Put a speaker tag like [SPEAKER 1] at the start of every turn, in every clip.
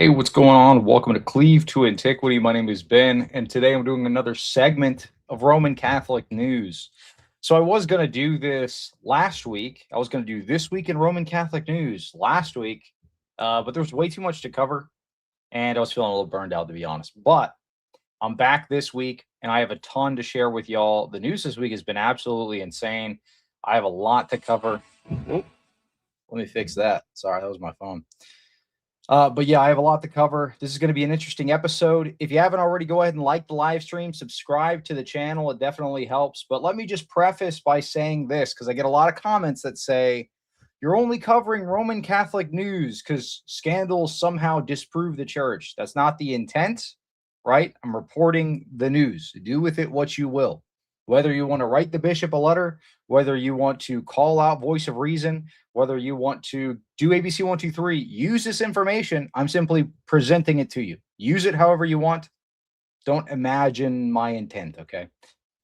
[SPEAKER 1] Hey, what's going on? Welcome to Cleave to Antiquity. My name is Ben, and today I'm doing another segment of Roman Catholic news. So I was going to do this last week. I was going to do This Week in Roman Catholic News last week, but there was way too much to cover, and I was feeling a little burned out, to be honest. But I'm back this week, and I have a ton to share with y'all. The news this week has been absolutely insane. I have a lot to cover. Oop, let me fix that. Sorry, that was my phone. But yeah, I have a lot to cover. This is going to be an interesting episode. If you haven't already, go ahead and like the live stream, subscribe to the channel. It definitely helps. But let me just preface by saying this, because I get a lot of comments that say, you're only covering Roman Catholic news because scandals somehow disprove the church. That's not the intent, right? I'm reporting the news. Do with it what you will. Whether you want to write the bishop a letter, whether you want to call out voice of reason, whether you want to do ABC 123, use this information. I'm simply presenting it to you. Use it however you want. Don't imagine my intent, okay?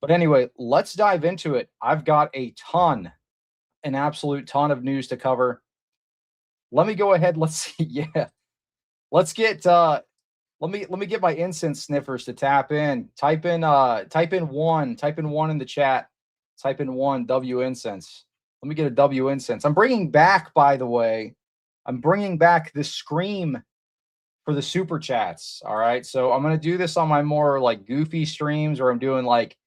[SPEAKER 1] But anyway, let's dive into it. I've got an absolute ton of news to cover. Let me go ahead. Let's see. Yeah. Let's get let me get my incense sniffers to tap in. Type in one in the chat. Type in one W incense. Let me get a W incense. I'm bringing back, by the way, the scream for the super chats. All right. So I'm going to do this on my more like goofy streams where I'm doing like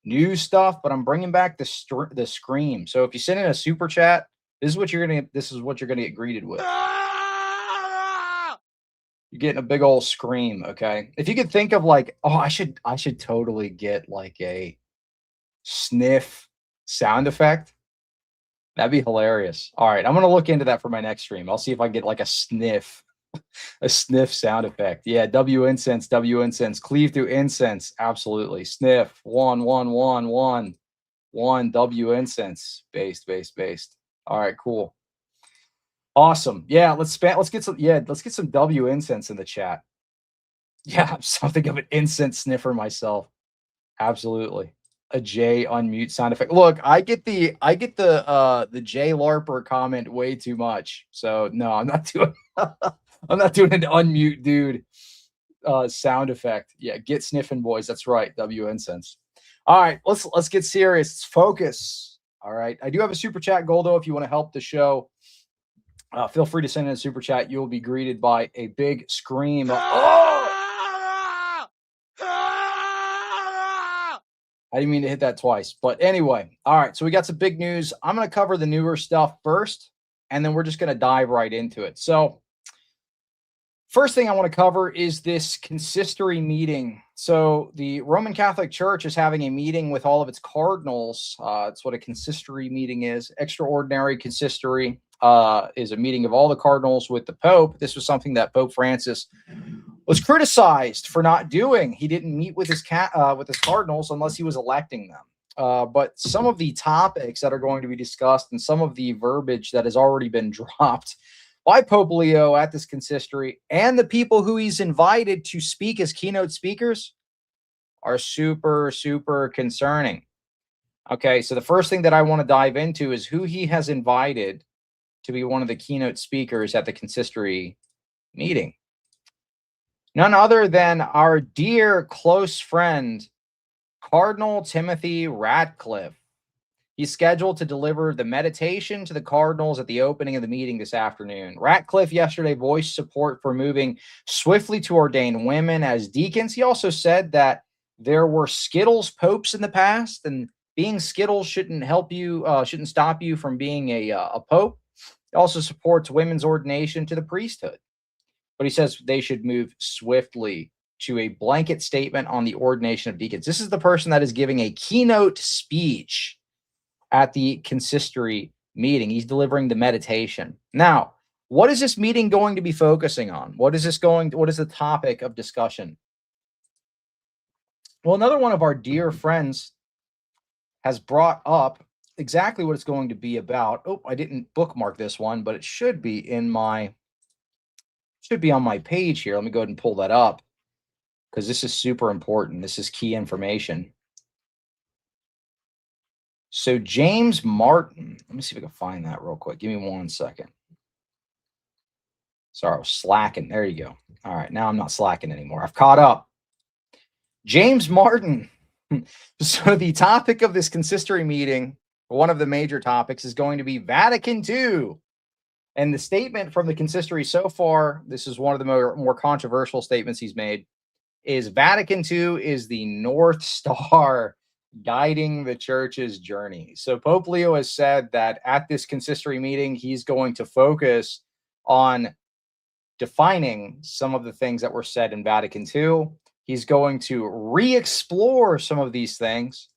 [SPEAKER 1] news stuff, but I'm bringing back the scream. So if you send in a super chat, this is what you're going to get greeted with. You're getting a big old scream, okay? If you could think of like, oh, I should totally get like a sniff sound effect. That'd be hilarious. All right, I'm gonna look into that for my next stream. I'll see if I can get like a sniff sound effect. Yeah, W incense, cleave through incense. Absolutely. Sniff. One, W incense. Based. All right, cool. Awesome. Yeah, let's get some W incense in the chat. Yeah, I'm something of an incense sniffer myself. Absolutely. A J unmute sound effect. Look, I get the J LARPer comment way too much. So no, I'm not doing I'm not doing an unmute dude sound effect. Yeah, get sniffing boys. That's right. W incense. All right, let's get serious. Let's focus. All right. I do have a super chat goal though if you want to help the show. Feel free to send in a super chat. You will be greeted by a big scream. Oh! I didn't mean to hit that twice. But anyway, all right. So we got some big news. I'm going to cover the newer stuff first, and then we're just going to dive right into it. So first thing I want to cover is this consistory meeting. So the Roman Catholic Church is having a meeting with all of its cardinals. It's what a consistory meeting is. Extraordinary consistory is a meeting of all the cardinals with the Pope. This was something that Pope Francis was criticized for not doing. He didn't meet with his cardinals unless he was electing them. But some of the topics that are going to be discussed and some of the verbiage that has already been dropped by Pope Leo at this consistory and the people who he's invited to speak as keynote speakers are super, super concerning. Okay, so the first thing that I want to dive into is who he has invited to be one of the keynote speakers at the consistory meeting. None other than our dear close friend, Cardinal Timothy Ratcliffe. He's scheduled to deliver the meditation to the cardinals at the opening of the meeting this afternoon. Ratcliffe yesterday voiced support for moving swiftly to ordain women as deacons. He also said that there were Skittles popes in the past, and being Skittles shouldn't stop you from being a pope. He also supports women's ordination to the priesthood. But he says they should move swiftly to a blanket statement on the ordination of deacons. This is the person that is giving a keynote speech at the consistory meeting. He's delivering the meditation. Now, what is this meeting going to be focusing on? What is the topic of discussion? Well, another one of our dear friends has brought up exactly what it's going to be about. Oh, I didn't bookmark this one, but it should be on my page here. Let me go ahead and pull that up because this is super important. This is key information. So James Martin, let me see if I can find that real quick. Give me 1 second. Sorry, I was slacking. There you go. All right, now I'm not slacking anymore. I've caught up. James Martin. So the topic of this consistory meeting, one of the major topics, is going to be Vatican II. And the statement from the consistory so far, this is one of the more controversial statements he's made, is Vatican II is the North Star guiding the church's journey. So Pope Leo has said that at this consistory meeting, he's going to focus on defining some of the things that were said in Vatican II. He's going to re-explore some of these things.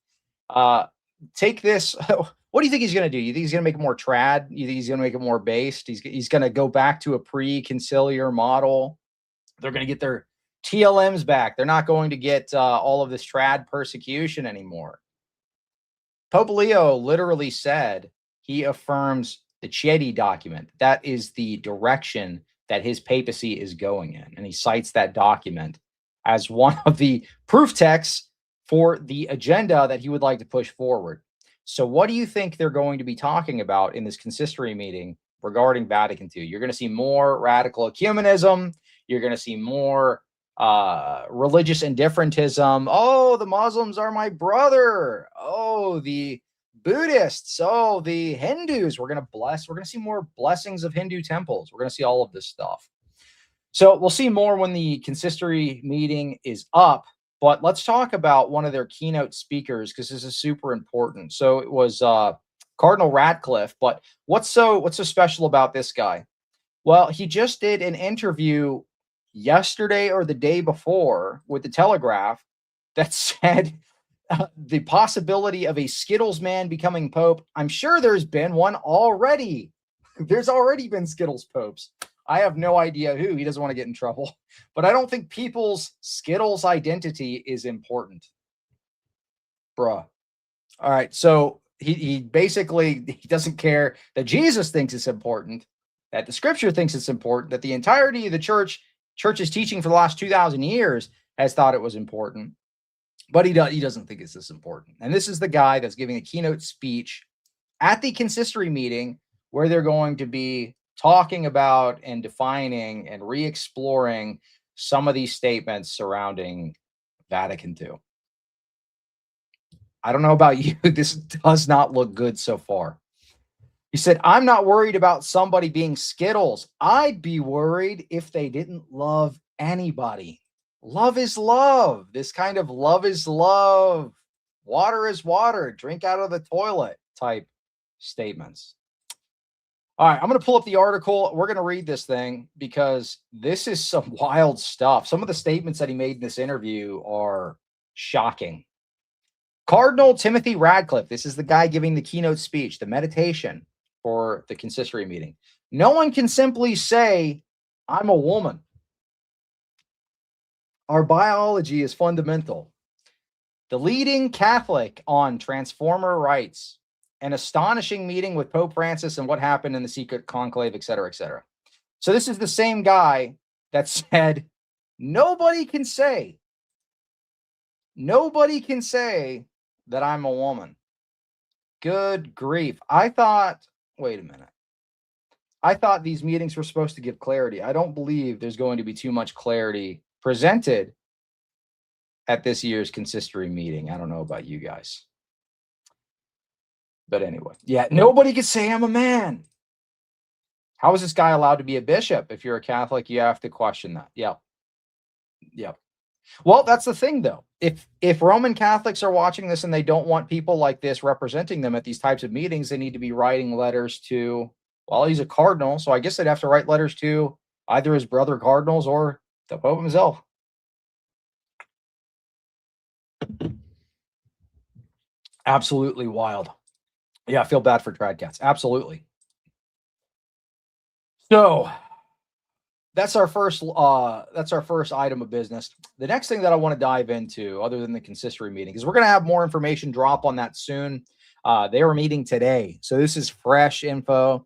[SPEAKER 1] Take this. What do you think he's going to do? You think he's going to make it more trad? You think he's going to make it more based? He's going to go back to a pre-conciliar model. They're going to get their TLMs back. They're not going to get all of this trad persecution anymore. Pope Leo literally said he affirms the Chieti document. That is the direction that his papacy is going in. And he cites that document as one of the proof texts for the agenda that he would like to push forward. So what do you think they're going to be talking about in this consistory meeting regarding Vatican II? You're going to see more radical ecumenism. You're going to see more religious indifferentism. Oh, the Muslims are my brother. Oh, the Buddhists. Oh, the Hindus. We're going to see more blessings of Hindu temples. We're going to see all of this stuff. So we'll see more when the consistory meeting is up. But let's talk about one of their keynote speakers, because this is super important. So it was Cardinal Radcliffe. But what's so special about this guy? Well, he just did an interview yesterday or the day before with the Telegraph that said the possibility of a Skittles man becoming Pope. I'm sure there's been one already. There's already been Skittles popes. I have no idea who. He doesn't want to get in trouble. But I don't think people's Skittles identity is important. Bruh. All right. So he basically, he doesn't care that Jesus thinks it's important, that the scripture thinks it's important, that the entirety of the church's teaching for the last 2,000 years has thought it was important. But he doesn't think it's this important. And this is the guy that's giving a keynote speech at the consistory meeting where they're going to be talking about and defining and re-exploring some of these statements surrounding Vatican II. I don't know about you. This does not look good so far. He said, I'm not worried about somebody being Skittles. I'd be worried if they didn't love anybody. Love is love. This kind of love is love. Water is water. Drink out of the toilet type statements. All right, I'm going to pull up the article. We're going to read this thing because this is some wild stuff. Some of the statements that he made in this interview are shocking. Cardinal Timothy Radcliffe, this is the guy giving the keynote speech, the meditation for the consistory meeting. No one can simply say, I'm a woman. Our biology is fundamental. The leading Catholic on transformer rights. An astonishing meeting with Pope Francis and what happened in the secret conclave, et cetera, et cetera. So this is the same guy that said, nobody can say that I'm a woman. Good grief. Wait a minute. I thought these meetings were supposed to give clarity. I don't believe there's going to be too much clarity presented at this year's consistory meeting. I don't know about you guys. But anyway, yeah, nobody can say I'm a man. How is this guy allowed to be a bishop? If you're a Catholic, you have to question that. Yep. Well, that's the thing, though. If Roman Catholics are watching this and they don't want people like this representing them at these types of meetings, they need to be writing letters to, well, he's a cardinal, so I guess they'd have to write letters to either his brother cardinals or the Pope himself. Absolutely wild. Yeah, I feel bad for trad cats. Absolutely. So that's our first item of business. The next thing that I want to dive into, other than the consistory meeting, is we're going to have more information drop on that soon. They were meeting today, so this is fresh info.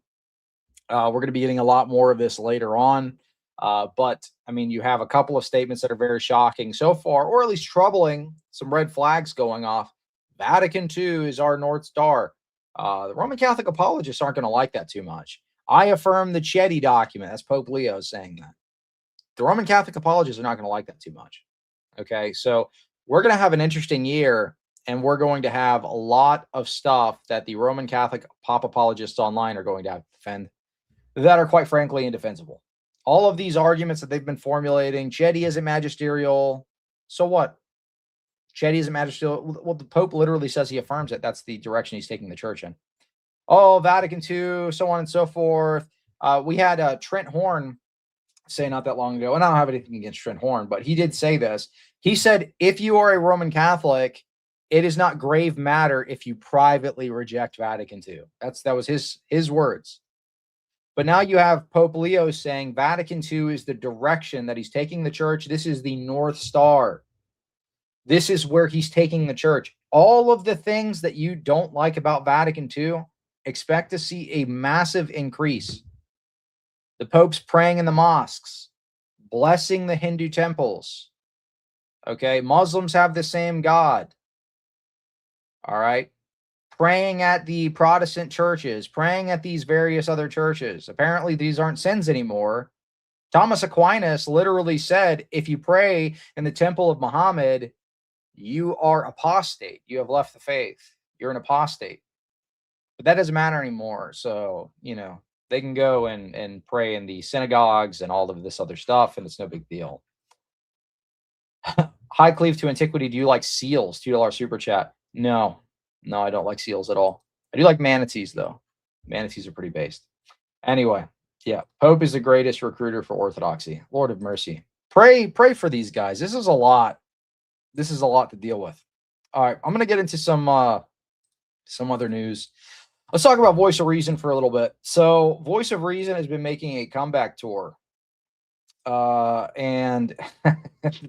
[SPEAKER 1] We're going to be getting a lot more of this later on. But I mean, you have a couple of statements that are very shocking so far, or at least troubling. Some red flags going off. Vatican II is our North Star. The Roman Catholic apologists aren't going to like that too much. I affirm the Chetty document. That's Pope Leo saying that. The Roman Catholic apologists are not going to like that too much. Okay, so we're going to have an interesting year, and we're going to have a lot of stuff that the Roman Catholic pop apologists online are going to have to defend that are quite frankly indefensible. All of these arguments that they've been formulating, Chetty isn't magisterial. So what? Chetty isn't magisterial. Well, the Pope literally says he affirms it. That's the direction he's taking the church in. Oh, Vatican II, so on and so forth. We had Trent Horn say not that long ago, and I don't have anything against Trent Horn, but he did say this. He said, if you are a Roman Catholic, it is not grave matter if you privately reject Vatican II. That was his words. But now you have Pope Leo saying Vatican II is the direction that he's taking the church. This is the North Star. This is where he's taking the church. All of the things that you don't like about Vatican II, expect to see a massive increase. The Pope's praying in the mosques, blessing the Hindu temples. Okay, Muslims have the same God. All right, praying at the Protestant churches, praying at these various other churches. Apparently, these aren't sins anymore. Thomas Aquinas literally said, if you pray in the temple of Muhammad, you are apostate. You have left the faith. You're an apostate. But that doesn't matter anymore. So, they can go and pray in the synagogues and all of this other stuff, and it's no big deal. High Cleave to Antiquity, do you like seals? $2 super chat. No, I don't like seals at all. I do like manatees, though. Manatees are pretty based. Anyway, yeah, Pope is the greatest recruiter for Orthodoxy. Lord of mercy. Pray for these guys. This is a lot. This is a lot to deal with. All right, I'm going to get into some other news. Let's talk about Voice of Reason for a little bit. So Voice of Reason has been making a comeback tour. And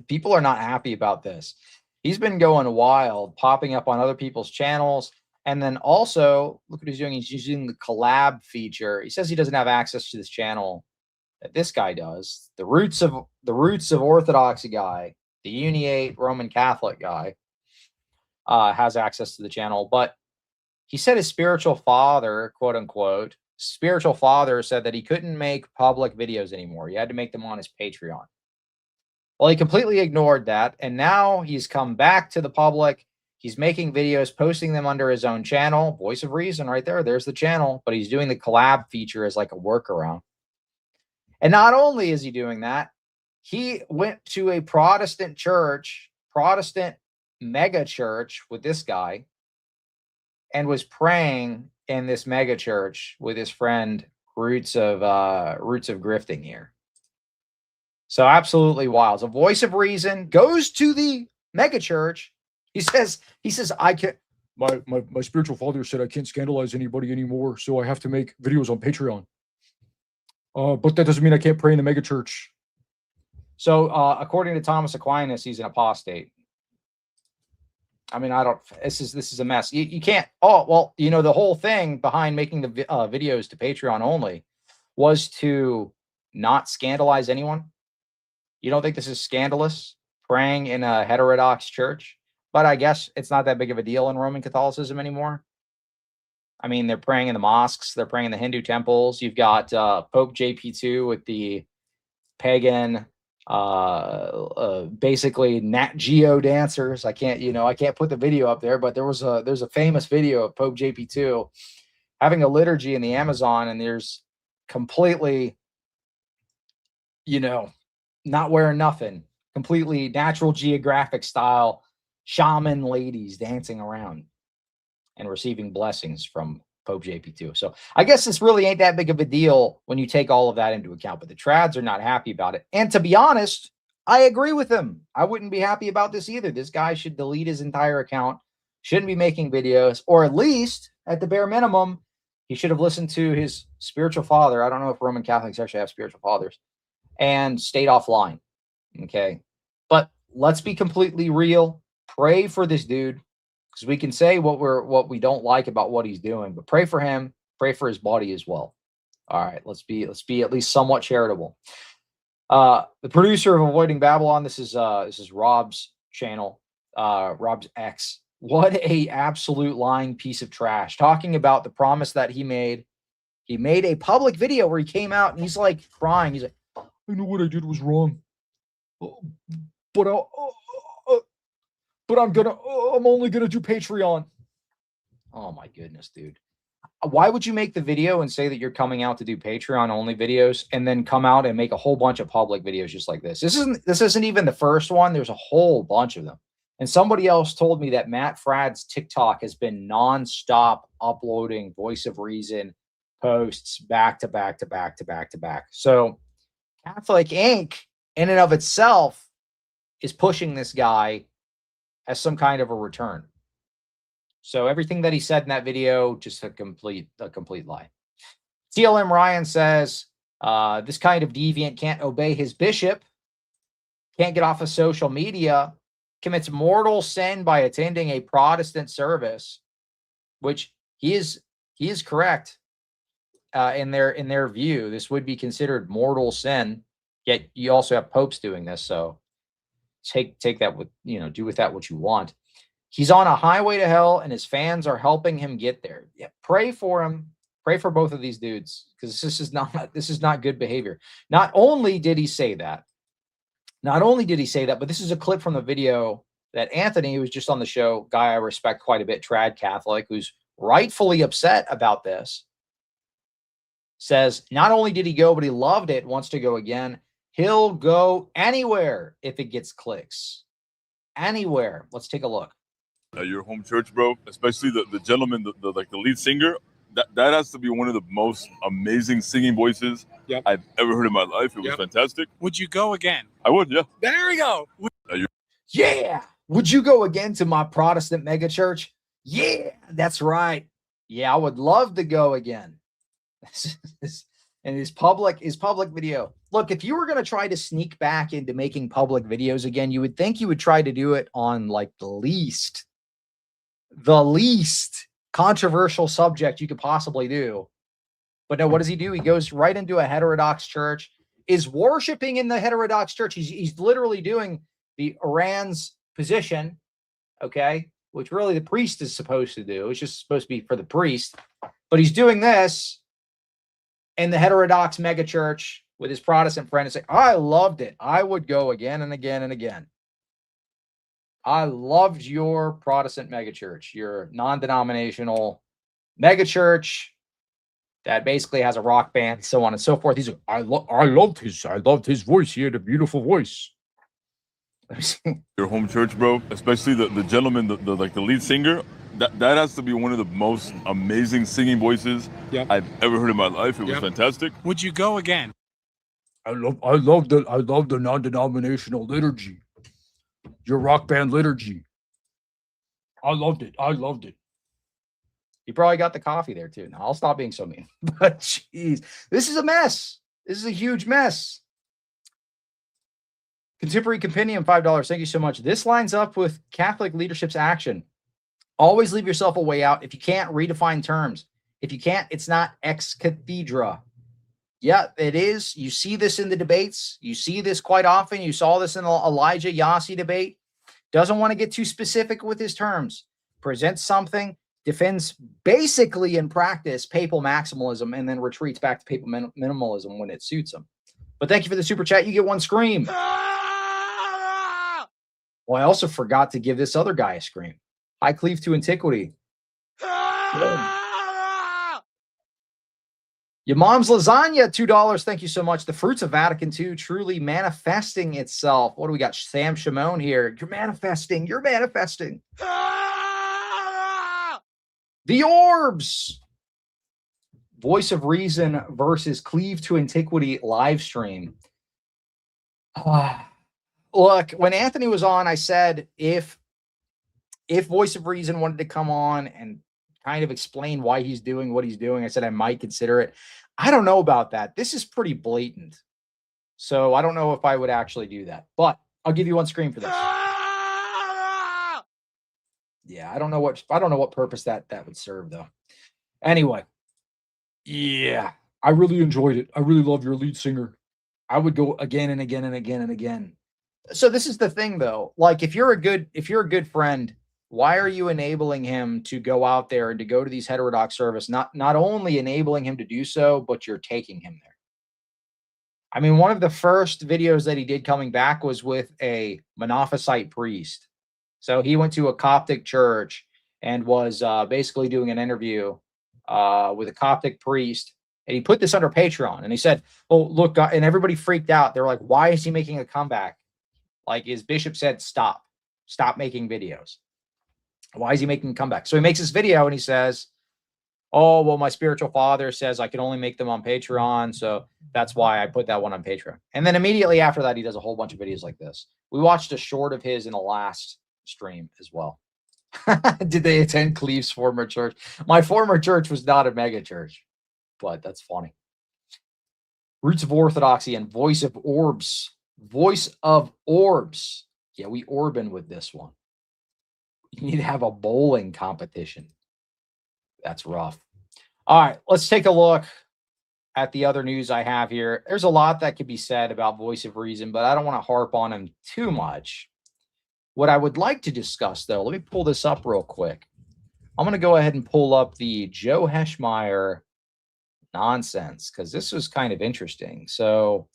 [SPEAKER 1] people are not happy about this. He's been going wild, popping up on other people's channels. And then also, look what he's doing. He's using the collab feature. He says he doesn't have access to this channel that this guy does. The Roots of Orthodoxy guy, the Uniate Roman Catholic guy, has access to the channel. But he said his spiritual father, quote unquote, spiritual father said that he couldn't make public videos anymore. He had to make them on his Patreon. Well, he completely ignored that. And now he's come back to the public. He's making videos, posting them under his own channel. Voice of Reason right there. There's the channel. But he's doing the collab feature as like a workaround. And not only is he doing that, he went to a Protestant church, Protestant mega church with this guy, and was praying in this mega church with his friend Roots of Grifting here. So absolutely wild. So Voice of Reason goes to the mega church. He says, I can't. My spiritual father said I can't scandalize anybody anymore, so I have to make videos on Patreon. But that doesn't mean I can't pray in the mega church. So according to Thomas Aquinas, he's an apostate. I mean, this is a mess. You can't. Oh, well, the whole thing behind making the videos to Patreon only was to not scandalize anyone. You don't think this is scandalous, praying in a heterodox church? But I guess it's not that big of a deal in Roman Catholicism anymore. I mean, they're praying in the mosques. They're praying in the Hindu temples. You've got Pope JP2 with the pagan, basically Nat Geo dancers. I can't put the video up there, but there's a famous video of Pope JP2 having a liturgy in the Amazon, and there's completely, not wearing nothing, completely Natural Geographic style shaman ladies dancing around and receiving blessings from Pope JP2. So I guess this really ain't that big of a deal when you take all of that into account, but the trads are not happy about it. And to be honest, I agree with him. I wouldn't be happy about this either. This guy should delete his entire account, shouldn't be making videos, or at least at the bare minimum, he should have listened to his spiritual father. I don't know if Roman Catholics actually have spiritual fathers, and stayed offline. Okay. But let's be completely real. Pray for this dude. Because we can say what we don't like about what he's doing, but pray for him, pray for his body as well. All right, let's be at least somewhat charitable. The producer of Avoiding Babylon, this is Rob's channel, Rob's X. What a absolute lying piece of trash. Talking about the promise that he made. He made a public video where he came out and he's like crying. He's like, I know what I did was wrong, but I'm only gonna do Patreon. Oh my goodness, dude. Why would you make the video and say that you're coming out to do Patreon only videos and then come out and make a whole bunch of public videos just like this? This isn't even the first one. There's a whole bunch of them. And somebody else told me that Matt Fradd's TikTok has been nonstop uploading Voice of Reason posts back to back to back to back to back. So Catholic Inc. in and of itself is pushing this guy as some kind of a return. So everything that he said in that video, just a complete lie. TLM Ryan says, this kind of deviant can't obey his bishop, can't get off of social media, commits mortal sin by attending a Protestant service, which he is correct in their view. This would be considered mortal sin. Yet you also have popes doing this, so take that with, do with that what you want. He's on a highway to hell, and his fans are helping him get there. Yeah, pray for him. Pray for both of these dudes, because this is not good behavior. Not only did he say that, but this is a clip from the video that Anthony, who was just on the show, guy I respect quite a bit, trad Catholic, who's rightfully upset about this, says not only did he go, but he loved it, wants to go again. He'll go anywhere if it gets clicks. Anywhere. Let's take a look.
[SPEAKER 2] Your home church, bro, especially the gentleman, the lead singer, that has to be one of the most amazing singing voices I've ever heard in my life. It was fantastic.
[SPEAKER 3] Would you go again?
[SPEAKER 2] I would, yeah.
[SPEAKER 3] There we go.
[SPEAKER 1] Yeah. Would you go again to my Protestant megachurch? Yeah, that's right. Yeah, I would love to go again. And his public video. Look, if you were going to try to sneak back into making public videos again, you would think you would try to do it on like the least controversial subject you could possibly do. But no, what does he do? He goes right into a heterodox church, is worshiping in the heterodox church. He's literally doing the Iran's position, okay, which really the priest is supposed to do. It's just supposed to be for the priest. But he's doing this in the heterodox megachurch with his Protestant friend and say, I loved it. I would go again and again and again. I loved your Protestant megachurch, your non-denominational megachurch that basically has a rock band, so on and so forth. He's like, I loved his voice. He had a beautiful voice.
[SPEAKER 2] Your home church, bro, especially the gentleman, the lead singer, that has to be one of the most amazing singing voices I've ever heard in my life. It was fantastic.
[SPEAKER 3] Would you go again?
[SPEAKER 4] I love the non-denominational liturgy. Your rock band liturgy. I loved it.
[SPEAKER 1] You probably got the coffee there too. Now I'll stop being so mean. But jeez, this is a mess. This is a huge mess. Contemporary Compendium, $5. Thank you so much. This lines up with Catholic leadership's action. Always leave yourself a way out. If you can't, redefine terms. If you can't, it's not ex cathedra. Yeah, it is. You see this in the debates. You see this quite often. You saw this in the Elijah Yossi debate. Doesn't want to get too specific with his terms. Presents something, defends basically in practice papal maximalism, and then retreats back to papal minimalism when it suits him. But thank you for the super chat. You get one scream. Well, I also forgot to give this other guy a scream. I cleave to antiquity. Your mom's lasagna, $2. Thank you so much. The fruits of Vatican II truly manifesting itself. What do we got? Sam Shimon here. You're manifesting. The orbs. Voice of Reason versus Cleave to Antiquity live stream. Look, when Anthony was on, I said if Voice of Reason wanted to come on and kind of explain why he's doing what he's doing, I said I might consider it. I don't know about that. This is pretty blatant. So I don't know if I would actually do that. But I'll give you one screen for this. Yeah, I don't know what purpose that would serve though. Anyway. Yeah, I really enjoyed it. I really love your lead singer. I would go again and again and again and again. So this is the thing though. Like if you're a good friend Why are you enabling him to go out there and to go to these heterodox service? Not only enabling him to do so, but you're taking him there. I mean, one of the first videos that he did coming back was with a Monophysite priest. So he went to a Coptic church and was basically doing an interview with a Coptic priest. And he put this under Patreon. And he said, oh, look, and everybody freaked out. They're like, why is he making a comeback? Like his bishop said, stop making videos. Why is he making a comeback? So he makes this video and he says, oh, well, my spiritual father says I can only make them on Patreon. So that's why I put that one on Patreon. And then immediately after that, he does a whole bunch of videos like this. We watched a short of his in the last stream as well. Did they attend Cleve's former church? My former church was not a mega church, but that's funny. Roots of Orthodoxy and Voice of Orbs. Voice of Orbs. Yeah, we Orban with this one. You need to have a bowling competition. That's rough. All right, let's take a look at the other news I have here. There's a lot that could be said about Voice of Reason, but I don't want to harp on him too much. What I would like to discuss, though, let me pull this up real quick. I'm going to go ahead and pull up the Joe Heschmeyer nonsense because this was kind of interesting. So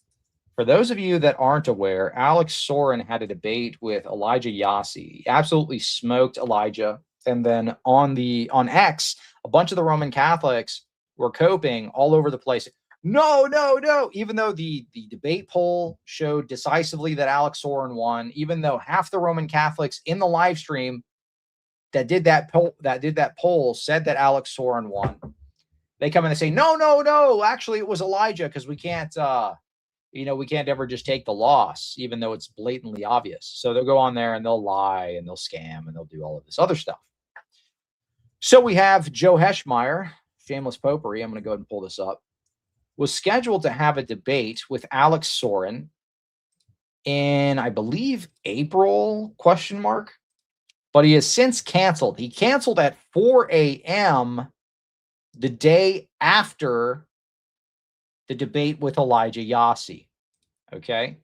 [SPEAKER 1] for those of you that aren't aware, Alex Sorin had a debate with Elijah Yassi. He absolutely smoked Elijah. And then on X, a bunch of the Roman Catholics were coping all over the place. No. Even though the debate poll showed decisively that Alex Sorin won, even though half the Roman Catholics in the live stream that did that poll said that Alex Sorin won, they come in and say, no, actually it was Elijah because we can't we can't ever just take the loss, even though it's blatantly obvious. So they'll go on there and they'll lie and they'll scam and they'll do all of this other stuff. So we have Joe Heschmeyer, shameless popery. I'm going to go ahead and pull this up. Was scheduled to have a debate with Alex Sorin in, I believe, April, ? But he has since canceled. He canceled at 4 a.m. the day after the debate with Elijah Yassi. Okay.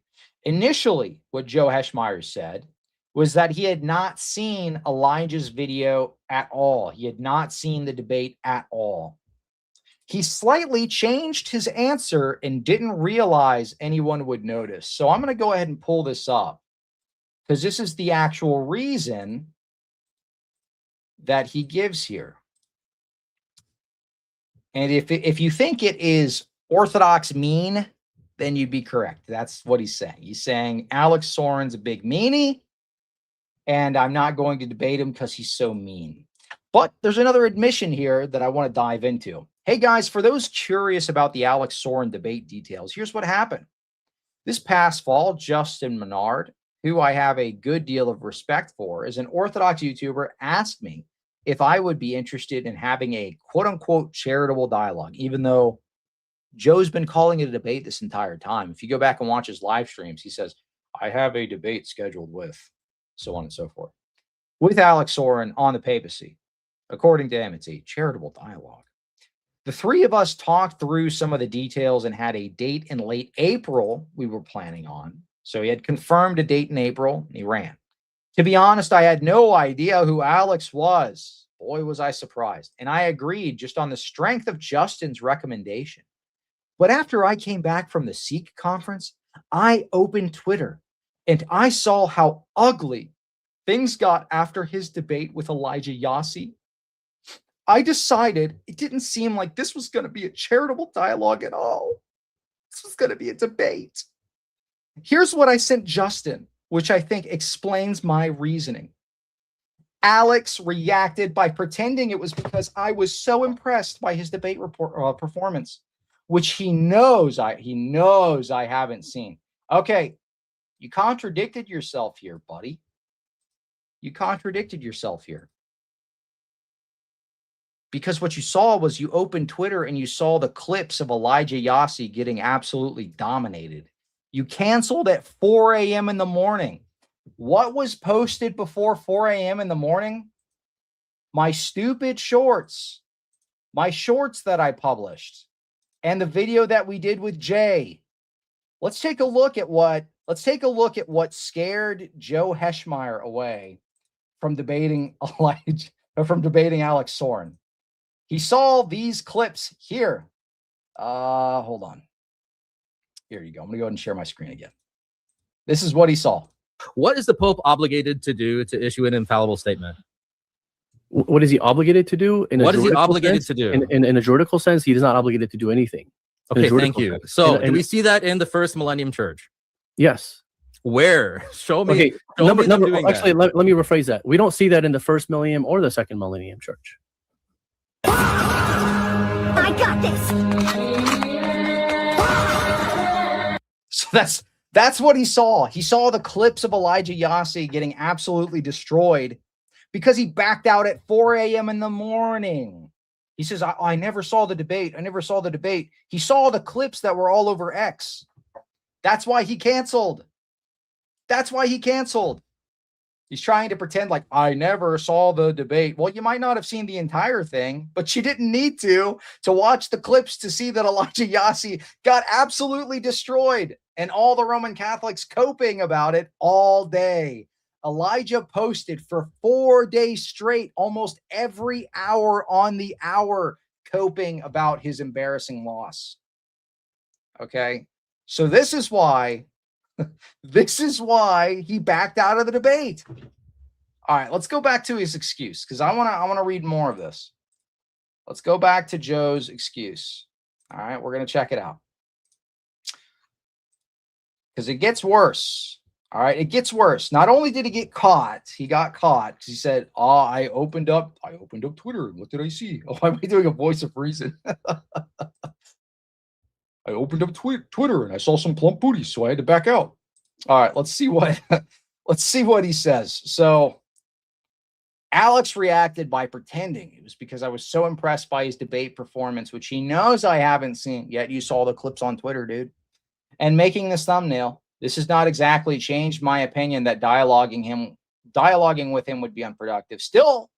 [SPEAKER 1] Initially, what Joe Heschmeyer said was that he had not seen Elijah's video at all. He had not seen the debate at all. He slightly changed his answer and didn't realize anyone would notice. So I'm going to go ahead and pull this up because this is the actual reason that he gives here. And if you think it is Orthodox mean, then you'd be correct. That's what he's saying. He's saying Alex Sorin's a big meanie, and I'm not going to debate him because he's so mean. But there's another admission here that I want to dive into. Hey, guys, for those curious about the Alex Sorin debate details, here's what happened. This past fall, Justin Menard, who I have a good deal of respect for, is an Orthodox YouTuber, asked me if I would be interested in having a quote-unquote charitable dialogue, even though Joe's been calling it a debate this entire time. If you go back and watch his live streams, he says, I have a debate scheduled with so on and so forth. With Alex Sorin on the papacy. According to him, it's a charitable dialogue. The three of us talked through some of the details and had a date in late April we were planning on. So he had confirmed a date in April and he ran. To be honest, I had no idea who Alex was. Boy, was I surprised. And I agreed just on the strength of Justin's recommendation. But after I came back from the Sikh conference, I opened Twitter and I saw how ugly things got after his debate with Elijah Yassi. I decided it didn't seem like this was going to be a charitable dialogue at all. This was going to be a debate. Here's what I sent Justin, which I think explains my reasoning. Alex reacted by pretending it was because I was so impressed by his debate performance, which he knows I haven't seen. Okay, you contradicted yourself here, buddy. You contradicted yourself here. Because what you saw was you opened Twitter and you saw the clips of Elijah Yassi getting absolutely dominated. You canceled at 4 a.m. in the morning. What was posted before 4 a.m. in the morning? My stupid shorts. My shorts that I published. And the video that we did with Jay. Let's take a look at what scared Joe Heschmeyer away from debating Alex Sorin. He saw these clips here. Hold on. Here you go. I'm going to go ahead and share my screen again. This is what he saw.
[SPEAKER 5] What is the Pope obligated to do to issue an infallible statement?
[SPEAKER 6] What is he obligated to do?
[SPEAKER 5] What is he obligated to do?
[SPEAKER 6] In a juridical sense, he is not obligated to do anything.
[SPEAKER 5] Okay, thank you. So, do we see that in the First Millennium Church?
[SPEAKER 6] Yes.
[SPEAKER 5] Where? Show me.
[SPEAKER 6] Okay, actually, let me rephrase that. We don't see that in the First Millennium or the Second Millennium Church.
[SPEAKER 7] I got this.
[SPEAKER 1] So that's what he saw. He saw the clips of Elijah Yasi getting absolutely destroyed because he backed out at 4 a.m. in the morning. He says, I never saw the debate. I never saw the debate. He saw the clips that were all over X. That's why he canceled. That's why he canceled. He's trying to pretend like, I never saw the debate. Well, you might not have seen the entire thing, but you didn't need to watch the clips to see that Elijah Yasi got absolutely destroyed and all the Roman Catholics coping about it all day. Elijah posted for 4 days straight, almost every hour on the hour, coping about his embarrassing loss. Okay. So this is why he backed out of the debate. All right, let's go back to his excuse because I want to read more of this. Let's go back to Joe's excuse. All right, we're going to check it out. Because it gets worse. All right, it gets worse. Not only did he get caught, he got caught because he said, I opened up Twitter. And what did I see? Oh, am I doing a voice of reason? I opened up Twitter and I saw some plump booties, so I had to back out. All right, let's see what he says. So Alex reacted by pretending it was because I was so impressed by his debate performance, which he knows I haven't seen yet. You saw the clips on Twitter, dude. And making this thumbnail. This has not exactly changed my opinion that dialoguing with him would be unproductive. Still,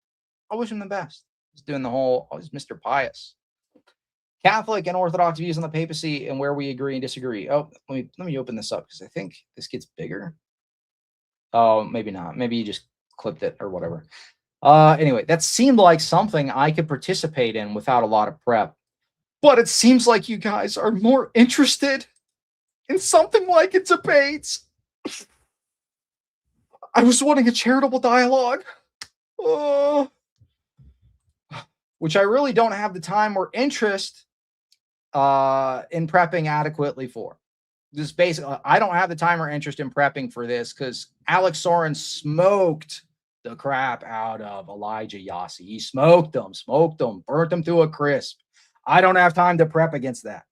[SPEAKER 1] I wish him the best. He's doing he's Mr. Pious. Catholic and Orthodox views on the papacy and where we agree and disagree. Oh, let me open this up because I think this gets bigger. Oh, maybe not. Maybe you just clipped it or whatever. Anyway, that seemed like something I could participate in without a lot of prep. But it seems like you guys are more interested in something like a debate. I was wanting a charitable dialogue. Which I really don't have the time or interest in prepping adequately for. This basically, I don't have the time or interest in prepping for this because Alex Sorin smoked the crap out of Elijah Yasi. He smoked them, burnt them to a crisp. I don't have time to prep against that.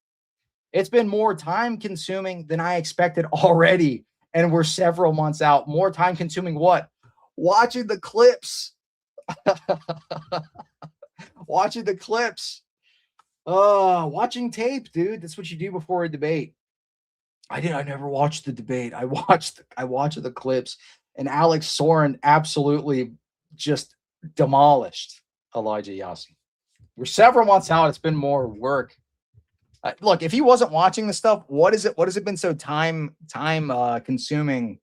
[SPEAKER 1] It's been more time consuming than I expected already. And we're several months out. More time consuming what? Watching the clips. Watching the clips. Watching tape, dude. That's what you do before a debate. I never watched the debate. I watched the clips, and Alex Sorin absolutely just demolished Elijah Yasi. We're several months out. It's been more work. Look, if he wasn't watching the stuff, what has it been so time consuming?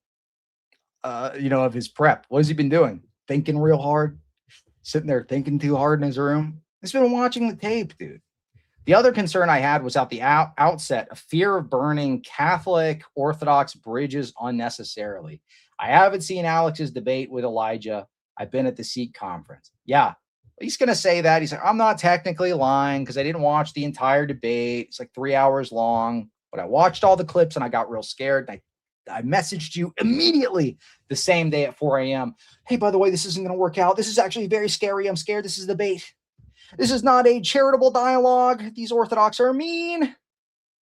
[SPEAKER 1] Of his prep. What has he been doing? Thinking real hard, sitting there thinking too hard in his room. He's been watching the tape, dude. The other concern I had was at the outset, a fear of burning Catholic Orthodox bridges unnecessarily. I haven't seen Alex's debate with Elijah. I've been at the Sikh conference. Yeah, he's going to say that. He's like, I'm not technically lying because I didn't watch the entire debate. It's like 3 hours long, but I watched all the clips and I got real scared. And I messaged you immediately the same day at 4 a.m. Hey, by the way, this isn't going to work out. This is actually very scary. I'm scared. This is a debate. This is not a charitable dialogue. These Orthodox are mean.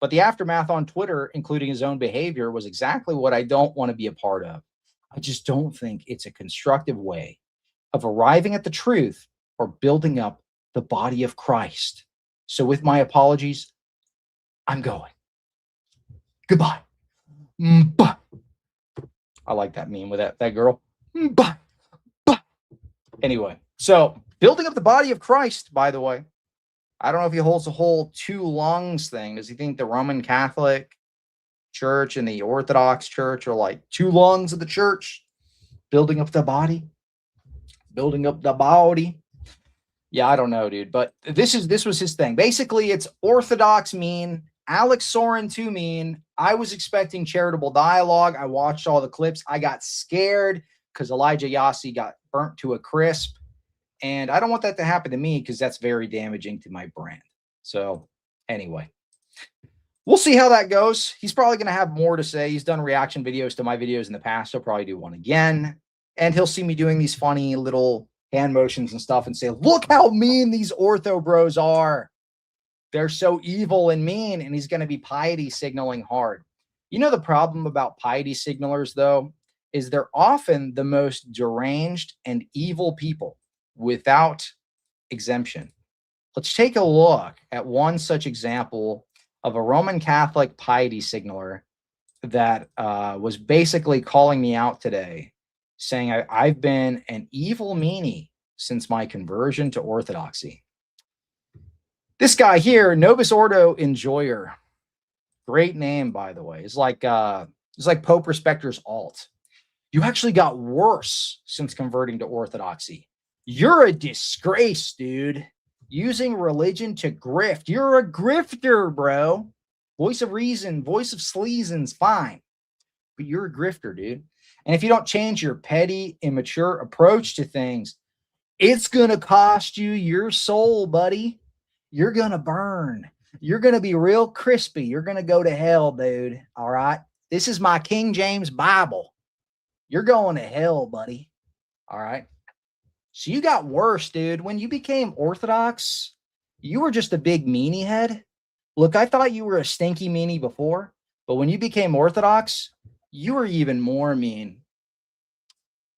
[SPEAKER 1] But the aftermath on Twitter, including his own behavior, was exactly what I don't want to be a part of. I just don't think it's a constructive way of arriving at the truth or building up the body of Christ. So with my apologies, I'm going. Goodbye. Bye. I like that meme with that girl. Bye. Bye. Anyway, so building up the body of Christ, by the way. I don't know if he holds the whole 2 lungs thing. Does he think the Roman Catholic Church and the Orthodox Church are like 2 lungs of the church? Building up the body? building up the body. Yeah, I don't know, dude. But this was his thing. Basically, it's Orthodox mean, Alex Sorin too mean. I was expecting charitable dialogue. I watched all the clips. I got scared because Elijah Yassi got burnt to a crisp. And I don't want that to happen to me because that's very damaging to my brand. So anyway, we'll see how that goes. He's probably going to have more to say. He's done reaction videos to my videos in the past. He'll probably do one again. And he'll see me doing these funny little hand motions and stuff and say, look how mean these ortho bros are. They're so evil and mean. And he's going to be piety signaling hard. You know, the problem about piety signalers, though, is they're often the most deranged and evil people without exemption. Let's take a look at one such example of a Roman Catholic piety signaler that was basically calling me out today, saying I've been an evil meanie since my conversion to Orthodoxy. This guy here, Novus Ordo Enjoyer. Great name, by the way. It's like Pope Respecter's alt. You actually got worse since converting to Orthodoxy. You're a disgrace, dude. Using religion to grift. You're a grifter, bro. Voice of reason, voice of sleazen's fine. But you're a grifter, dude. And if you don't change your petty, immature approach to things, it's going to cost you your soul, buddy. You're going to burn. You're going to be real crispy. You're going to go to hell, dude. All right? This is my King James Bible. You're going to hell, buddy. All right? So you got worse, dude. When you became Orthodox, you were just a big meanie head. Look, I thought you were a stinky meanie before, but when you became Orthodox, you were even more mean.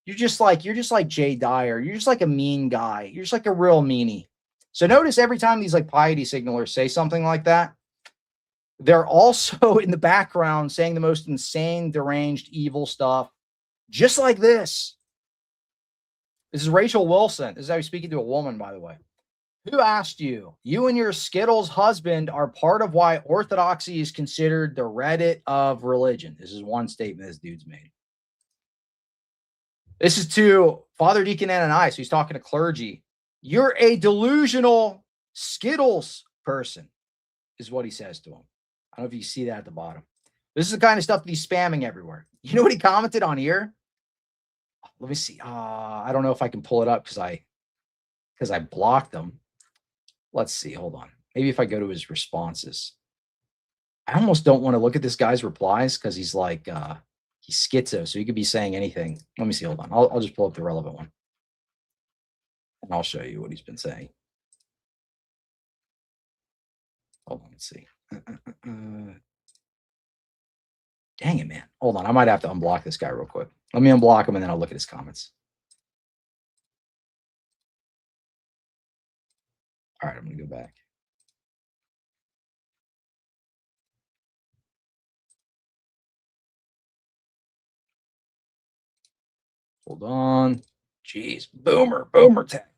[SPEAKER 1] You're just like Jay Dyer. You're just like a mean guy. You're just like a real meanie. So notice every time these like piety signalers say something like that, they're also in the background saying the most insane, deranged, evil stuff, just like this. This is Rachel Wilson. This is how he's speaking to a woman, by the way. Who asked you? You and your Skittles husband are part of why Orthodoxy is considered the Reddit of religion. This is one statement this dude's made. This is to Father Deacon Ananias. He's talking to clergy. You're a delusional Skittles person, is what he says to him. I don't know if you see that at the bottom. This is the kind of stuff that he's spamming everywhere. You know what he commented on here? Let me see. I don't know if I can pull it up because I blocked them. Let's see. Hold on. Maybe if I go to his responses. I almost don't want to look at this guy's replies because he's like he's schizo, so he could be saying anything. Let me see. Hold on. I'll just pull up the relevant one. And I'll show you what he's been saying. Hold on. Let's see. Dang it, man. Hold on. I might have to unblock this guy real quick. Let me unblock him and then I'll look at his comments. All right, I'm going to go back. Hold on. Jeez. Boomer tech.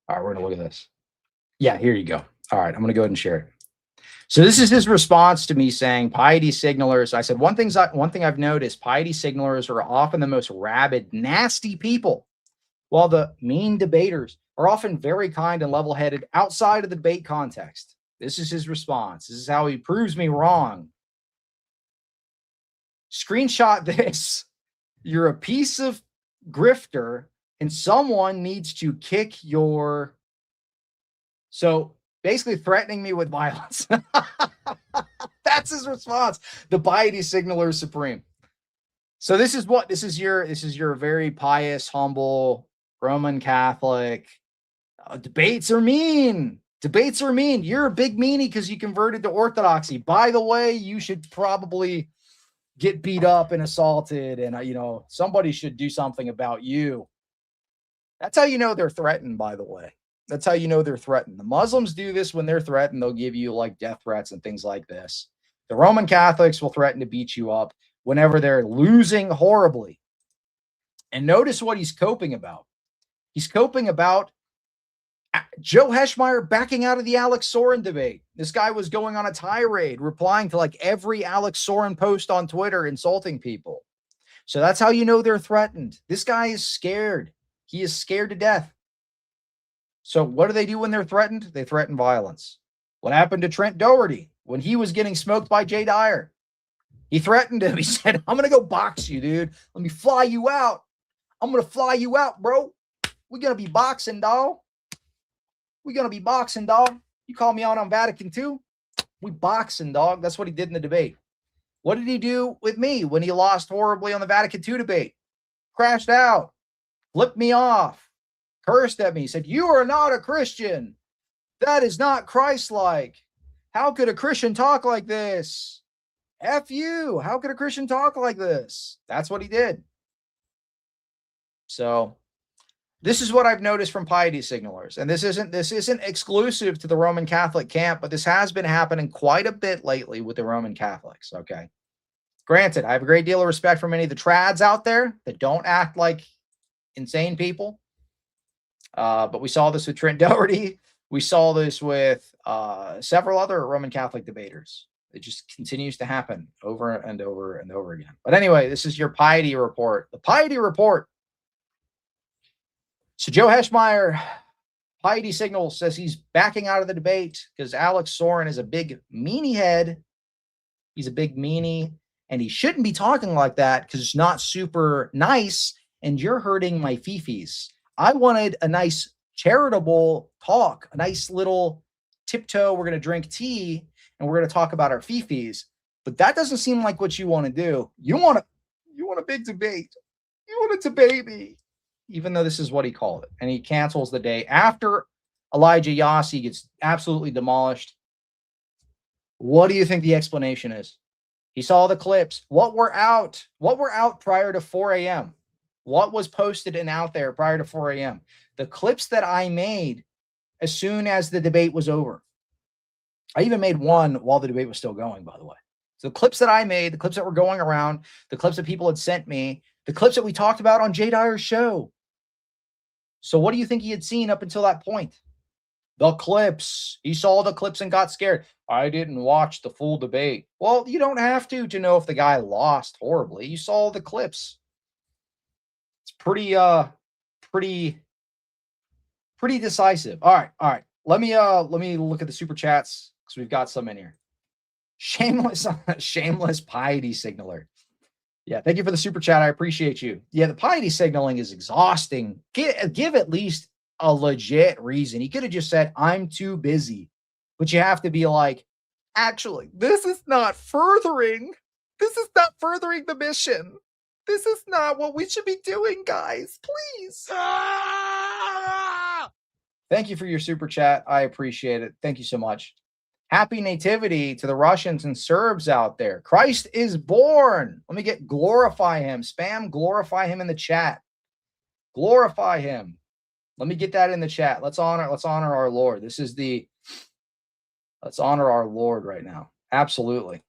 [SPEAKER 1] All right, we're going to look at this. Yeah, here you go. All right, I'm going to go ahead and share it. So this is his response to me saying piety signalers. I said, one thing I've noticed, piety signalers are often the most rabid, nasty people, while the mean debaters are often very kind and level-headed outside of the debate context. This is his response. This is how he proves me wrong. Screenshot this. You're a piece of grifter and someone needs to kick your... So basically threatening me with violence. That's his response. The piety signaler supreme. So this is your very pious, humble Roman Catholic. Debates are mean. You're a big meanie because you converted to Orthodoxy. By the way, you should probably get beat up and assaulted, and somebody should do something about you. That's how you know they're threatened, by the way. That's how you know they're threatened. The Muslims do this when they're threatened. They'll give you like death threats and things like this. The Roman Catholics will threaten to beat you up whenever they're losing horribly. And notice what he's coping about. He's coping about Joe Heschmeyer backing out of the Alex Sorin debate. This guy was going on a tirade, replying to like every Alex Sorin post on Twitter, insulting people. So that's how you know they're threatened. This guy is scared. He is scared to death. So what do they do when they're threatened? They threaten violence. What happened to Trent Doherty when he was getting smoked by Jay Dyer? He threatened him. He said, I'm going to go box you, dude. Let me fly you out. I'm going to fly you out, bro. We're going to be boxing, dog. We're going to be boxing, dog. You call me out on Vatican II? We boxing, dog. That's what he did in the debate. What did he do with me when he lost horribly on the Vatican II debate? Crashed out. Flipped me off. Cursed at me. Said, you are not a Christian. That is not Christ-like. How could a Christian talk like this? F you. How could a Christian talk like this? That's what he did. So this is what I've noticed from piety signalers. And this isn't exclusive to the Roman Catholic camp, but this has been happening quite a bit lately with the Roman Catholics. Okay. Granted, I have a great deal of respect for many of the trads out there that don't act like insane people. But we saw this with Trent Doherty. We saw this with several other Roman Catholic debaters. It just continues to happen over and over and over again. But anyway, this is your piety report. The piety report. So Joe Heschmeyer, piety signal, says he's backing out of the debate because Alex Sorin is a big meanie head. He's a big meanie, and he shouldn't be talking like that because it's not super nice, and you're hurting my fifis. I wanted a nice charitable talk, a nice little tiptoe. We're going to drink tea, and we're going to talk about our fifis. But that doesn't seem like what you want to do. You want a big debate. You want a debate me. Even though this is what he called it. And he cancels the day after Elijah Yassi gets absolutely demolished. What do you think the explanation is? He saw the clips. What were out prior to 4 a.m.? What was posted and out there prior to 4 a.m.? The clips that I made as soon as the debate was over. I even made one while the debate was still going, by the way. So the clips that I made, the clips that were going around, the clips that people had sent me, the clips that we talked about on Jay Dyer's show. So what do you think he had seen up until that point? The clips. He saw the clips and got scared. I didn't watch the full debate. Well, you don't have to know if the guy lost horribly. You saw the clips. It's pretty decisive. All right. Let me look at the super chats because we've got some in here. Shameless piety signaler. Yeah, thank you for the super chat. I appreciate you. Yeah, the piety signaling is exhausting. Give at least a legit reason. He could have just said, I'm too busy. But you have to be like, actually, this is not furthering the mission. This is not what we should be doing, guys. Please. Thank you for your super chat. I appreciate it. Thank you so much. Happy Nativity to the Russians and Serbs out there. Christ is born. Let me get glorify him. Spam glorify him in the chat. Glorify him. Let me get that in the chat. Let's honor our Lord. Let's honor our Lord right now. Absolutely.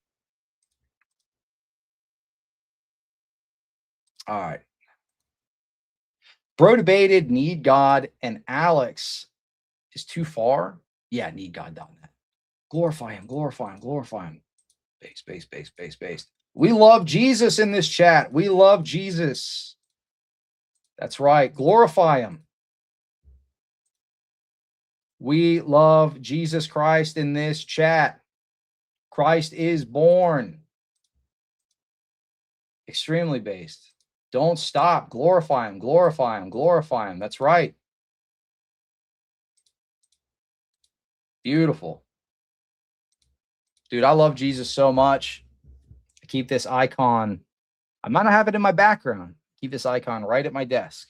[SPEAKER 1] All right. Bro debated Need God and Alex is too far. Yeah, needgod.net. Glorify him, glorify him, glorify him. Base. We love Jesus in this chat. We love Jesus. That's right. Glorify him. We love Jesus Christ in this chat. Christ is born. Extremely based. Don't stop. Glorify him, glorify him, glorify him. That's right. Beautiful. Dude, I love Jesus so much. I keep this icon. I might not have it in my background. Keep this icon right at my desk.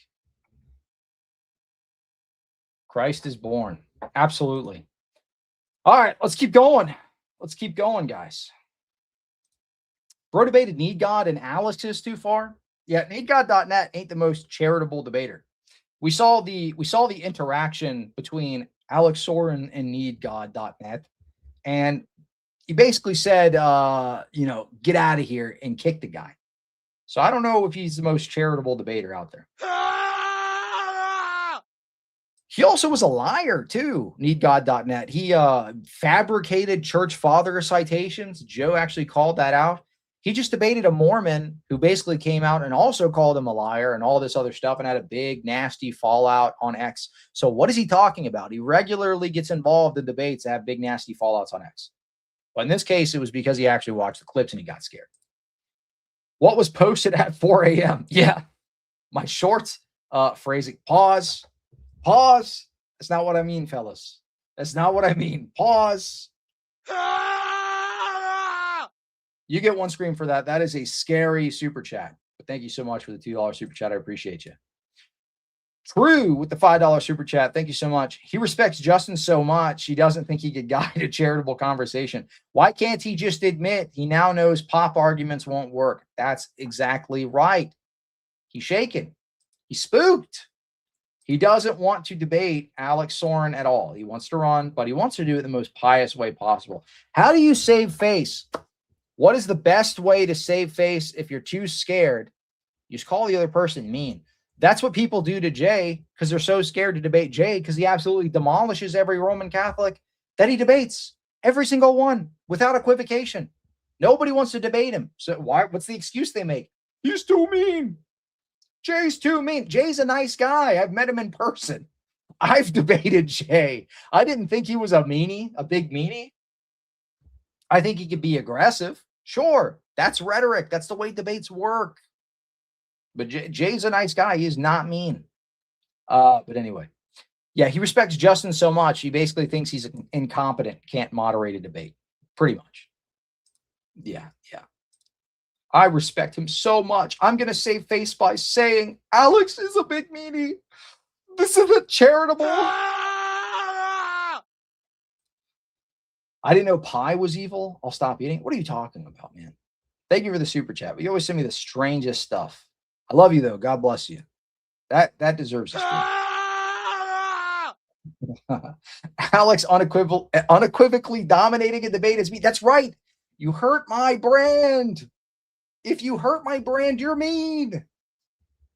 [SPEAKER 1] Christ is born. Absolutely. All right, let's keep going. Let's keep going, guys. Bro debated Need God and Alice is too far. Yeah, needgod.net ain't the most charitable debater. We saw the interaction between Alex Sorin and needgod.net, and he basically said, get out of here and kick the guy. So I don't know if he's the most charitable debater out there. He also was a liar too, needgod.net. He fabricated church father citations. Joe actually called that out. He just debated a Mormon who basically came out and also called him a liar and all this other stuff and had a big, nasty fallout on X. So what is he talking about? He regularly gets involved in debates that have big, nasty fallouts on X. But in this case, it was because he actually watched the clips and he got scared. What was posted at 4 a.m.? Yeah, my short phrasing. Pause. Pause. That's not what I mean, fellas. That's not what I mean. Pause. You get one scream for that. That is a scary super chat. But thank you so much for the $2 super chat. I appreciate you. True with the $5 super chat. Thank you so much. He respects Justin so much, he doesn't think he could guide a charitable conversation. Why can't he just admit he now knows pop arguments won't work? That's exactly right. He's shaken. He's spooked. He doesn't want to debate Alex Sorin at all. He wants to run, but he wants to do it the most pious way possible. How do you save face? What is the best way to save face if you're too scared? You just call the other person mean. That's what people do to Jay because they're so scared to debate Jay because he absolutely demolishes every Roman Catholic that he debates. Every single one without equivocation. Nobody wants to debate him. So what's the excuse they make? He's too mean. Jay's too mean. Jay's a nice guy. I've met him in person. I've debated Jay. I didn't think he was a meanie, a big meanie. I think he could be aggressive. Sure. That's rhetoric. That's the way debates work. But Jay's a nice guy. He is not mean. But anyway, yeah, he respects Justin so much. He basically thinks he's incompetent, can't moderate a debate. Pretty much. Yeah. I respect him so much. I'm going to save face by saying Alex is a big meanie. This isn't charitable. I didn't know pie was evil. I'll stop eating. What are you talking about, man? Thank you for the super chat. But you always send me the strangest stuff. I love you, though. God bless you. That deserves a screen. Alex unequivocally dominating a debate is me. That's right. You hurt my brand. If you hurt my brand, you're mean.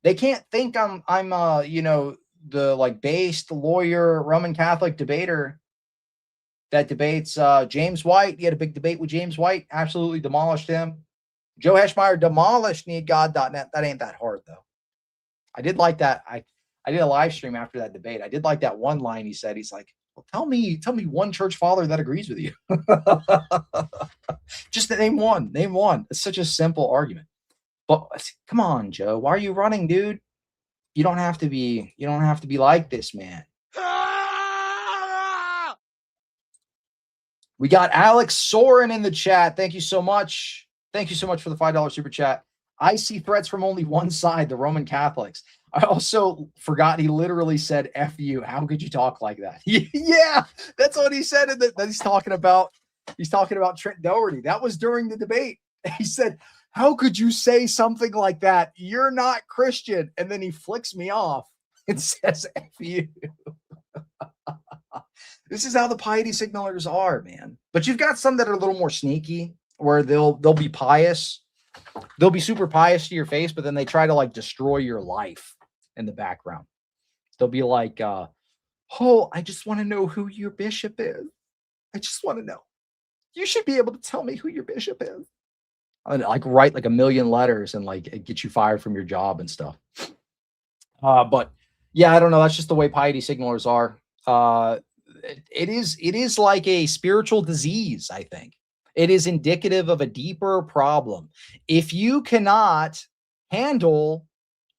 [SPEAKER 1] They can't think I'm the like based lawyer Roman Catholic debater that debates James White. He had a big debate with James White. Absolutely demolished him. Joe Heschmeyer demolished needgod.net. That ain't that hard, though. I did like that. I did a live stream after that debate. I did like that one line he said. He's like, well, tell me one church father that agrees with you. Just to name one. Name one. It's such a simple argument. But come on, Joe. Why are you running, dude? You don't have to be like this, man. We got Alex Sorin in the chat. Thank you so much. Thank you so much for the $5 super chat. I see threats from only one side, the Roman Catholics. I also forgot he literally said F you. How could you talk like that? Yeah, that's what he said. That he's talking about Trent Doherty. That was during the debate. He said, how could you say something like that? You're not Christian. And then he flicks me off and says F you. This is how the piety signalers are, man. But you've got some that are a little more sneaky where they'll be pious. They'll be super pious to your face, but then they try to like destroy your life in the background. They'll be like, oh, I just want to know who your bishop is. I just want to know. You should be able to tell me who your bishop is. And like write like a million letters and like get you fired from your job and stuff. But yeah, I don't know. That's just the way piety signalers are. It is like a spiritual disease, I think. It is indicative of a deeper problem. If you cannot handle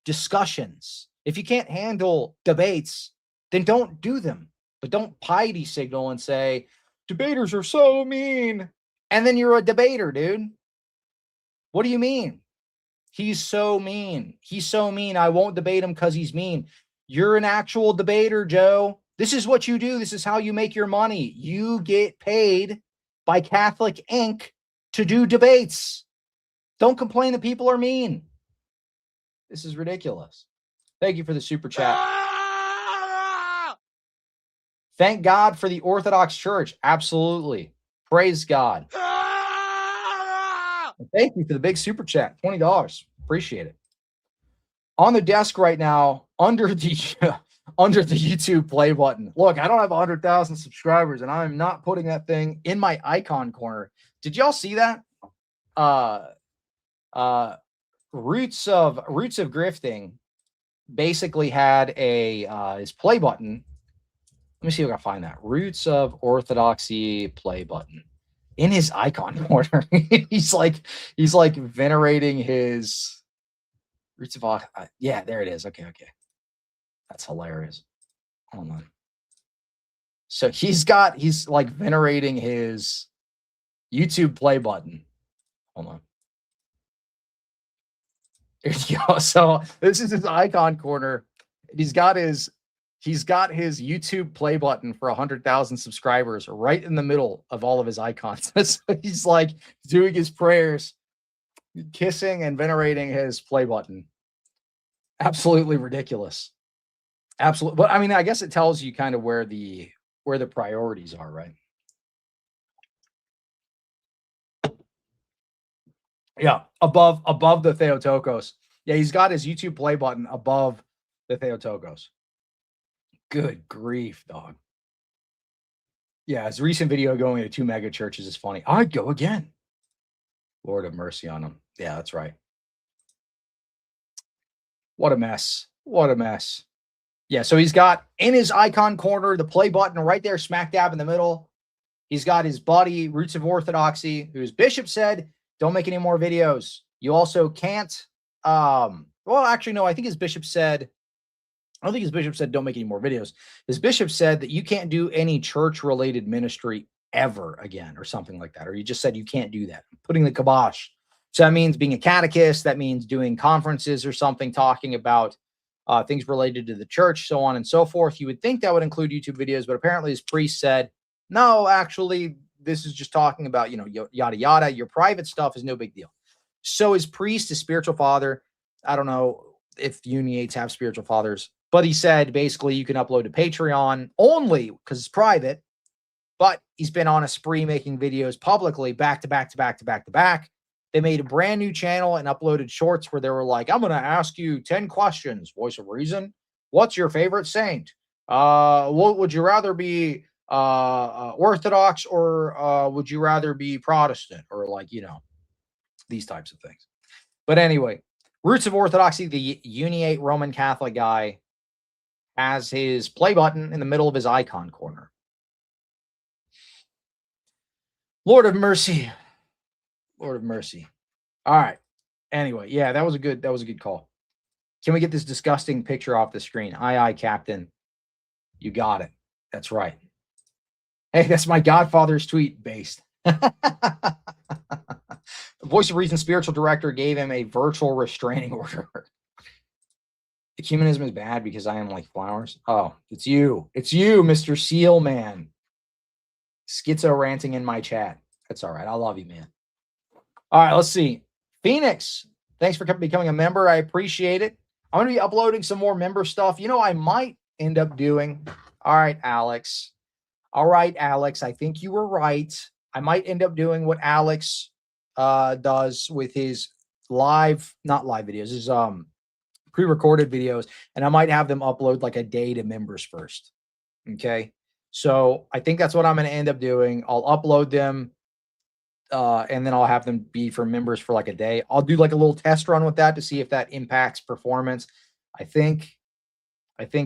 [SPEAKER 1] discussions, if you can't handle debates, then don't do them. But don't piety signal and say, debaters are so mean. And then you're a debater, dude. What do you mean? He's so mean. He's so mean. I won't debate him because he's mean. You're an actual debater, Joe. This is what you do. This is how you make your money. You get paid by Catholic Inc. to do debates. Don't complain that people are mean. This is ridiculous. Thank you for the super chat. Thank God for the Orthodox Church. Absolutely. Praise God. And thank you for the big super chat. $20. Appreciate it. On the desk right now, under the YouTube play button. Look, I don't have 100,000 subscribers, and I'm not putting that thing in my icon corner. Did y'all see that? Roots of Grifting basically had a his play button. Let me see if I can find that. Roots of Orthodoxy play button in his icon corner. he's like venerating his Roots of yeah, there it is. Okay. That's hilarious. Hold on. So he's like venerating his YouTube play button. Hold on. There you go. So this is his icon corner. He's got his YouTube play button for 100,000 subscribers right in the middle of all of his icons. So he's like doing his prayers, kissing and venerating his play button. Absolutely ridiculous. Absolutely. But I mean, I guess it tells you kind of where the priorities are, right? Yeah, above the Theotokos. Yeah, he's got his YouTube play button above the Theotokos. Good grief, dog. Yeah, his recent video going to 2 mega churches is funny. I'd go again. Lord have mercy on him. Yeah, that's right. What a mess. What a mess. Yeah, so he's got in his icon corner the play button right there, smack dab in the middle. He's got his buddy, Roots of Orthodoxy, whose bishop said, don't make any more videos. You also can't, well, actually, no, I think his bishop said, I don't think his bishop said don't make any more videos. His bishop said that you can't do any church-related ministry ever again or something like that. Or he just said you can't do that. Putting the kibosh. So that means being a catechist. That means doing conferences or something, talking about things related to the church, so on and so forth. You would think that would include YouTube videos, but apparently his priest said, no, actually, this is just talking about, yada, yada. Your private stuff is no big deal. So his priest, his spiritual father, I don't know if uniates have spiritual fathers, but he said basically you can upload to Patreon only because it's private, but he's been on a spree making videos publicly back to back to back to back to back. They made a brand new channel and uploaded shorts where they were like, I'm going to ask you 10 questions. Voice of reason. What's your favorite saint? What would you rather be Orthodox or would you rather be Protestant? Or these types of things. But anyway, Roots of Orthodoxy, the uniate Roman Catholic guy, has his play button in the middle of his icon corner. Lord of mercy. Lord of mercy. All right. Anyway, yeah, that was a good call. Can we get this disgusting picture off the screen? Aye, Captain. You got it. That's right. Hey, that's my Godfather's tweet based. Voice of Reason spiritual director gave him a virtual restraining order. Ecumenism is bad because I am like flowers. Oh, it's you. It's you, Mr. Seal Man. Schizo ranting in my chat. That's all right. I love you, man. All right, let's see. Phoenix, thanks for becoming a member. I appreciate it. I'm going to be uploading some more member stuff. I might end up doing. All right, Alex. I think you were right. I might end up doing what Alex does with his not live videos, his pre-recorded videos, and I might have them upload like a day to members first. Okay. So I think that's what I'm going to end up doing. I'll upload them and then I'll have them be for members for like a day. I'll do like a little test run with that to see if that impacts performance. I think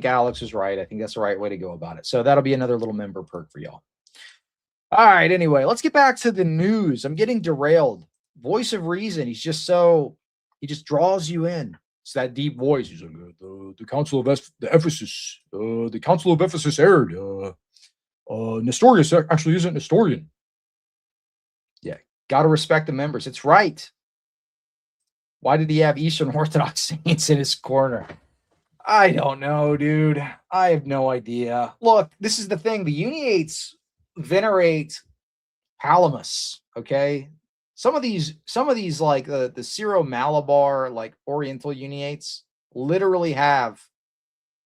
[SPEAKER 1] Alex is right. I think that's the right way to go about it. So that'll be another little member perk for y'all. All right. Anyway, let's get back to the news. I'm getting derailed. Voice of Reason. He just draws you in. It's that deep voice. He's like, the Council of Ephesus. The Council of Ephesus erred. Nestorius actually isn't Nestorian. Yeah, got to respect the members. It's right. Why did he have Eastern Orthodox saints in his corner? I don't know, dude. I have no idea. Look, this is the thing. The Uniates venerate Palamas, okay? Some of these like the Syro-Malabar, like Oriental Uniates, literally have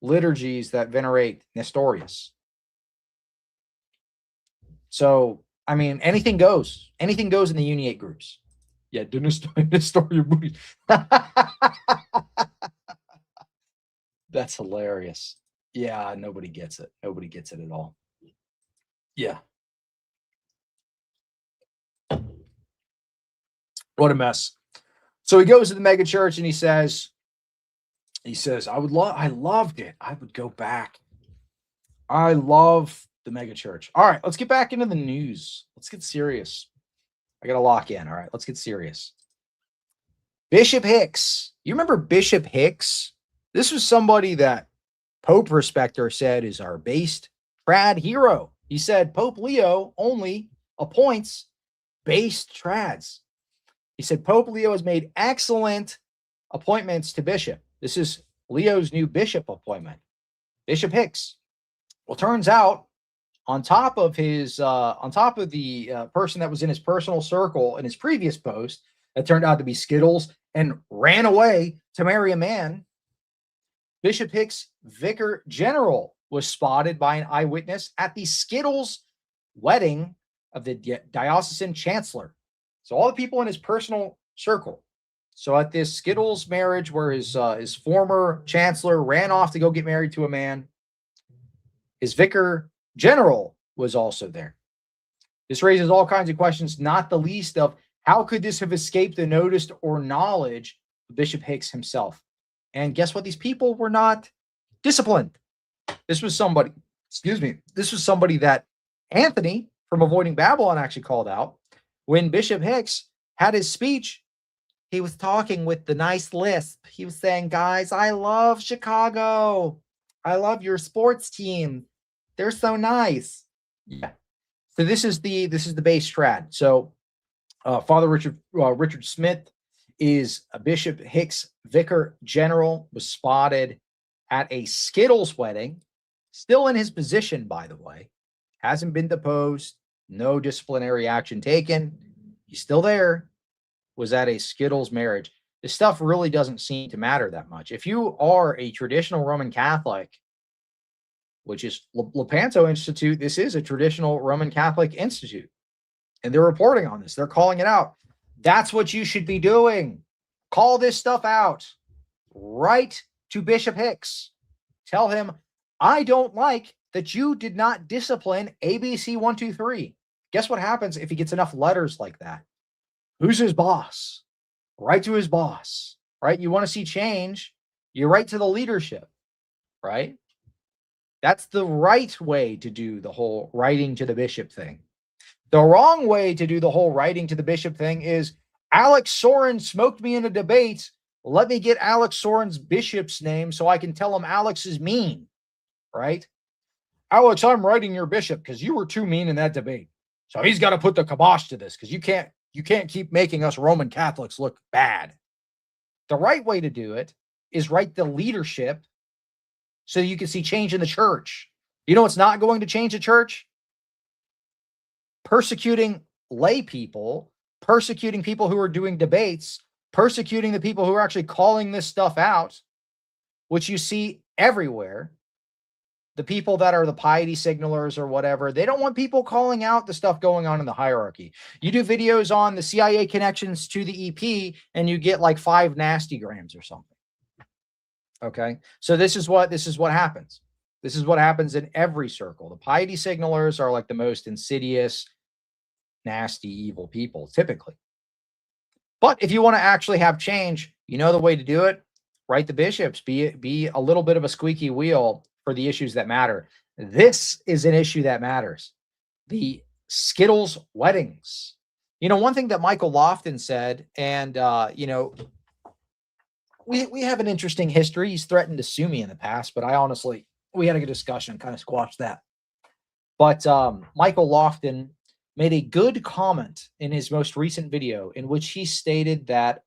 [SPEAKER 1] liturgies that venerate Nestorius. So, I mean, anything goes. Anything goes in the Uniate groups. Yeah, the Nestorian booty. That's hilarious. Yeah, nobody gets it. Nobody gets it at all. Yeah. What a mess. So he goes to the mega church and he says, I loved it. I would go back. I love the mega church. All right, let's get back into the news. Let's get serious. I got to lock in. All right, let's get serious. Bishop Hicks. You remember Bishop Hicks? This was somebody that Pope Respecter said is our based trad hero. He said Pope Leo only appoints based trads. He said Pope Leo has made excellent appointments to bishop. This is Leo's new bishop appointment, Bishop Hicks. Well, turns out on top of the person that was in his personal circle in his previous post, that turned out to be Skittles and ran away to marry a man, Bishop Hicks' vicar general was spotted by an eyewitness at the Skittles wedding of the diocesan chancellor. So all the people in his personal circle. So at this Skittles marriage where his former chancellor ran off to go get married to a man, his vicar general was also there. This raises all kinds of questions, not the least of how could this have escaped the notice or knowledge of Bishop Hicks himself? And guess what? These people were not disciplined. This was somebody that Anthony from Avoiding Babylon actually called out. When Bishop Hicks had his speech, he was talking with the nice lisp. He was saying, guys, I love Chicago. I love your sports team. They're so nice. Yeah. So this is the base trad. So Father Richard Smith is a Bishop Hicks vicar general, was spotted at a Skittles wedding, still in his position, by the way, hasn't been deposed, no disciplinary action taken. He's still there, was at a Skittles marriage. This stuff really doesn't seem to matter that much. If you are a traditional Roman Catholic, which is Lepanto Institute, this is a traditional Roman Catholic institute, and they're reporting on this. They're calling it out. That's what you should be doing. Call this stuff out. Write to Bishop Hicks. Tell him, I don't like that you did not discipline ABC 123. Guess what happens if he gets enough letters like that? Who's his boss? Write to his boss, right? You want to see change, you write to the leadership, right? That's the right way to do the whole writing to the bishop thing. The wrong way to do the whole writing to the bishop thing is Alex Sorin smoked me in a debate. Let me get Alex Sorin's bishop's name so I can tell him Alex is mean, right? Alex, I'm writing your bishop because you were too mean in that debate. So he's got to put the kibosh to this because you can't keep making us Roman Catholics look bad. The right way to do it is write the leadership so you can see change in the church. You know what's not going to change the church? Persecuting lay people, persecuting people who are doing debates, persecuting the people who are actually calling this stuff out, which you see everywhere. The people that are the piety signalers or whatever, they don't want people calling out the stuff going on in the hierarchy. You do videos on the CIA connections to the EP and you get like 5 nasty grams or something. Okay. So this is what happens. This is what happens in every circle. The piety signalers are like the most insidious, nasty, evil people typically. But if you want to actually have change, you know the way to do it. Write the bishops, be a little bit of a squeaky wheel for the issues that matter. This is an issue that matters. The Skittles weddings. You know, one thing that Michael Lofton said, and you know, we have an interesting history. He's threatened to sue me in the past, but we had a good discussion, kind of squashed that. But Michael Lofton made a good comment in his most recent video in which he stated that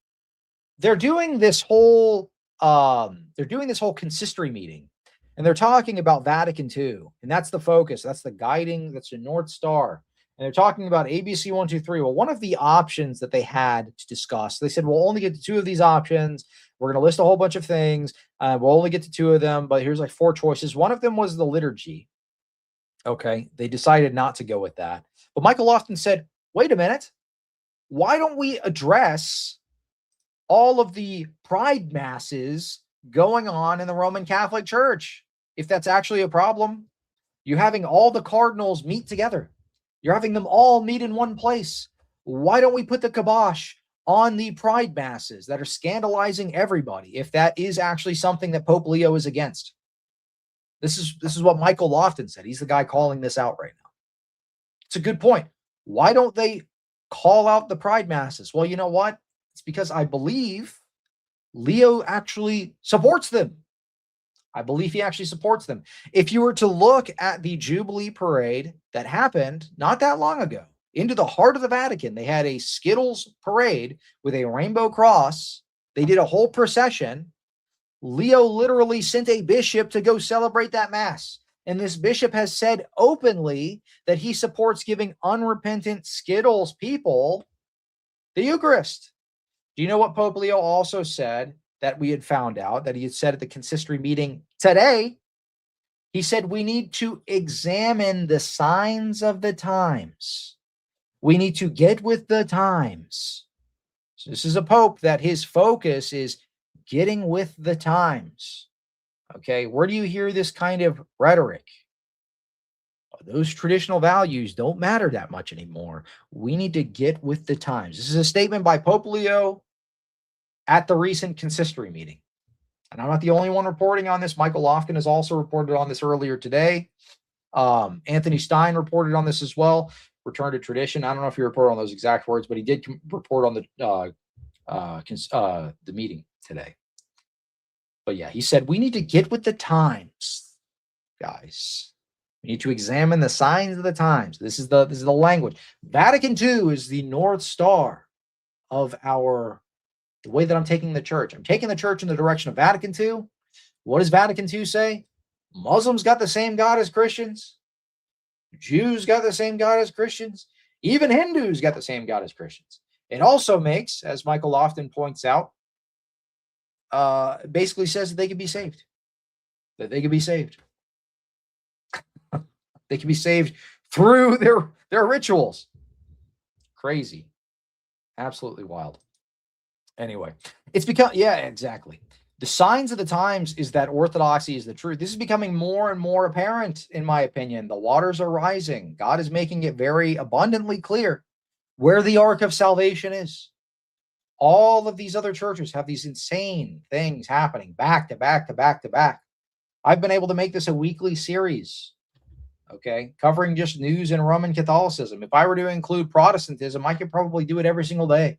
[SPEAKER 1] they're doing this whole consistory meeting, and they're talking about Vatican II, and that's the focus, that's the guiding, that's the North Star. And they're talking about ABC 123. Well, one of the options that they had to discuss, they said, we'll only get to 2 of these options. We're going to list a whole bunch of things. We'll only get to 2 of them, but here's like 4 choices. One of them was the liturgy. Okay, they decided not to go with that. But Michael Lofton said, wait a minute. Why don't we address all of the pride masses going on in the Roman Catholic Church? If that's actually a problem, you're having all the cardinals meet together. You're having them all meet in one place. Why don't we put the kibosh on the pride masses that are scandalizing everybody, if that is actually something that Pope Leo is against. This is what Michael Lofton said. He's the guy calling this out right now. It's a good point. Why don't they call out the pride masses? Well, you know what? It's because I believe Leo actually supports them. I believe he actually supports them. If you were to look at the Jubilee parade that happened not that long ago, into the heart of the Vatican, they had a Skittles parade with a rainbow cross. They did a whole procession. Leo literally sent a bishop to go celebrate that mass. And this bishop has said openly that he supports giving unrepentant Skittles people the Eucharist. Do you know what Pope Leo also said that we had found out, that he had said at the consistory meeting today? He said we need to examine the signs of the times. We need to get with the times. So this is a pope that his focus is getting with the times. Okay, where do you hear this kind of rhetoric? Those traditional values don't matter that much anymore. We need to get with the times. This is a statement by Pope Leo at the recent consistory meeting. And I'm not the only one reporting on this. Michael Lofton has also reported on this earlier today. Anthony Stein reported on this as well. Return to tradition. I don't know if he reported on those exact words, but he did report on the meeting today. But yeah, he said we need to get with the times, guys. We need to examine the signs of the times. This is the language. Vatican II is the North Star of the way that I'm taking the church. I'm taking the church in the direction of Vatican II. What does Vatican II say? Muslims got the same God as Christians. Jews got the same God as Christians. Even Hindus got the same God as Christians. It also makes, as Michael Lofton points out, basically says that they can be saved. That they can be saved. They can be saved through their rituals. Crazy. Absolutely wild. Anyway, it's become, yeah, exactly. The signs of the times is that orthodoxy is the truth. This is becoming more and more apparent, in my opinion. The waters are rising. God is making it very abundantly clear where the ark of salvation is. All of these other churches have these insane things happening back to back to back to back. I've been able to make this a weekly series, okay, covering just news in Roman Catholicism. If I were to include Protestantism, I could probably do it every single day.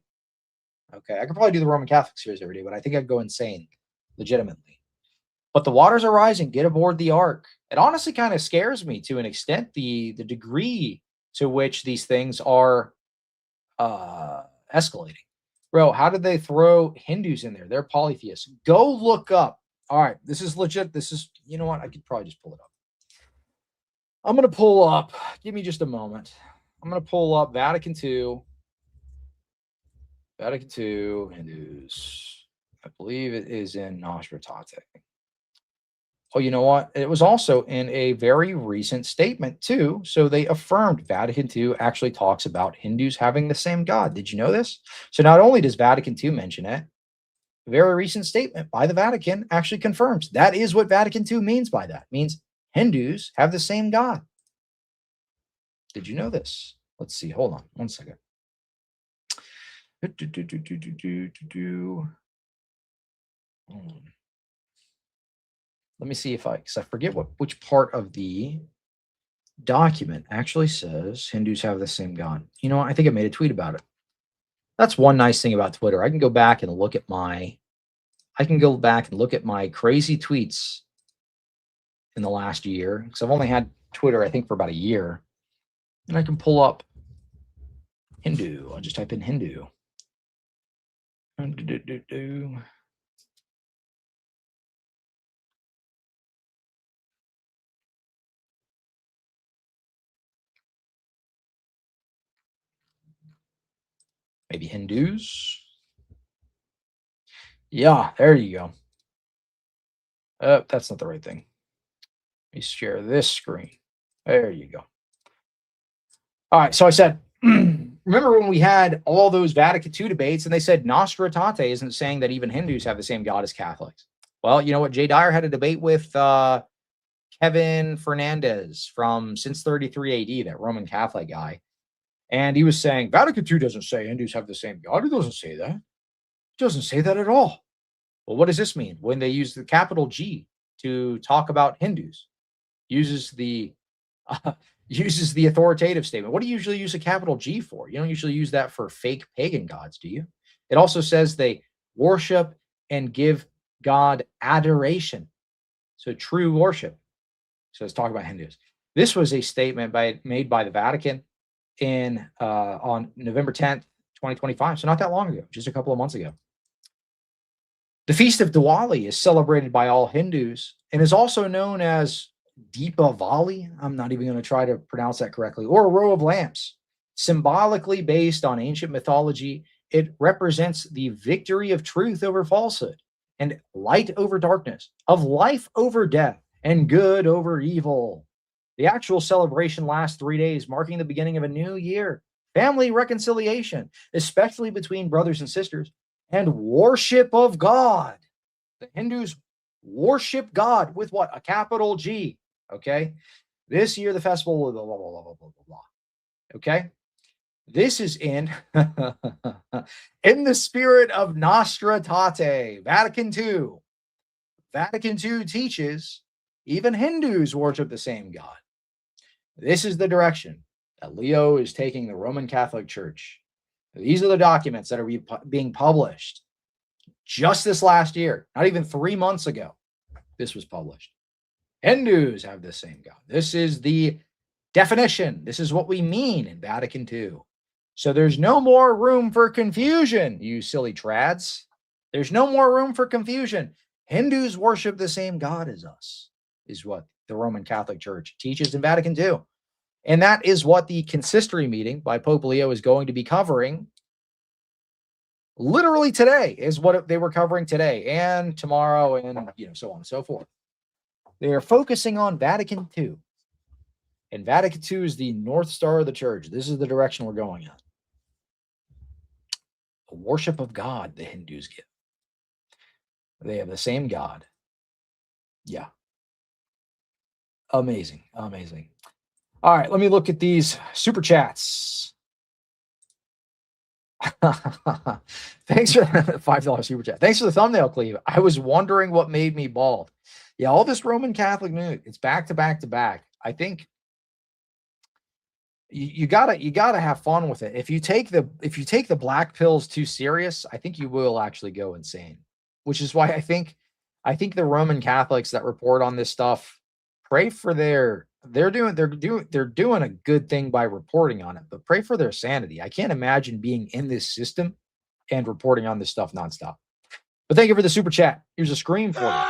[SPEAKER 1] Okay, I could probably do the Roman Catholic series every day, but I think I'd go insane, legitimately. But the waters are rising. Get aboard the ark. It honestly kind of scares me to an extent, the degree to which these things are escalating. Bro, how did they throw Hindus in there? They're polytheists. Go look up. All right, this is legit. This is, you know what? I could probably just pull it up. I'm going to pull up. Give me just a moment. I'm going to pull up Vatican II. Vatican II Hindus. I believe it is in Nostra Aetate. Oh, you know what? It was also in a very recent statement, too. So they affirmed Vatican II actually talks about Hindus having the same God. Did you know this? So not only does Vatican II mention it, a very recent statement by the Vatican actually confirms that is what Vatican II means by that. It means Hindus have the same God. Did you know this? Let's see. Hold on 1 second. Let me see if because I forget which part of the document actually says Hindus have the same God. You know what? I think I made a tweet about it. That's one nice thing about Twitter. I can go back and look at my crazy tweets in the last year, because I've only had Twitter, I think, for about a year. And I can pull up Hindu. I'll just type in Hindu. Maybe Hindus. Yeah, there you go. That's not the right thing. Let me share this screen. There you go. All right, so I said, remember when we had all those Vatican II debates and they said Nostra Aetate isn't saying that even Hindus have the same God as Catholics? Well, you know what? Jay Dyer had a debate with Kevin Fernandez from Since 33 AD, that Roman Catholic guy. And he was saying, Vatican II doesn't say Hindus have the same God. It doesn't say that. It doesn't say that at all. Well, what does this mean? When they use the capital G to talk about Hindus, uses the authoritative statement. What do you usually use a capital G for? You don't usually use that for fake pagan gods, do you? It also says they worship and give God adoration. So true worship. So let's talk about Hindus. This was a statement made by the Vatican on November 10th, 2025. So not that long ago, just a couple of months ago. The Feast of Diwali is celebrated by all Hindus and is also known as Deepavali. I'm not even going to try to pronounce that correctly. Or a row of lamps. Symbolically based on ancient mythology, it represents the victory of truth over falsehood and light over darkness, of life over death, and good over evil. The actual celebration lasts 3 days, marking the beginning of a new year, family reconciliation, especially between brothers and sisters, and worship of God. The Hindus worship God with what? A capital G. Okay. This year, the festival, blah, blah, blah, blah, blah, blah, blah. Okay. This is in the spirit of Nostra Aetate, Vatican II. Vatican II teaches even Hindus worship the same God. This is the direction that Leo is taking the Roman Catholic Church. These are the documents that are being published just this last year, not even 3 months ago. This was published. Hindus have the same God. This is the definition. This is what we mean in Vatican II. So there's no more room for confusion, you silly trads. There's no more room for confusion. Hindus worship the same God as us, is what the Roman Catholic Church teaches in Vatican II. And that is what the consistory meeting by Pope Leo is going to be covering. Literally today is what they were covering today and tomorrow and so on and so forth. They are focusing on Vatican II. And Vatican II is the North Star of the church. This is the direction we're going in. The worship of God the Hindus give. They have the same God. Yeah. Amazing. Amazing. All right, let me look at these super chats. Thanks for $5 super chat. Thanks for the thumbnail, Cleve. I was wondering what made me bald. Yeah, all this Roman Catholic news, it's back to back to back. I think you gotta have fun with it. If you take the black pills too serious, I think you will actually go insane. Which is why I think the Roman Catholics that report on this stuff, pray for they're doing a good thing by reporting on it, but pray for their sanity. I can't imagine being in this system and reporting on this stuff nonstop. But thank you for the super chat. Here's a scream for you.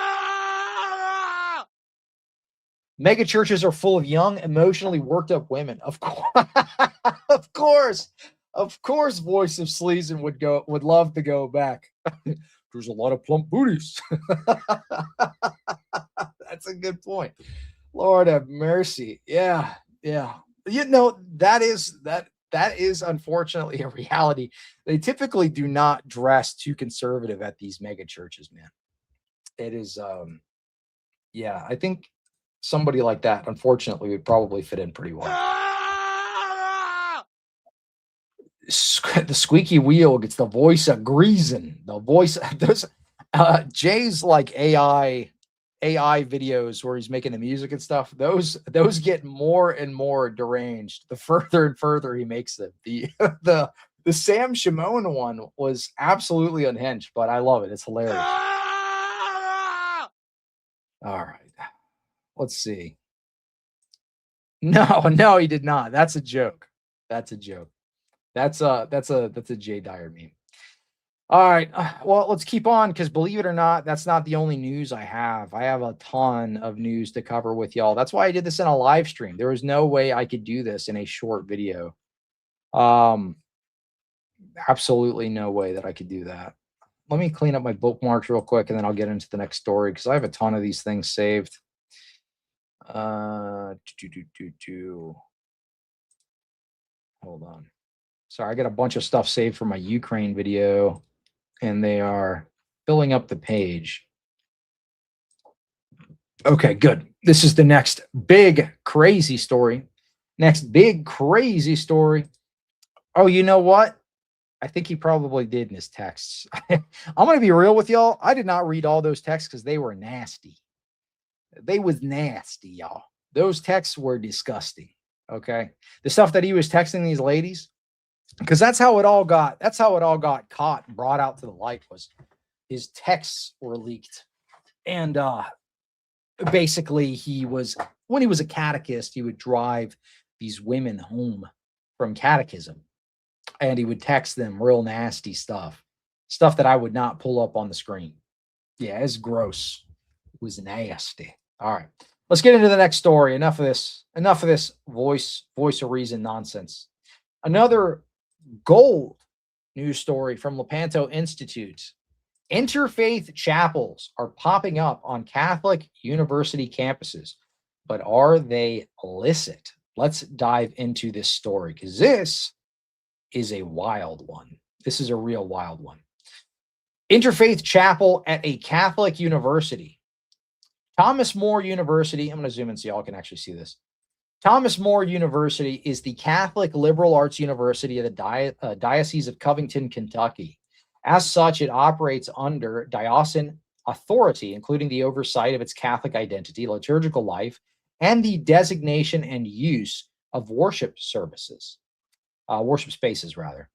[SPEAKER 1] Mega churches are full of young, emotionally worked up women. Of course, of course, Voice of Sleason would love to go back. There's a lot of plump booties. That's a good point. Lord have mercy. Yeah. That is unfortunately a reality. They typically do not dress too conservative at these mega churches, man. It is I think somebody like that, unfortunately, would probably fit in pretty well. The squeaky wheel gets the voice of Greason. The voice those Jay's like AI videos where he's making the music and stuff. Those get more and more deranged the further and further he makes them. The Sam Shimon one was absolutely unhinged, but I love it. It's hilarious. All right. Let's see. No, he did not. That's a joke. That's a Jay Dyer meme. All right. Well, let's keep on because believe it or not, that's not the only news I have. I have a ton of news to cover with y'all. That's why I did this in a live stream. There was no way I could do this in a short video. Absolutely no way that I could do that. Let me clean up my bookmarks real quick and then I'll get into the next story because I have a ton of these things saved. Hold on. Sorry, I got a bunch of stuff saved for my Ukraine video, and they are filling up the page. Okay, good. This is the next big crazy story. Oh, you know what? I think he probably did in his texts. I'm going to be real with y'all. I did not read all those texts because they were nasty. They was nasty, y'all. Those texts were disgusting. Okay. The stuff that he was texting these ladies, because that's how it all got caught and brought out to the light, was his texts were leaked. And basically when he was a catechist, he would drive these women home from catechism. And he would text them real nasty stuff that I would not pull up on the screen. Yeah, it's gross. It was nasty. All right, let's get into the next story. Enough of this voice of reason nonsense. Another gold news story from Lepanto Institute. Interfaith chapels are popping up on Catholic university campuses, but are they illicit? Let's dive into this story because this is a wild one. This is a real wild one. Interfaith chapel at a Catholic university. Thomas More University. I'm going to zoom in so y'all can actually see this. Thomas More University is the Catholic liberal arts university of the Diocese of Covington, Kentucky. As such, it operates under diocesan authority, including the oversight of its Catholic identity, liturgical life, and the designation and use of worship spaces, rather.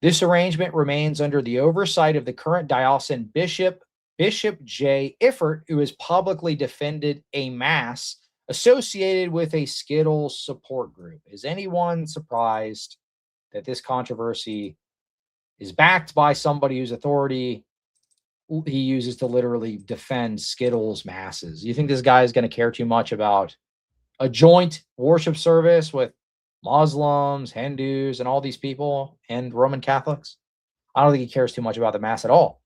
[SPEAKER 1] This arrangement remains under the oversight of the current diocesan bishop, Bishop J. Iffert, who has publicly defended a mass associated with a Skittles support group. Is anyone surprised that this controversy is backed by somebody whose authority he uses to literally defend Skittles masses? You think this guy is going to care too much about a joint worship service with Muslims, Hindus, and all these people, and Roman Catholics? I don't think he cares too much about the mass at all.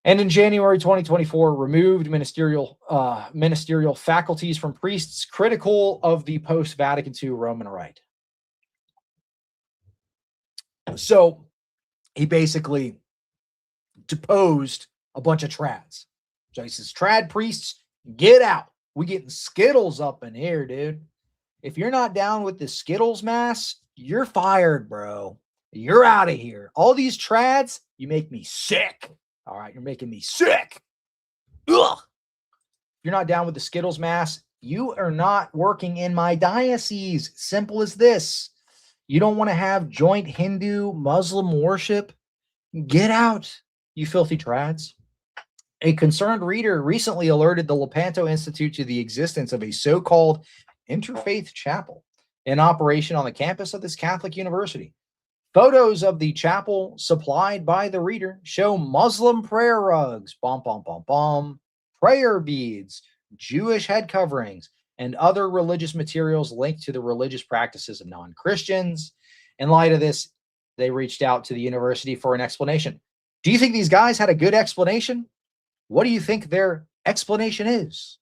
[SPEAKER 1] And in January 2024, removed ministerial faculties from priests critical of the post-Vatican II Roman Rite. So he basically deposed a bunch of trads. So he says, trad priests, get out. We getting Skittles up in here, dude. If you're not down with the Skittles mass, you're fired, bro. You're out of here. All these trads, you make me sick. All right, you're making me sick. Ugh. If you're not down with the Skittles mass, you are not working in my diocese. Simple as this. You don't want to have joint Hindu-Muslim worship? Get out, you filthy trads. A concerned reader recently alerted the Lepanto Institute to the existence of a so-called interfaith chapel in operation on the campus of this Catholic university. Photos of the chapel supplied by the reader show Muslim prayer rugs, prayer beads, Jewish head coverings, and other religious materials linked to the religious practices of non-Christians. In light of this, they reached out to the university for an explanation. Do you think these guys had a good explanation? What do you think their explanation is?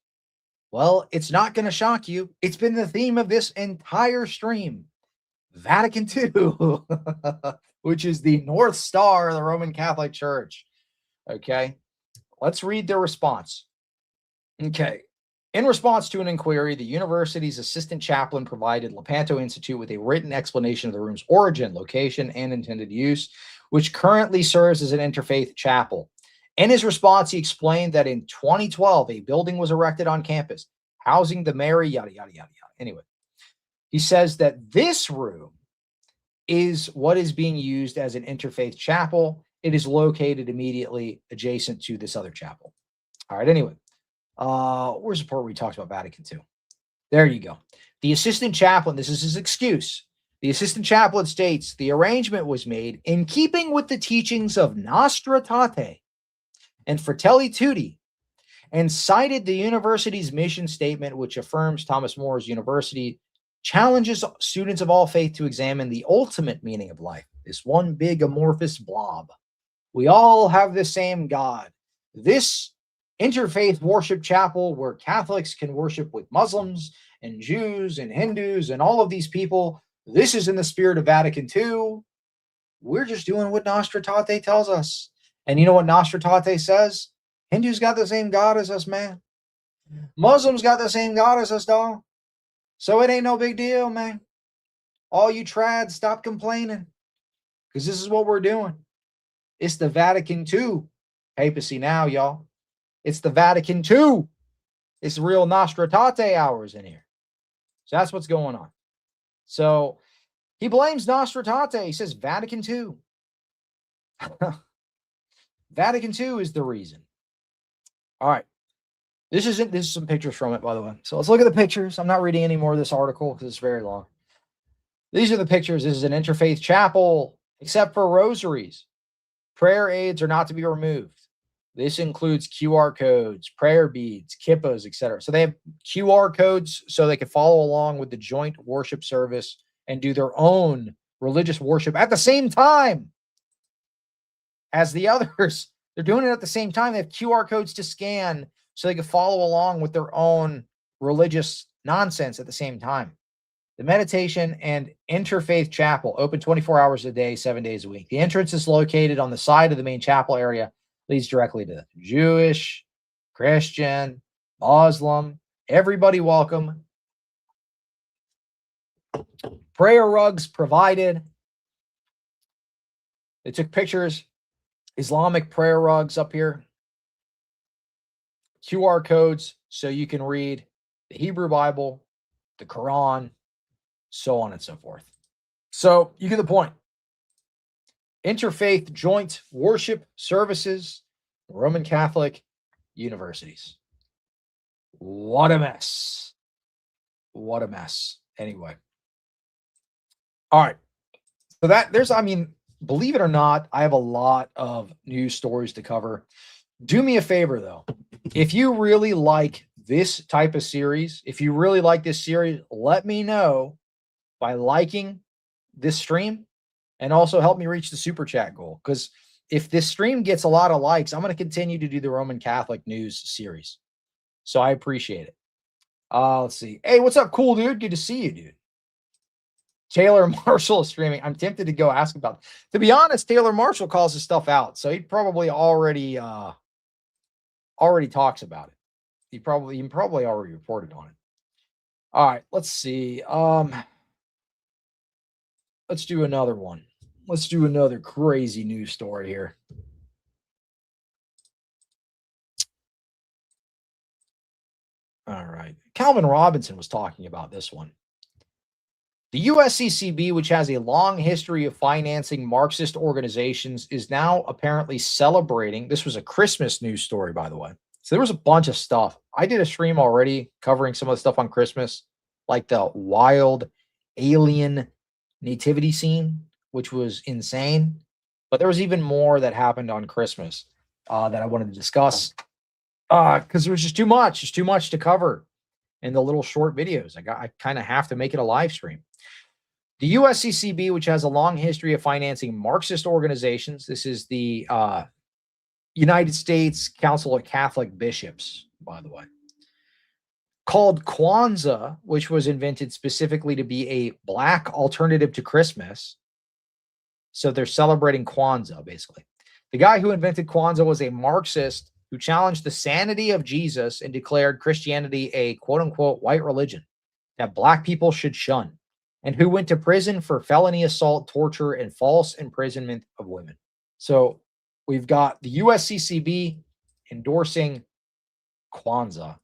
[SPEAKER 1] Well, it's not going to shock you. It's been the theme of this entire stream. Vatican II, which is the North Star of the Roman Catholic Church. Okay, let's read their response. Okay, in response to an inquiry, the university's assistant chaplain provided Lepanto Institute with a written explanation of the room's origin, location, and intended use, which currently serves as an interfaith chapel. In his response, he explained that in 2012, a building was erected on campus, housing the Mary, yada, yada, yada, yada. Anyway, he says that this room is what is being used as an interfaith chapel. It is located immediately adjacent to this other chapel. All right, anyway, where's the part where we talked about Vatican II? There you go. The assistant chaplain, this is his excuse. The assistant chaplain states the arrangement was made in keeping with the teachings of Nostra Aetate and Fratelli Tutti, and cited the university's mission statement, which affirms Thomas More's university challenges students of all faith to examine the ultimate meaning of life, this one big amorphous blob. We all have the same God. This interfaith worship chapel where Catholics can worship with Muslims and Jews and Hindus and all of these people, this is in the spirit of Vatican II. We're just doing what Nostra Aetate tells us. And you know what Nostra Aetate says? Hindus got the same God as us, man. Muslims got the same God as us, dog. So it ain't no big deal, man. All you trads, stop complaining, because this is what we're doing. It's the Vatican II papacy now, y'all. It's the Vatican II. It's real Nostratate hours in here. So that's what's going on. So he blames Nostratate. He says Vatican II. Vatican II is the reason. All right. This is some pictures from it, by the way. So let's look at the pictures. I'm not reading any more of this article because it's very long. These are the pictures. This is an interfaith chapel, except for rosaries. Prayer aids are not to be removed. This includes QR codes, prayer beads, kippahs, etc. So they have QR codes so they can follow along with the joint worship service and do their own religious worship at the same time as the others. They're doing it at the same time. They have QR codes to scan so they can follow along with their own religious nonsense at the same time. The Meditation and Interfaith Chapel, open 24 hours a day, 7 days a week. The entrance is located on the side of the main chapel area, leads directly to Jewish, Christian, Muslim, everybody welcome. Prayer rugs provided. They took pictures, Islamic prayer rugs up here. QR codes so you can read the Hebrew Bible, the Quran, so on and so forth. So you get the point. Interfaith joint worship services, Roman Catholic universities. What a mess. What a mess. Anyway. All right. So believe it or not, I have a lot of news stories to cover. Do me a favor, though. If you really like this type of series, if you really like this series, let me know by liking this stream and also help me reach the super chat goal. Because if this stream gets a lot of likes, I'm going to continue to do the Roman Catholic news series. So I appreciate it. Let's see. Hey, what's up, cool dude? Good to see you, dude. Taylor Marshall is streaming. I'm tempted to go ask about it. To be honest, Taylor Marshall calls his stuff out, so he probably already talks about it. He probably already reported on it. All right, let's see. Let's do another one. Let's do another crazy news story here. All right. Calvin Robinson was talking about this one. The USCCB, which has a long history of financing Marxist organizations, is now apparently celebrating. This was a Christmas news story, by the way. So there was a bunch of stuff. I did a stream already covering some of the stuff on Christmas, like the wild alien nativity scene, which was insane. But there was even more that happened on Christmas that I wanted to discuss because there was just too much to cover in the little short videos. I kind of have to make it a live stream. The USCCB, which has a long history of financing Marxist organizations, this is the United States Council of Catholic Bishops, by the way, called Kwanzaa, which was invented specifically to be a black alternative to Christmas. So they're celebrating Kwanzaa, basically. The guy who invented Kwanzaa was a Marxist who challenged the sanity of Jesus and declared Christianity a quote-unquote white religion that black people should shun, and who went to prison for felony assault, torture, and false imprisonment of women. So we've got the USCCB endorsing Kwanzaa.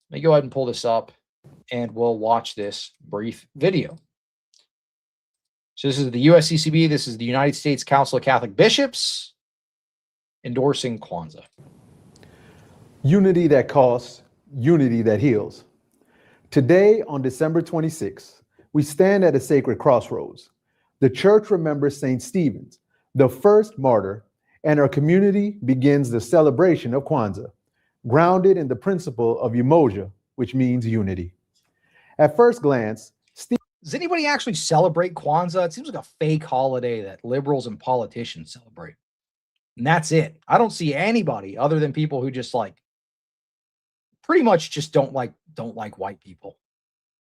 [SPEAKER 1] Let me go ahead and pull this up, and we'll watch this brief video. So this is the USCCB. This is the United States Council of Catholic Bishops endorsing Kwanzaa.
[SPEAKER 7] Unity that costs, unity that heals. Today, on December 26th, we stand at a sacred crossroads. The church remembers St. Stephen's, the first martyr, and our community begins the celebration of Kwanzaa, grounded in the principle of umoja, which means unity. At first glance,
[SPEAKER 1] does anybody actually celebrate Kwanzaa? It seems like a fake holiday that liberals and politicians celebrate. And that's it. I don't see anybody other than people who just pretty much just don't like white people.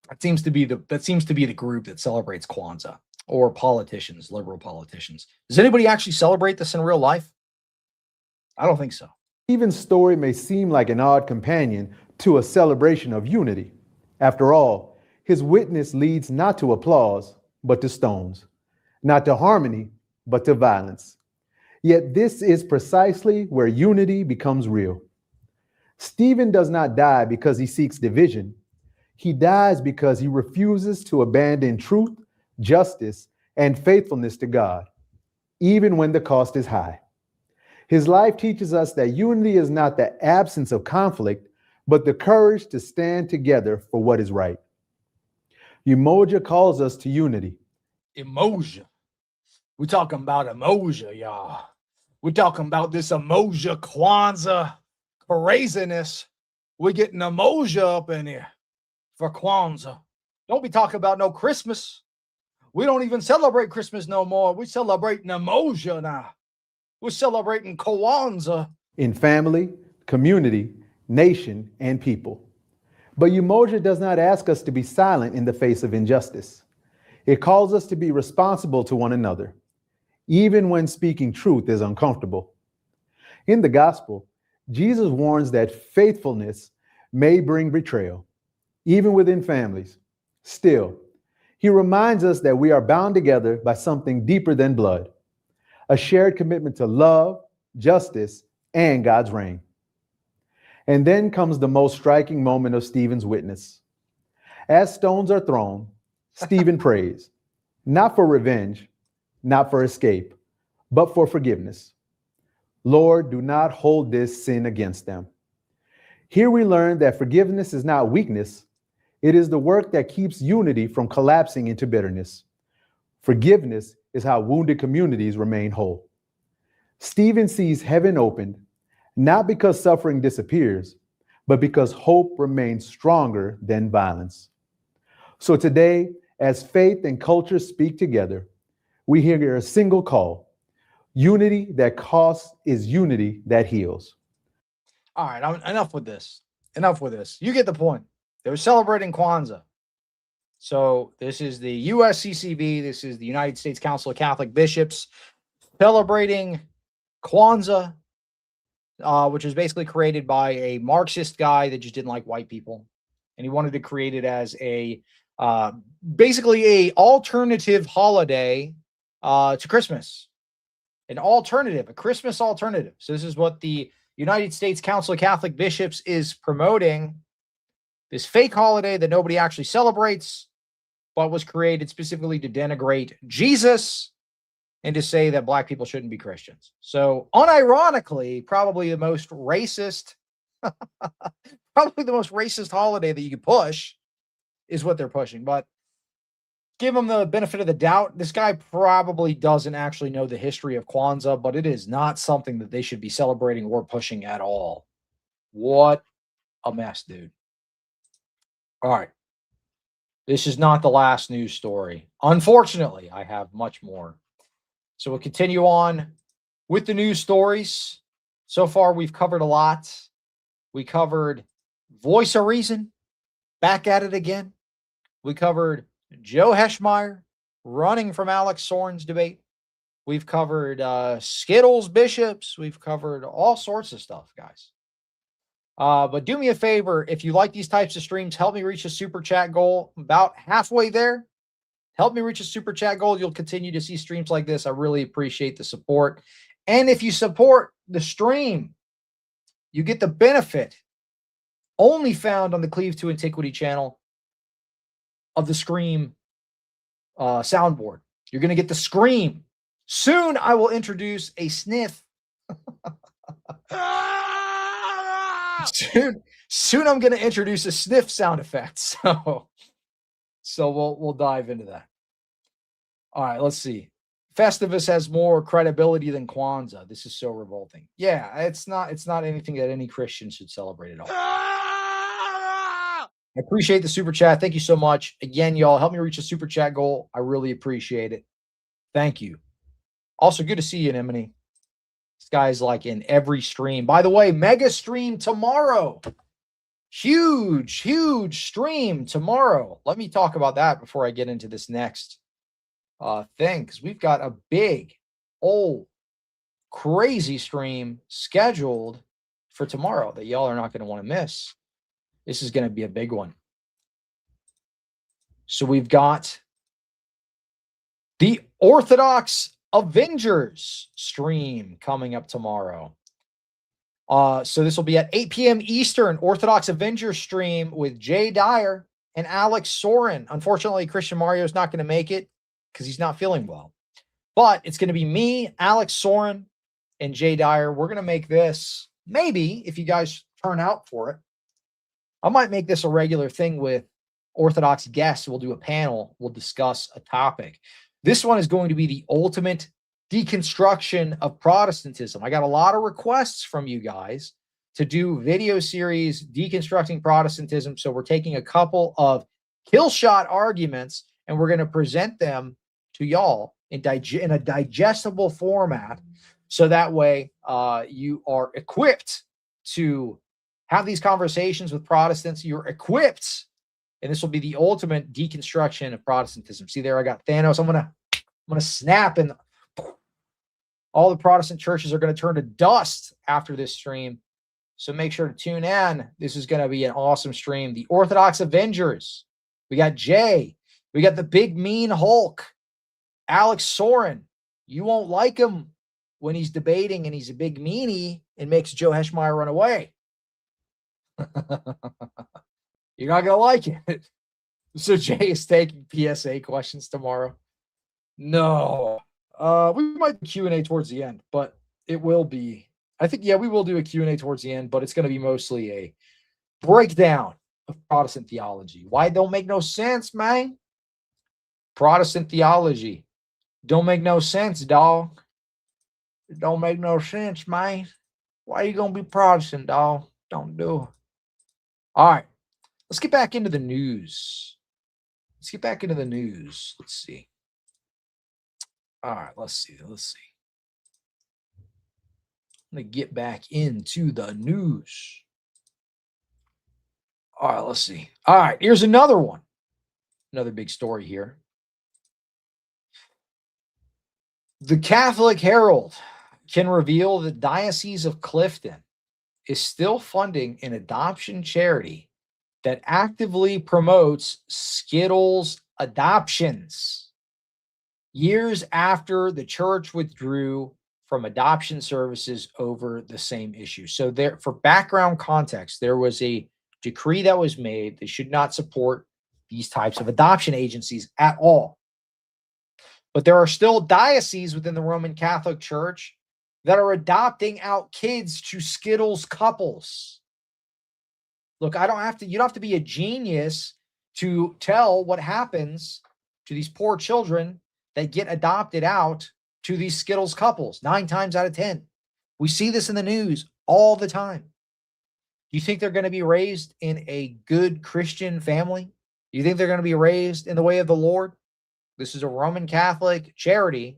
[SPEAKER 1] That seems to be the group that celebrates Kwanzaa, or politicians, liberal politicians. Does anybody actually celebrate this in real life? I don't think so.
[SPEAKER 7] Stephen's story may seem like an odd companion to a celebration of unity. After all, his witness leads not to applause, but to stones, not to harmony, but to violence. Yet this is precisely where unity becomes real. Stephen does not die because he seeks division. He dies because he refuses to abandon truth, justice, and faithfulness to God, even when the cost is high. His life teaches us that unity is not the absence of conflict, but the courage to stand together for what is right. Umoja calls us to unity.
[SPEAKER 4] Emoja. We're talking about emoja, y'all. We're talking about this emoja Kwanzaa craziness. We're getting emoja up in here for Kwanzaa. Don't be talking about no Christmas. We don't even celebrate Christmas no more. We're celebrating emoja now. We're celebrating Kwanzaa.
[SPEAKER 7] In family, community, nation, and people. But Umoja does not ask us to be silent in the face of injustice. It calls us to be responsible to one another, even when speaking truth is uncomfortable. In the gospel, Jesus warns that faithfulness may bring betrayal, even within families. Still, he reminds us that we are bound together by something deeper than blood, a shared commitment to love, justice, and God's reign. And then comes the most striking moment of Stephen's witness. As stones are thrown, Stephen prays, not for revenge, not for escape, but for forgiveness. Lord, do not hold this sin against them. Here we learn that forgiveness is not weakness. It is the work that keeps unity from collapsing into bitterness. Forgiveness is how wounded communities remain whole. Stephen sees heaven opened, not because suffering disappears, but because hope remains stronger than violence. So today, as faith and culture speak together, we hear a single call. Unity that costs is unity that heals.
[SPEAKER 4] All right, enough with this. Enough with this. You get the point. They were celebrating Kwanzaa. So this is the USCCB. This is the United States Council of Catholic Bishops celebrating Kwanzaa, which was basically created by a Marxist guy that just didn't like white people. And he wanted to create it as a basically a alternative holiday to Christmas. A Christmas alternative. So this is what the United States Council of Catholic Bishops is promoting. This fake holiday that nobody actually celebrates, but was created specifically to denigrate Jesus and to say that black people shouldn't be Christians. So unironically, probably the most racist, holiday that you could push is what they're pushing. But give them the benefit of the doubt. This guy probably doesn't actually know the history of Kwanzaa, but it is not something that they should be celebrating or pushing at all. What a mess, dude. All right. This is not the last news story. Unfortunately, I have much more. So we'll continue on with the news stories. So far, we've covered a lot. We covered Voice of Reason, back at it again. We covered Joe Heschmeyer running from Alex Sorin's debate. We've covered Skittles bishops. We've covered all sorts of stuff, guys. But do me a favor, if you like these types of streams, help me reach a super chat goal. About halfway there. Help me reach a super chat goal. You'll continue to see streams like this. I really appreciate the support. And if you support the stream, you get the benefit only found on the Cleave to Antiquity channel of the Scream soundboard. You're going to get the Scream. Soon I will introduce a sniff. Soon I'm going to introduce a sniff sound effect. So we'll dive into that. All right, let's see. Festivus has more credibility than Kwanzaa. This is so revolting. Yeah, it's not anything that any Christian should celebrate at all. I appreciate the super chat. Thank you so much. Again, y'all, help me reach a super chat goal. I really appreciate it. Thank you. Also, good to see you, Anemone. This guy's like in every stream. By the way, mega stream tomorrow. Huge stream tomorrow. Let me talk about that before I get into this next thing, because we've got a big, crazy stream scheduled for tomorrow that y'all are not going to want to miss. This is going to be a big one. So we've got The Orthodox Avengers stream coming up tomorrow. So this will be at 8 p.m. Eastern, Orthodox Avengers stream with Jay Dyer and Alex Sorin. Unfortunately, Christian Mario is not going to make it because he's not feeling well. But it's going to be me, Alex Sorin, and Jay Dyer. We're going to make this, maybe, if you guys turn out for it, I might make this a regular thing with Orthodox guests. We'll do a panel. We'll discuss a topic. This one is going to be the ultimate deconstruction of Protestantism. I got a lot of requests from you guys to do video series deconstructing Protestantism. So we're taking a couple of kill shot arguments and we're going to present them to y'all in a digestible format. So that way you are equipped to have these conversations with Protestants. You're equipped, and this will be the ultimate deconstruction of Protestantism. See there, I got Thanos. I'm gonna snap, and all the Protestant churches are going to turn to dust after this stream. So make sure to tune in. This is going to be an awesome stream. The Orthodox Avengers. We got Jay. We got the big mean Hulk, Alex Sorin. You won't like him when he's debating and he's a big meanie and makes Joe Heschmeyer run away. You're not going to like it. So Jay is taking PSA questions tomorrow. No. We might do Q&A towards the end, but it will be, I think, yeah, we will do a Q&A towards the end, but it's going to be mostly a breakdown of Protestant theology. Why it don't make no sense, man? Protestant theology don't make no sense, dog. It don't make no sense, man. Why you going to be Protestant, dog? Don't do it. All right. Let's get back into the news. Let's see. All right, let's see. I'm going to get back into the news. All right, let's see. All right, here's another one. Another big story here. The Catholic Herald can reveal the Diocese of Clifton is still funding an adoption charity that actively promotes Skittles Adoptions. Years after the church withdrew from adoption services over the same issue. So there, for background context, there was a decree that was made. They should not support these types of adoption agencies at all. But there are still dioceses within the Roman Catholic Church that are adopting out kids to Skittles couples. Look, you don't have to be a genius to tell what happens to these poor children that get adopted out to these Skittles couples 9 times out of 10. We see this in the news all the time. Do you think they're going to be raised in a good Christian family? Do you think they're going to be raised in the way of the Lord? This is a Roman Catholic charity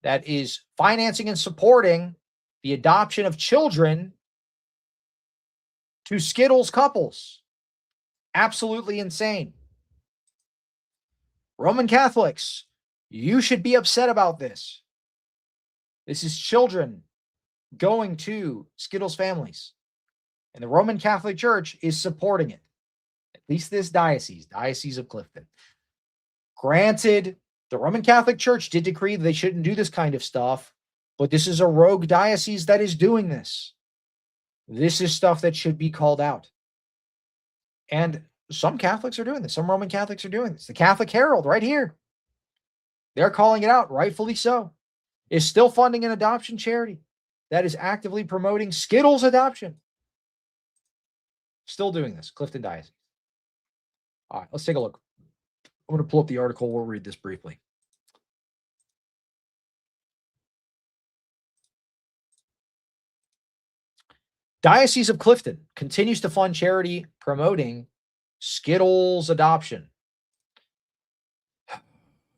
[SPEAKER 4] that is financing and supporting the adoption of children to Skittles couples. Absolutely insane. Roman Catholics, you should be upset about this. This is children going to Skittles families. And the Roman Catholic Church is supporting it. At least this Diocese of Clifton. Granted, the Roman Catholic Church did decree they shouldn't do this kind of stuff, but this is a rogue diocese that is doing this. This is stuff that should be called out. And some Catholics are doing this. Some Roman Catholics are doing this. The Catholic Herald right here. They're calling it out, rightfully so. Is still funding an adoption charity that is actively promoting Skittles adoption. Still doing this, Clifton Diocese. All right, let's take a look. I'm going to pull up the article. We'll read this briefly. Diocese of Clifton continues to fund charity promoting Skittles adoption.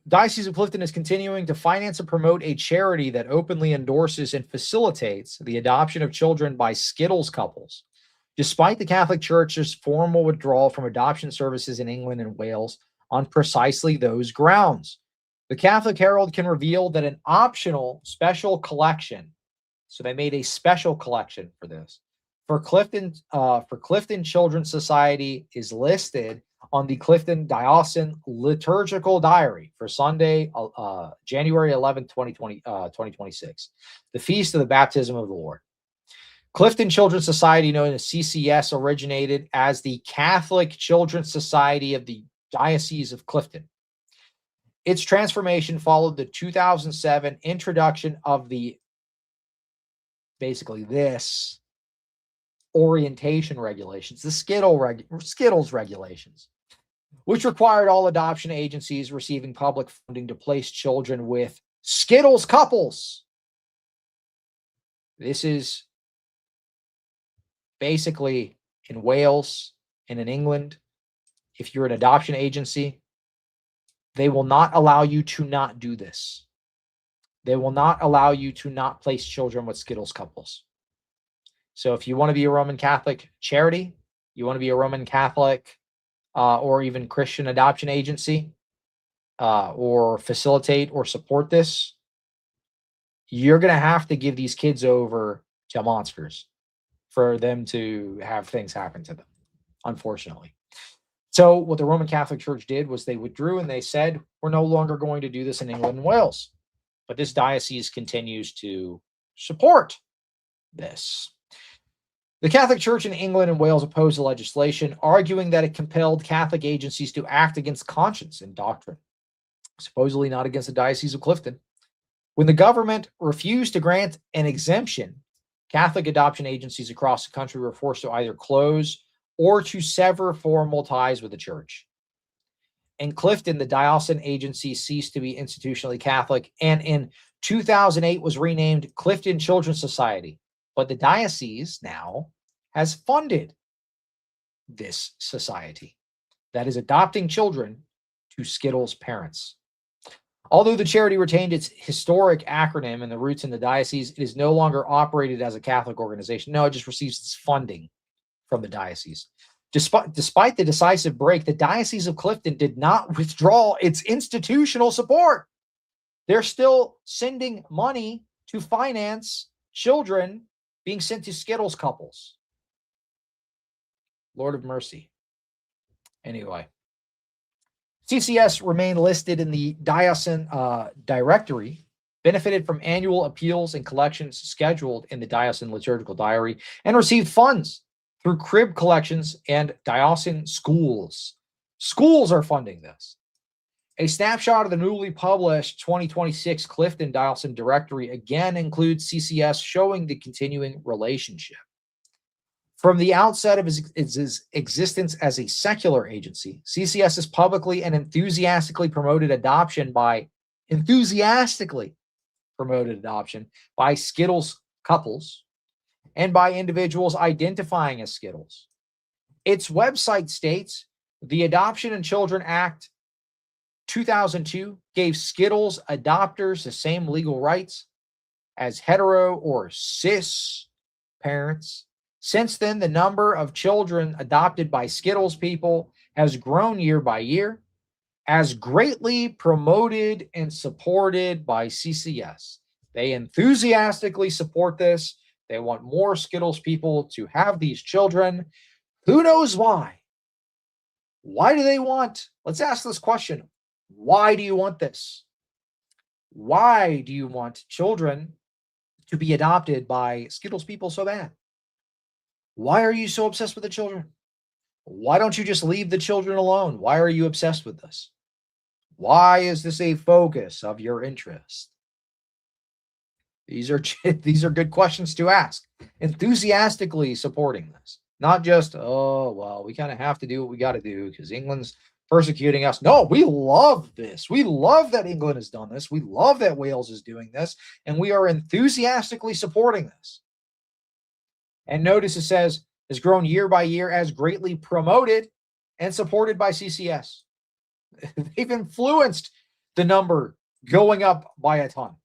[SPEAKER 4] Diocese of Clifton is continuing to finance and promote a charity that openly endorses and facilitates the adoption of children by Skittles couples, despite the Catholic Church's formal withdrawal from adoption services in England and Wales on precisely those grounds. The Catholic Herald can reveal that an optional special collection, so they made a special collection for this, for Clifton Children's Society is listed on the Clifton Diocesan Liturgical Diary for Sunday, January 11th, 2026, the Feast of the Baptism of the Lord. Clifton Children's Society, known as CCS, originated as the Catholic Children's Society of the Diocese of Clifton. Its transformation followed the 2007 introduction of basically this orientation regulations, the Skittles regulations, which required all adoption agencies receiving public funding to place children with Skittles couples. This is basically in Wales and in England. If you're an adoption agency, they will not allow you to not do this. They will not allow you to not place children with Skittles couples. So if you want to be a Roman Catholic charity, you want to be a Roman Catholic or even Christian adoption agency, or facilitate or support this, you're going to have to give these kids over to monsters for them to have things happen to them, unfortunately. So what the Roman Catholic Church did was they withdrew and they said, we're no longer going to do this in England and Wales. But this diocese continues to support this. The Catholic Church in England and Wales opposed the legislation, arguing that it compelled Catholic agencies to act against conscience and doctrine, supposedly not against the Diocese of Clifton. When the government refused to grant an exemption, Catholic adoption agencies across the country were forced to either close or to sever formal ties with the church. In Clifton, the diocesan agency ceased to be institutionally Catholic and in 2008 was renamed Clifton Children's Society. But the diocese now has funded this society that is adopting children to Skittles parents. Although the charity retained its historic acronym and the roots in the diocese, it is no longer operated as a Catholic organization. No, it just receives its funding from the diocese. Despite the decisive break, the Diocese of Clifton did not withdraw its institutional support. They're still sending money to finance children being sent to Skittles couples. Lord of mercy. Anyway, CCS remained listed in the diocesan directory, benefited from annual appeals and collections scheduled in the diocesan liturgical diary, and received funds through crib collections and diocesan schools. Schools are funding this. A snapshot of the newly published 2026 Clifton Diocesan Directory again includes CCS, showing the continuing relationship. From the outset of its existence as a secular agency, CCS has publicly and enthusiastically promoted adoption by Skittles couples and by individuals identifying as Skittles. Its website states, the Adoption and Children Act 2002 gave Skittles adopters the same legal rights as hetero or cis parents. Since then, the number of children adopted by Skittles people has grown year by year, as greatly promoted and supported by CCS. They enthusiastically support this. They want more Skittles people to have these children. Who knows why? Why do they want? Let's ask this question. Why do you want this? Why do you want children to be adopted by Skittles people so bad? Why are you so obsessed with the children? Why don't you just leave the children alone? Why are you obsessed with this? Why is this a focus of your interest? These are good questions to ask. Enthusiastically supporting this. Not just, oh, well, we kind of have to do what we got to do because England's persecuting us. No, we love this. We love that England has done this. We love that Wales is doing this. And we are enthusiastically supporting this. And notice it says, has grown year by year as greatly promoted and supported by CCS. They've influenced the number going up by a ton.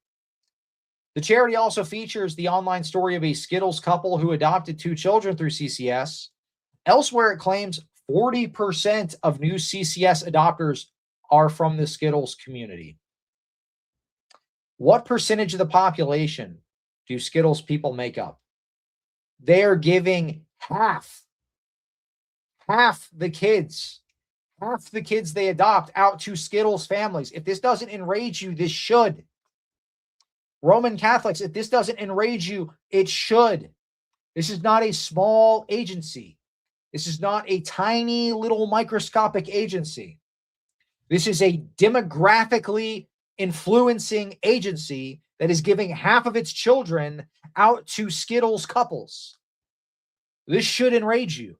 [SPEAKER 4] The charity also features the online story of a Skittles couple who adopted 2 children through CCS. Elsewhere, it claims 40% of new CCS adopters are from the Skittles community. What percentage of the population do Skittles people make up? They are giving half the kids, half the kids they adopt out to Skittles families. If this doesn't enrage you, this should. Roman Catholics, if this doesn't enrage you, it should. This is not a small agency. This is not a tiny little microscopic agency. This is a demographically influencing agency that is giving half of its children out to Skittles couples. This should enrage you.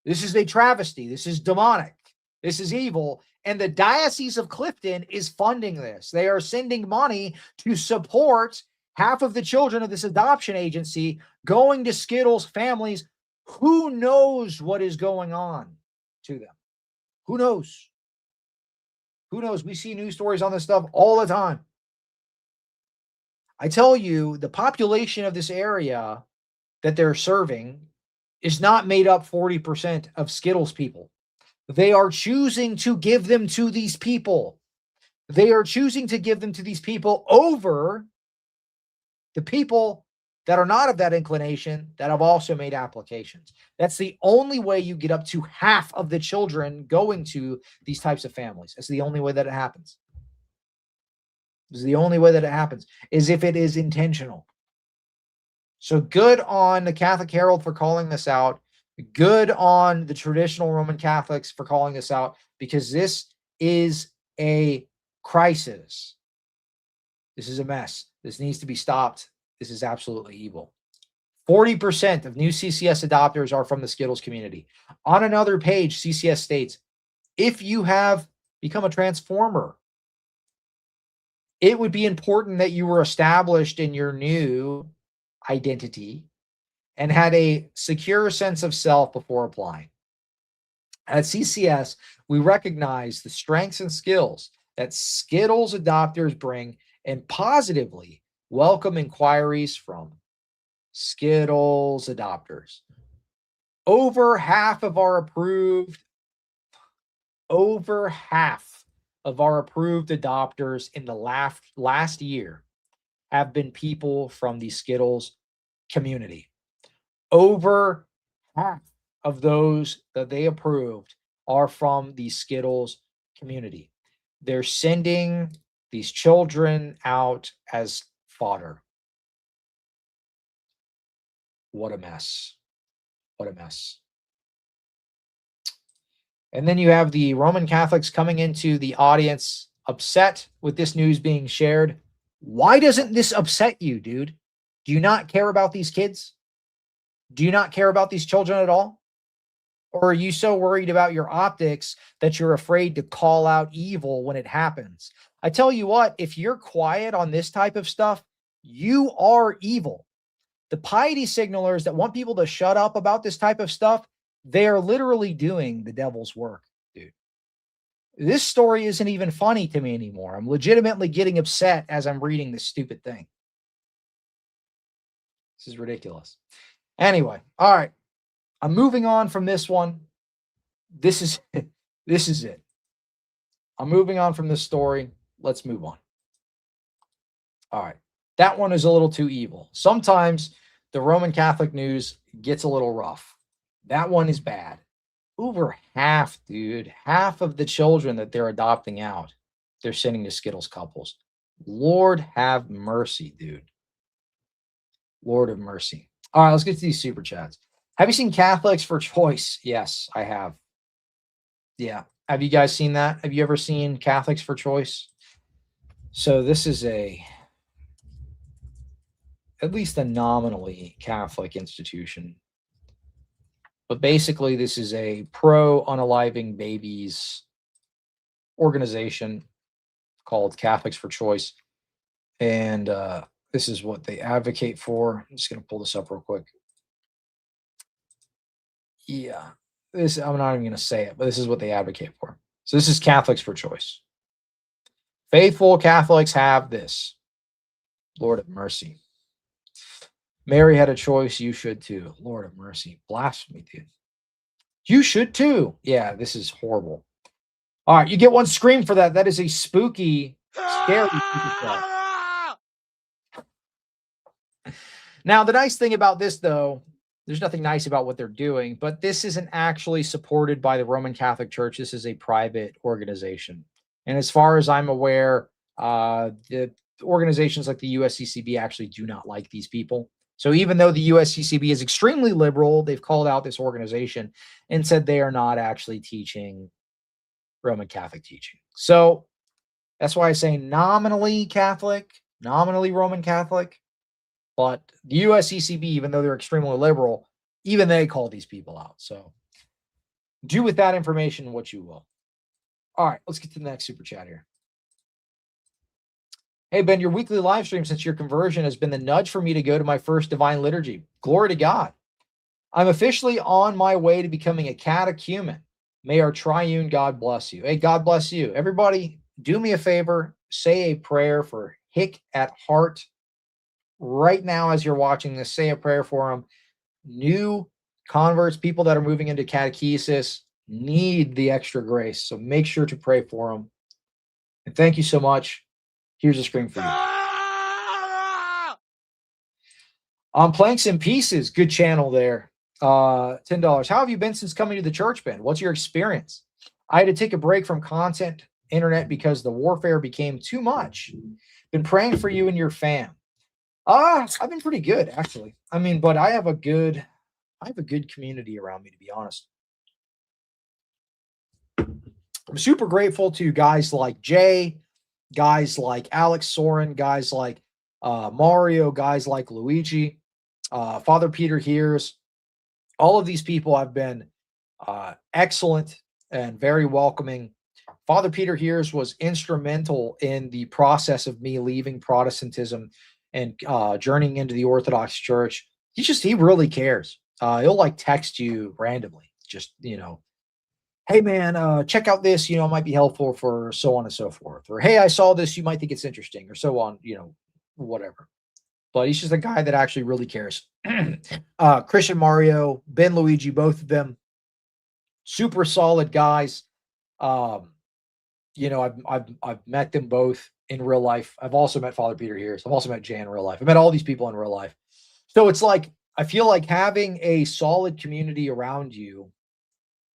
[SPEAKER 4] This is a travesty. This is demonic. This is evil. And the Diocese of Clifton is funding this. They are sending money to support half of the children of this adoption agency going to Skittles families. Who knows what is going on to them? Who knows? Who knows? We see news stories on this stuff all the time. I tell you, the population of this area that they're serving is not made up 40% of Skittles people. They are choosing to give them to these people. They are choosing to give them to these people over the people that are not of that inclination that have also made applications. That's the only way you get up to half of the children going to these types of families. That's the only way that it happens. It's the only way that it happens is if it is intentional. So good on the Catholic Herald for calling this out. Good on the traditional Roman Catholics for calling this out, because this is a crisis. This is a mess. This needs to be stopped. This is absolutely evil. 40% of new CCS adopters are from the Skittles community. On another page, CCS states, if you have become a transformer, it would be important that you were established in your new identity and had a secure sense of self before applying. At CCS, we recognize the strengths and skills that Skittles adopters bring and positively welcome inquiries from Skittles adopters. Over half of our approved adopters in the last year have been people from the Skittles community. Over half of those that they approved are from the Skittles community. They're sending these children out as fodder. What a mess. What a mess. And then you have the Roman Catholics coming into the audience upset with this news being shared. Why doesn't this upset you, dude? Do you not care about these kids? Do you not care about these children at all? Or are you so worried about your optics that you're afraid to call out evil when it happens? I tell you what, if you're quiet on this type of stuff, you are evil. The piety signalers that want people to shut up about this type of stuff, they are literally doing the devil's work, dude. This story isn't even funny to me anymore. I'm legitimately getting upset as I'm reading this stupid thing. This is ridiculous. Anyway, all right. I'm moving on from this one. This is it. I'm moving on from this story. Let's move on. All right. That one is a little too evil. Sometimes the Roman Catholic news gets a little rough. That one is bad. Over half, dude. Half of the children that they're adopting out, they're sending to Skittles couples. Lord have mercy, dude. Lord of mercy. All right, let's get to these super chats. Have you seen Catholics for Choice? Yes, I have. Yeah. Have you guys seen that? Have you ever seen Catholics for Choice? So this is at least a nominally Catholic institution. But basically, this is a pro-unaliving babies organization called Catholics for Choice. And this is what they advocate for. I'm just going to pull this up real quick. Yeah, I'm not even going to say it, but this is what they advocate for. So this is Catholics for Choice. Faithful Catholics have this. Lord of mercy. Mary had a choice. You should too. Lord of mercy. Blasphemy, dude. You should too. Yeah, this is horrible. All right, you get one scream for that. That is a spooky, scary show. Now, the nice thing about this, though, There's nothing nice about what they're doing, but this isn't actually supported by the Roman Catholic Church. This is a private organization. And as far as I'm aware, the organizations like the USCCB actually do not like these people. So even though the USCCB is extremely liberal, they've called out this organization and said they are not actually teaching Roman Catholic teaching. So that's why I say nominally Catholic, nominally Roman Catholic, but the USCCB, even though they're extremely liberal, even they call these people out. So do with that information what you will. All right, let's get to the next super chat here. Hey, Ben, your weekly live stream since your conversion has been the nudge for me to go to my first divine liturgy. Glory to God. I'm officially on my way to becoming a catechumen. May our triune God bless you. Hey, God bless you. Everybody, do me a favor. Say a prayer for Hick at heart. Right now, as you're watching this, say a prayer for him. New converts, people that are moving into catechesis, need the extra grace. So make sure to pray for them. And thank you so much. Here's a screen for you. On Planks and Pieces, good channel there. $10. How have you been since coming to the church, Ben? What's your experience? I had to take a break from content, internet, because the warfare became too much. Been praying for you and your fam. I've been pretty good, actually. I mean, but I have a good community around me, to be honest. I'm super grateful to guys like Jay, guys like Alex Sorin, guys like Mario, guys like Luigi, Father Peter Hears. All of these people have been excellent and very welcoming. Father Peter Hears was instrumental in the process of me leaving Protestantism and journeying into the Orthodox Church. He really cares. He'll like text you randomly, just, hey man, check out this, it might be helpful for so on and so forth. Or, hey, I saw this, you might think it's interesting, or so on, whatever. But he's just a guy that actually really cares. Christian Mario, Ben Luigi, both of them, super solid guys. I've met them both in real life. I've also met Father Peter Hears. I've also met Jay in real life. I've met all these people in real life. So it's like, I feel like having a solid community around you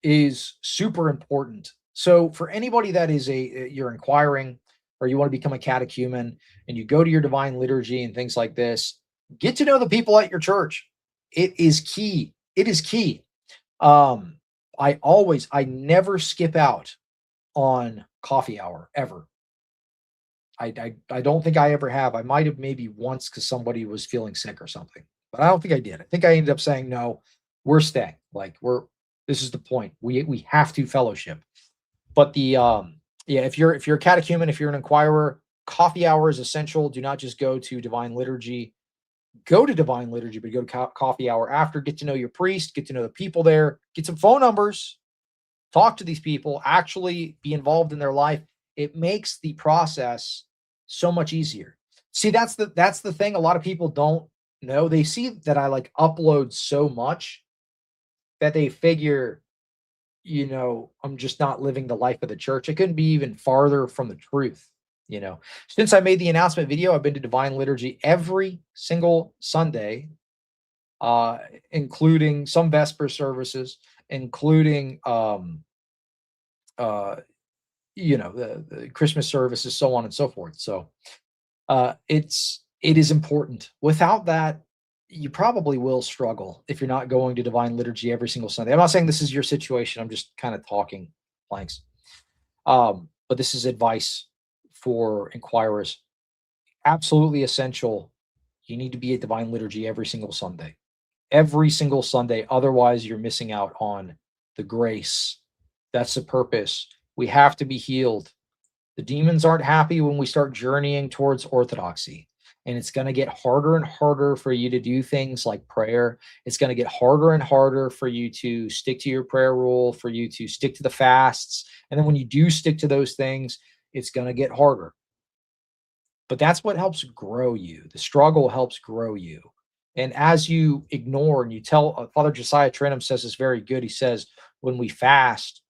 [SPEAKER 4] is super important. So for anybody that is you're inquiring or you want to become a catechumen and you go to your divine liturgy and things like this, get to know the people at your church. It is key. It is key. I never skip out on coffee hour ever. I don't think I ever have. I might have maybe once because somebody was feeling sick or something, but I don't think I did. I think I ended up saying, no, we're staying. This is the point. We have to fellowship. But if you're a catechumen, if you're an inquirer, coffee hour is essential. Do not just go to divine liturgy. Go to divine liturgy, but go to coffee hour after. Get to know your priest. Get to know the people there. Get some phone numbers. Talk to these people. Actually be involved in their life. It makes the process so much easier. See, that's the thing. A lot of people don't know. They see that I upload so much that they figure, I'm just not living the life of the church. It couldn't be even farther from the truth. Since I made the announcement video, I've been to divine liturgy every single Sunday, including some Vesper services, including, the Christmas services, so on and so forth. So it is important. Without that, you probably will struggle if you're not going to divine liturgy every single Sunday. I'm not saying this is your situation. I'm just kind of talking blanks. But this is advice for inquirers. Absolutely essential. You need to be at divine liturgy every single Sunday. Every single Sunday. Otherwise, you're missing out on the grace. That's the purpose. We have to be healed. The demons aren't happy when we start journeying towards orthodoxy. And it's going to get harder and harder for you to do things like prayer. It's going to get harder and harder for you to stick to your prayer rule, for you to stick to the fasts. And then when you do stick to those things, it's going to get harder. But that's what helps grow you. The struggle helps grow you. And as you ignore and you tell, Father Josiah Trenum says this very good. He says, when we fast,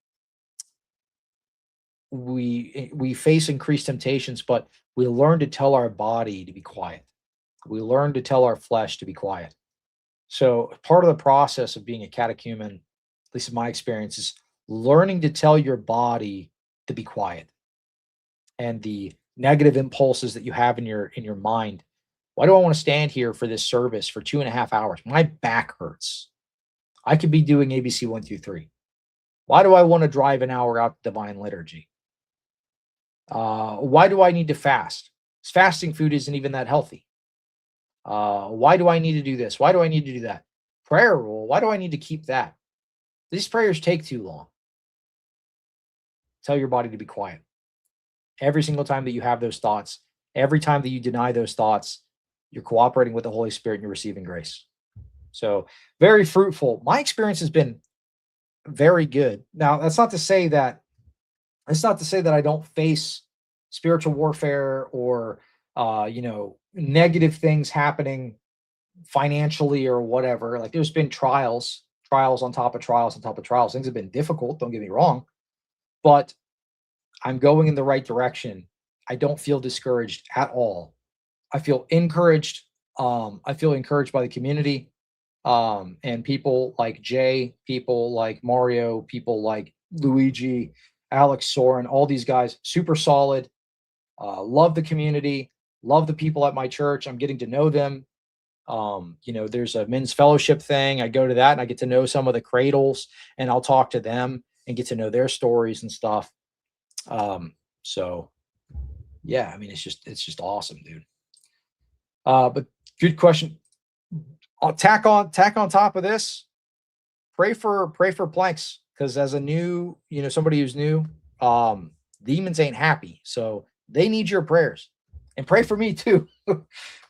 [SPEAKER 4] we face increased temptations, but we learn to tell our body to be quiet. We learn to tell our flesh to be quiet. So part of the process of being a catechumen, at least in my experience, is learning to tell your body to be quiet, and the negative impulses that you have in your mind. Why do I want to stand here for this service for 2.5 hours? My back hurts. I could be doing ABC 1 through 3. Why do I want to drive an hour out to divine liturgy? Why do I need to fast? Fasting food isn't even that healthy. Why do I need to do this? Why do I need to do that? Prayer rule. Why do I need to keep that? These prayers take too long. Tell your body to be quiet. Every single time that you have those thoughts, every time that you deny those thoughts, you're cooperating with the Holy Spirit and you're receiving grace. So very fruitful. My experience has been very good. Now, that's not to say that I don't face spiritual warfare or negative things happening financially or whatever. Like, there's been trials on top of trials on top of trials. Things have been difficult, don't get me wrong, but I'm going in the right direction. I don't feel discouraged at all. I feel encouraged. I feel encouraged by the community, and people like Jay, people like Mario, people like Luigi, Alex Sorin, all these guys, super solid. Love the community, love the people at my church. I'm getting to know them. There's a men's fellowship thing. I go to that and I get to know some of the cradles, and I'll talk to them and get to know their stories and stuff. So yeah, I mean, it's just awesome, dude. But good question. I'll tack on top of this. Pray for planks, because as a new, somebody who's new, demons ain't happy. So they need your prayers, and pray for me too.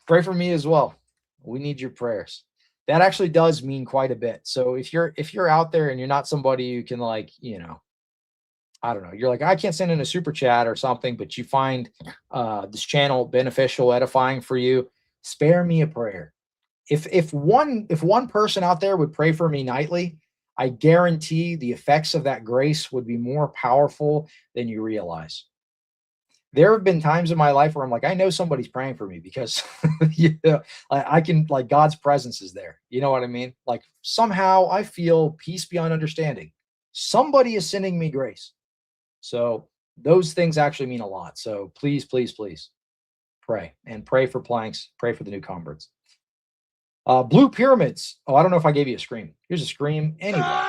[SPEAKER 4] Pray for me as well. We need your prayers. That actually does mean quite a bit. So if you're out there and you're not somebody who can, like, I don't know, you're like, I can't send in a super chat or something, but you find this channel beneficial, edifying for you, spare me a prayer. If one person out there would pray for me nightly, I guarantee the effects of that grace would be more powerful than you realize. There have been times in my life where I'm like, I know somebody's praying for me, because I can, like, God's presence is there. You know what I mean? Like, somehow I feel peace beyond understanding. Somebody is sending me grace. So those things actually mean a lot. So please, please, please pray, and pray for planks. Pray for the new converts. Blue pyramids. Oh, I don't know if I gave you a scream. Here's a scream anyway.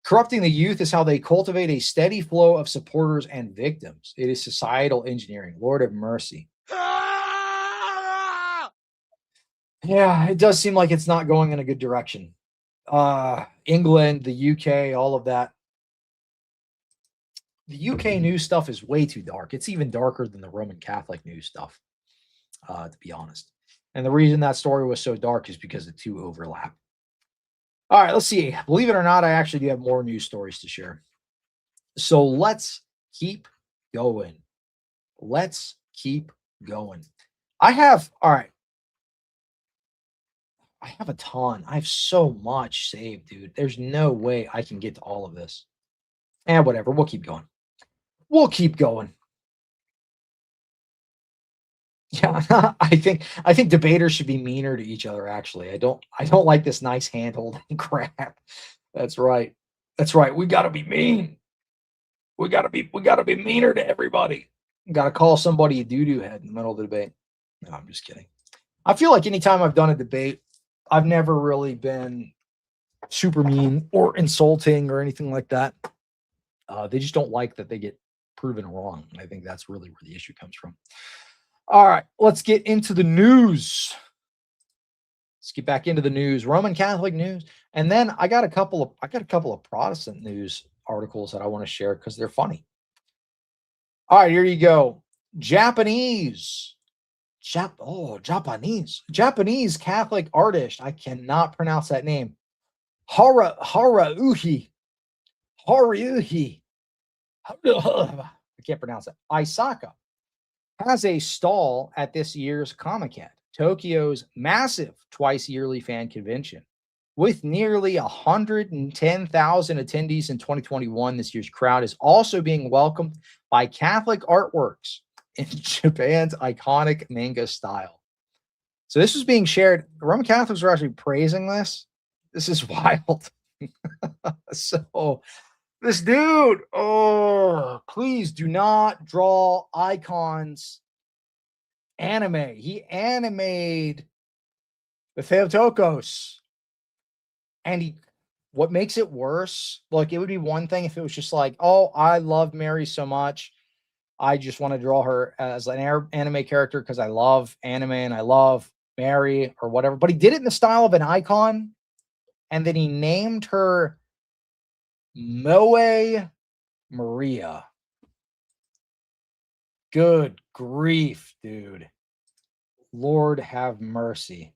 [SPEAKER 4] Corrupting the youth is how they cultivate a steady flow of supporters and victims. It is societal engineering. Lord have mercy. Yeah, it does seem like it's not going in a good direction. England, the UK, all of that. The UK news stuff is way too dark. It's even darker than the Roman Catholic news stuff, to be honest. And the reason that story was so dark is because the two overlap. All right, let's see. Believe it or not, I actually do have more news stories to share. So let's keep going. Let's keep going. I have a ton. I have so much saved, dude. There's no way I can get to all of this. And whatever, we'll keep going. We'll keep going. Yeah, I think debaters should be meaner to each other, actually. I don't like this nice hand-holding crap. That's right. That's right. We gotta be mean. We gotta be meaner to everybody. Gotta call somebody a doo-doo head in the middle of the debate. No, I'm just kidding. I feel like anytime I've done a debate, I've never really been super mean or insulting or anything like that. They just don't like that they get proven wrong. I think that's really where the issue comes from. All right, let's get into the news. Let's get back into the news, Roman Catholic news, and then I got a couple of Protestant news articles that I want to share because they're funny. All right, here you go. Japanese Catholic artist. I cannot pronounce that name. Haruhi. I can't pronounce it. Isaka has a stall at this year's Comic-Con, Tokyo's massive twice-yearly fan convention. With nearly 110,000 attendees in 2021, this year's crowd is also being welcomed by Catholic artworks in Japan's iconic manga style. So this was being shared. Roman Catholics were actually praising this. This is wild. So this dude, oh, please do not draw icons. Anime. He animated the Theotokos. And what makes it worse, like it would be one thing if it was just like, oh, I love Mary so much. I just want to draw her as an anime character because I love anime and I love Mary or whatever. But he did it in the style of an icon. And then he named her Moe Maria. Good grief, dude. Lord have mercy.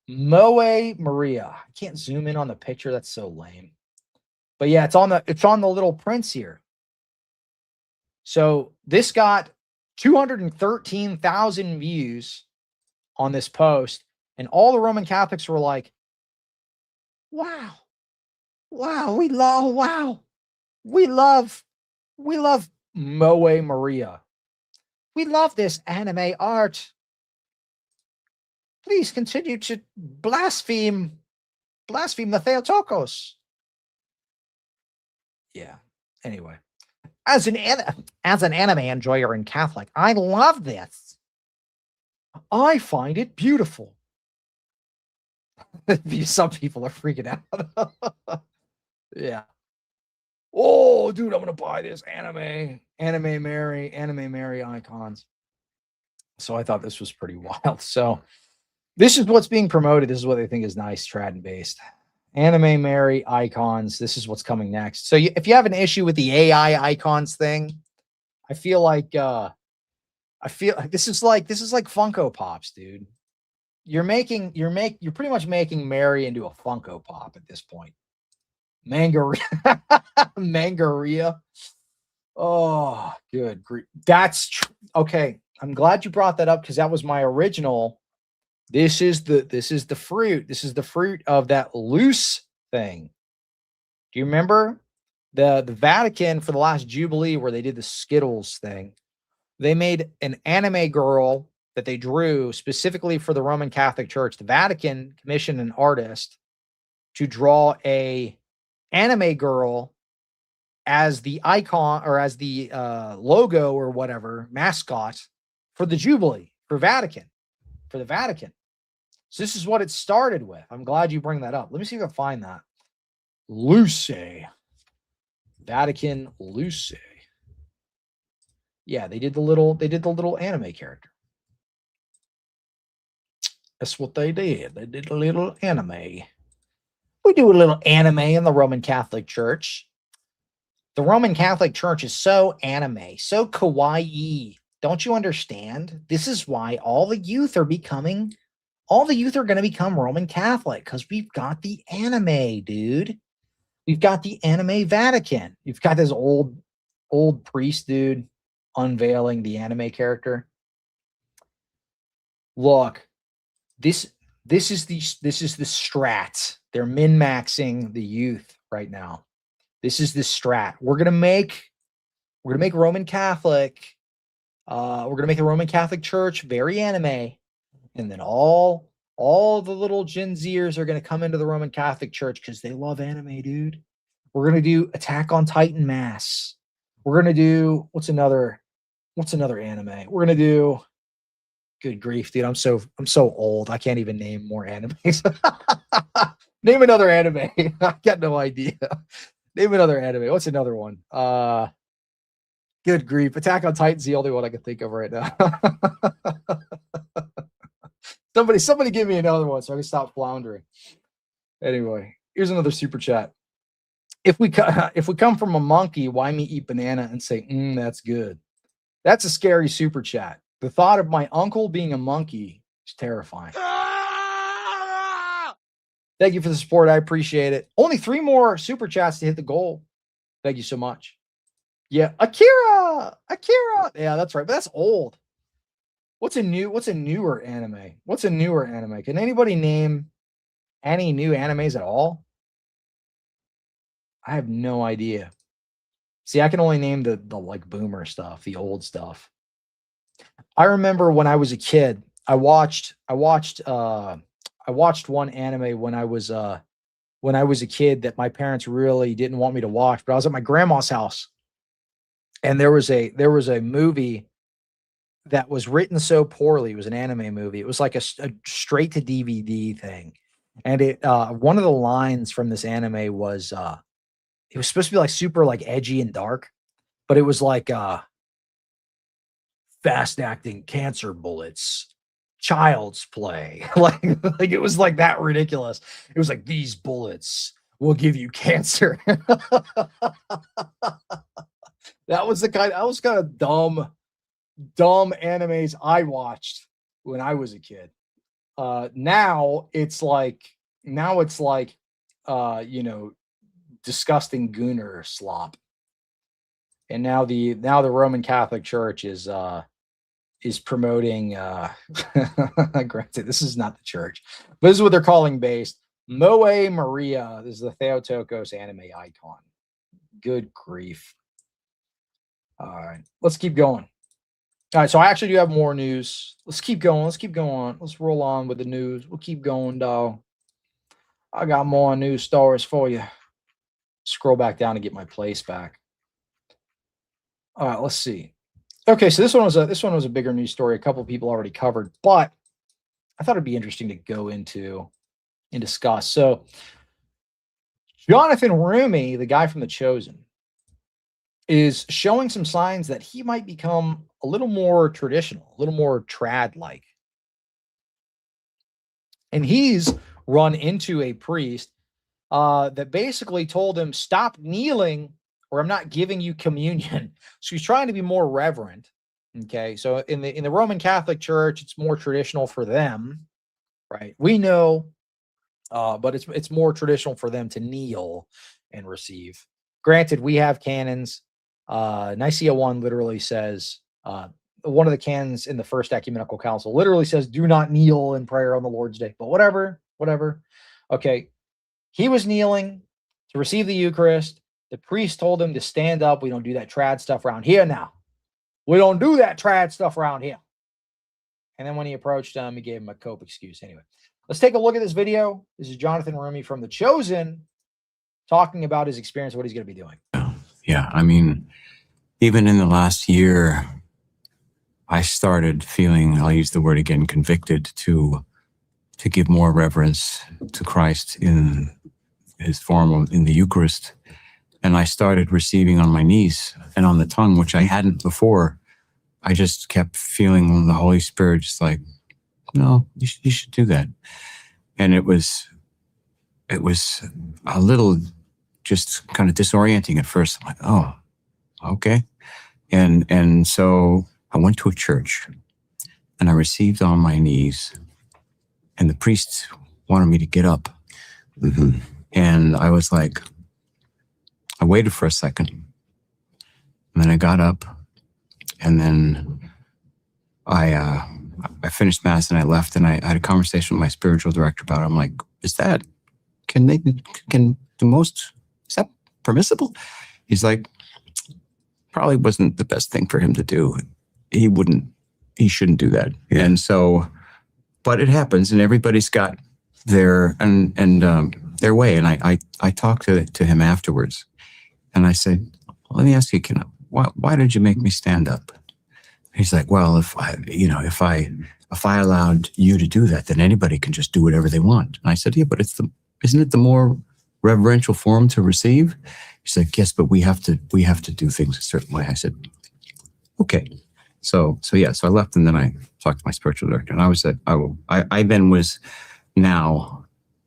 [SPEAKER 4] Moe Maria. I can't zoom in on the picture. That's so lame. But yeah, it's on the little prints here. So this got 213,000 views on this post, and all the Roman Catholics were like, wow, we love Moe Maria. We love this anime art. Please continue to blaspheme the Theotokos. Yeah. Anyway, as an anime enjoyer and Catholic, I love this. I find it beautiful. Some people are freaking out. Yeah. Oh, dude, I'm gonna buy this anime Mary icons. So I thought this was pretty wild. So this is what's being promoted. This is what they think is nice, trad and based. Anime Mary icons. This is what's coming next. So if you have an issue with the AI icons thing, I feel like this is like Funko Pops, dude. You're pretty much making Mary into a Funko Pop at this point. Mangaria. Mangaria. Oh, good grief. That's okay. I'm glad you brought that up because that was my original. This is the fruit. This is the fruit of that loose thing. Do you remember the Vatican for the last Jubilee where they did the Skittles thing? They made an anime girl that they drew specifically for the Roman Catholic Church. The Vatican commissioned an artist to draw a anime girl as the icon or as the logo or whatever mascot for the Jubilee for the Vatican. So this is what it started with. I'm glad you bring that up. Let me see if I can find that. Luce. Vatican Luce. Yeah, they did the little anime character. That's what they did. They did a little anime. We do a little anime in the Roman Catholic Church. The Roman Catholic Church is so anime, so kawaii. Don't you understand? This is why all the youth are going to become Roman Catholic because we've got the anime, dude. We've got the anime Vatican. You've got this old priest dude unveiling the anime character. Look, this is the strat. They're min-maxing the youth right now. This is the strat. We're gonna make Roman Catholic. We're gonna make the Roman Catholic Church very anime, and then all the little Gen Zers are gonna come into the Roman Catholic Church because they love anime, dude. We're gonna do Attack on Titan Mass. We're gonna do what's another anime? We're gonna do. Good grief, dude! I'm so old. I can't even name more animes. Name another anime. I got no idea. Name another anime. What's another one? Good grief. Attack on Titan's the only one I can think of right now. Somebody give me another one so I can stop floundering. Anyway, here's another super chat. If we come from a monkey, why me eat banana and say, that's good? That's a scary super chat. The thought of my uncle being a monkey is terrifying. Thank you for the support. I appreciate it. Only 3 more super chats to hit the goal. Thank you so much. Yeah, Akira. Yeah, that's right. But that's old. What's a newer anime? Can anybody name any new animes at all? I have no idea. See, I can only name the like boomer stuff, the old stuff. I remember when I was a kid, watched one anime when I was a kid that my parents really didn't want me to watch, but I was at my grandma's house, and there was a movie that was written so poorly. It was an anime movie. It was like a straight to DVD thing. And it one of the lines from this anime was it was supposed to be like super like edgy and dark, but it was like fast acting cancer bullets, child's play. like it was like that ridiculous. It was like, these bullets will give you cancer. That was kind of dumb animes I watched when I was a kid. Now it's like disgusting gooner slop. And now the Roman Catholic Church is promoting granted, this is not the church, but this is what they're calling based. Moe Maria. This is the Theotokos anime icon. Good grief. All right, let's keep going. All right, so I actually do have more news. Let's keep going. Let's roll on with the news. We'll keep going, dog. I got more news stories for you. Scroll back down to get my place back. All right, let's see. Okay, so this one was a bigger news story. A couple of people already covered, but I thought it'd be interesting to go into and discuss. So, Johnathan Roume, the guy from The Chosen, is showing some signs that he might become a little more traditional, a little more trad-like. And he's run into a priest that basically told him, stop kneeling or I'm not giving you communion. So he's trying to be more reverent. Okay. So in the Roman Catholic Church, it's more traditional for them, right? We know, but it's more traditional for them to kneel and receive. Granted, we have canons. Nicaea 1 literally says, one of the canons in the First Ecumenical Council literally says, do not kneel in prayer on the Lord's Day, but whatever. Okay. He was kneeling to receive the Eucharist. The priest told him to stand up. We don't do that trad stuff around here now. We don't do that trad stuff around here. And then when he approached him, he gave him a cope excuse. Anyway, let's take a look at this video. This is Johnathan Roume from The Chosen talking about his experience, what he's going to be doing.
[SPEAKER 8] Yeah, I mean, even in the last year, I started feeling, I'll use the word again, convicted to give more reverence to Christ in his form in the Eucharist. And I started receiving on my knees and on the tongue, which I hadn't before. I just kept feeling the Holy Spirit just like, no, you should do that. And it was a little just kind of disorienting at first. I'm like, oh, okay. And so I went to a church and I received on my knees, and the priest wanted me to get up. Mm-hmm. And I was like, I waited for a second, and then I got up, and then I finished Mass and I left, and I had a conversation with my spiritual director about it. I'm like, is that permissible? He's like, probably wasn't the best thing for him to do. He shouldn't do that. Yeah. And so, but it happens, and everybody's got their their way. And I talked to him afterwards, and I said, let me ask you, why did you make me stand up? He's like, well, if I allowed you to do that, then anybody can just do whatever they want. And I said, yeah, but isn't it the more reverential form to receive? He's like, yes, but we have to do things a certain way. I said, okay. So I left, and then I talked to my spiritual director, and I then was now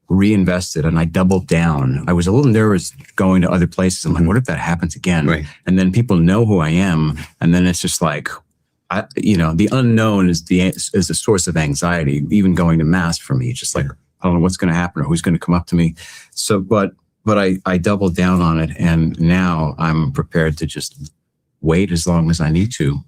[SPEAKER 8] reinvested, and I doubled down. I was a little nervous going to other places. I'm like, what if that happens again? Right. And then people know who I am, and then it's just like, the unknown is a source of anxiety. Even going to Mass for me, it's just like, I don't know what's going to happen or who's going to come up to me. So, but I doubled down on it, and now I'm prepared to just wait as long as I need to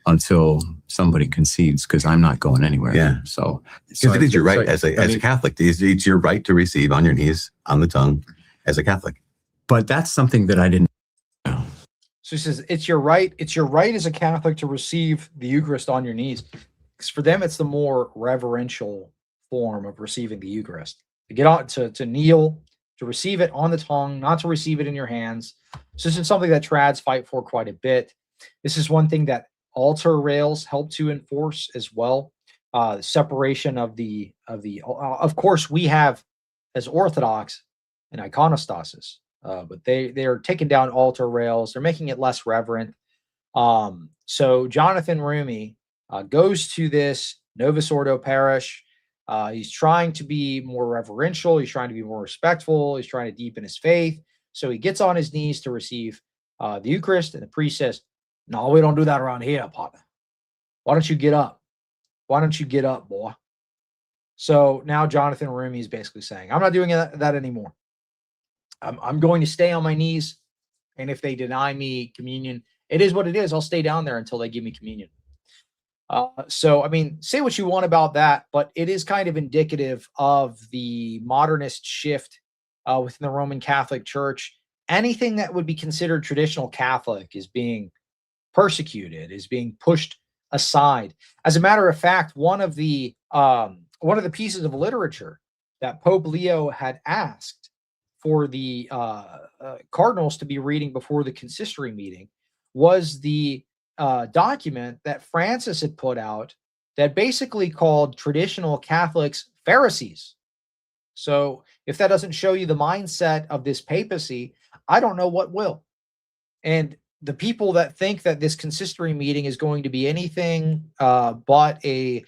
[SPEAKER 8] until somebody concedes, because I'm not going anywhere. Yeah. So
[SPEAKER 9] it is your right as a Catholic. It's your right to receive on your knees, on the tongue, as a Catholic.
[SPEAKER 8] But that's something that I didn't know.
[SPEAKER 4] So he says, it's your right as a Catholic to receive the Eucharist on your knees. Because for them, it's the more reverential form of receiving the Eucharist. To get on, to kneel, to receive it on the tongue, not to receive it in your hands. So this is something that trads fight for quite a bit. This is one thing that altar rails help to enforce as well. Separation of of course, we have as Orthodox an iconostasis, but they are taking down altar rails. They're making it less reverent. So Johnathan Roume goes to this Novus Ordo parish. He's trying to be more reverential. He's trying to be more respectful. He's trying to deepen his faith. So he gets on his knees to receive the Eucharist, and the priest says, "No, we don't do that around here, partner. Why don't you get up? Why don't you get up, boy?" So now Johnathan Roume is basically saying, "I'm not doing that anymore. I'm going to stay on my knees, and if they deny me communion, it is what it is. I'll stay down there until they give me communion." So, I mean, say what you want about that, but it is kind of indicative of the modernist shift within the Roman Catholic Church. Anything that would be considered traditional Catholic is being persecuted, is being pushed aside. As a matter of fact, one of the pieces of literature that Pope Leo had asked for the cardinals to be reading before the consistory meeting was the document that Francis had put out that basically called traditional Catholics Pharisees. So if that doesn't show you the mindset of this papacy, I don't know what will. And the people that think that this consistory meeting is going to be anything but a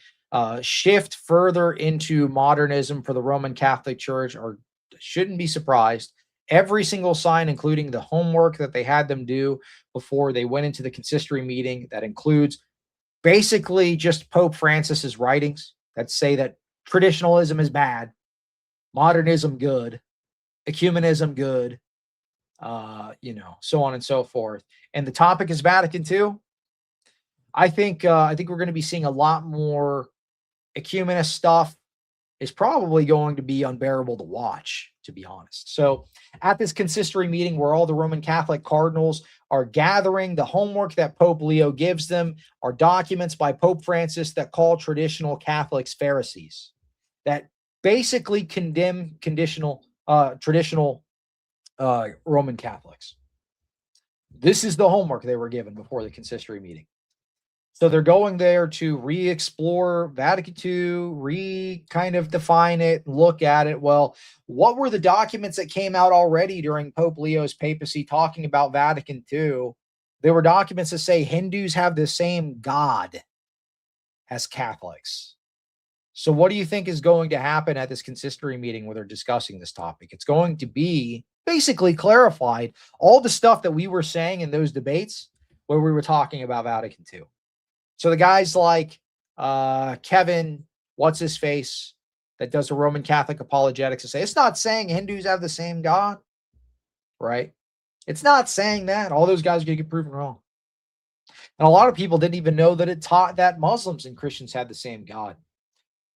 [SPEAKER 4] shift further into modernism for the Roman Catholic Church shouldn't be surprised. Every single sign, including the homework that they had them do before they went into the consistory meeting, that includes basically just Pope Francis's writings that say that traditionalism is bad, modernism good, ecumenism good, so on and so forth. And the topic is Vatican II. I think we're going to be seeing a lot more ecumenist stuff. Is probably going to be unbearable to watch, to be honest. So at this consistory meeting where all the Roman Catholic cardinals are gathering, the homework that Pope Leo gives them are documents by Pope Francis that call traditional Catholics Pharisees, that basically condemn traditional Roman Catholics. This is the homework they were given before the consistory meeting. So they're going there to re-explore Vatican II, kind of define it, look at it. Well, what were the documents that came out already during Pope Leo's papacy talking about Vatican II? There were documents that say Hindus have the same God as Catholics. So what do you think is going to happen at this consistory meeting where they're discussing this topic? It's going to be basically clarified all the stuff that we were saying in those debates where we were talking about Vatican II. So the guys like Kevin, what's his face, that does the Roman Catholic apologetics, to say it's not saying Hindus have the same God, right? It's not saying that. All those guys are going to get proven wrong. And a lot of people didn't even know that it taught that Muslims and Christians had the same God.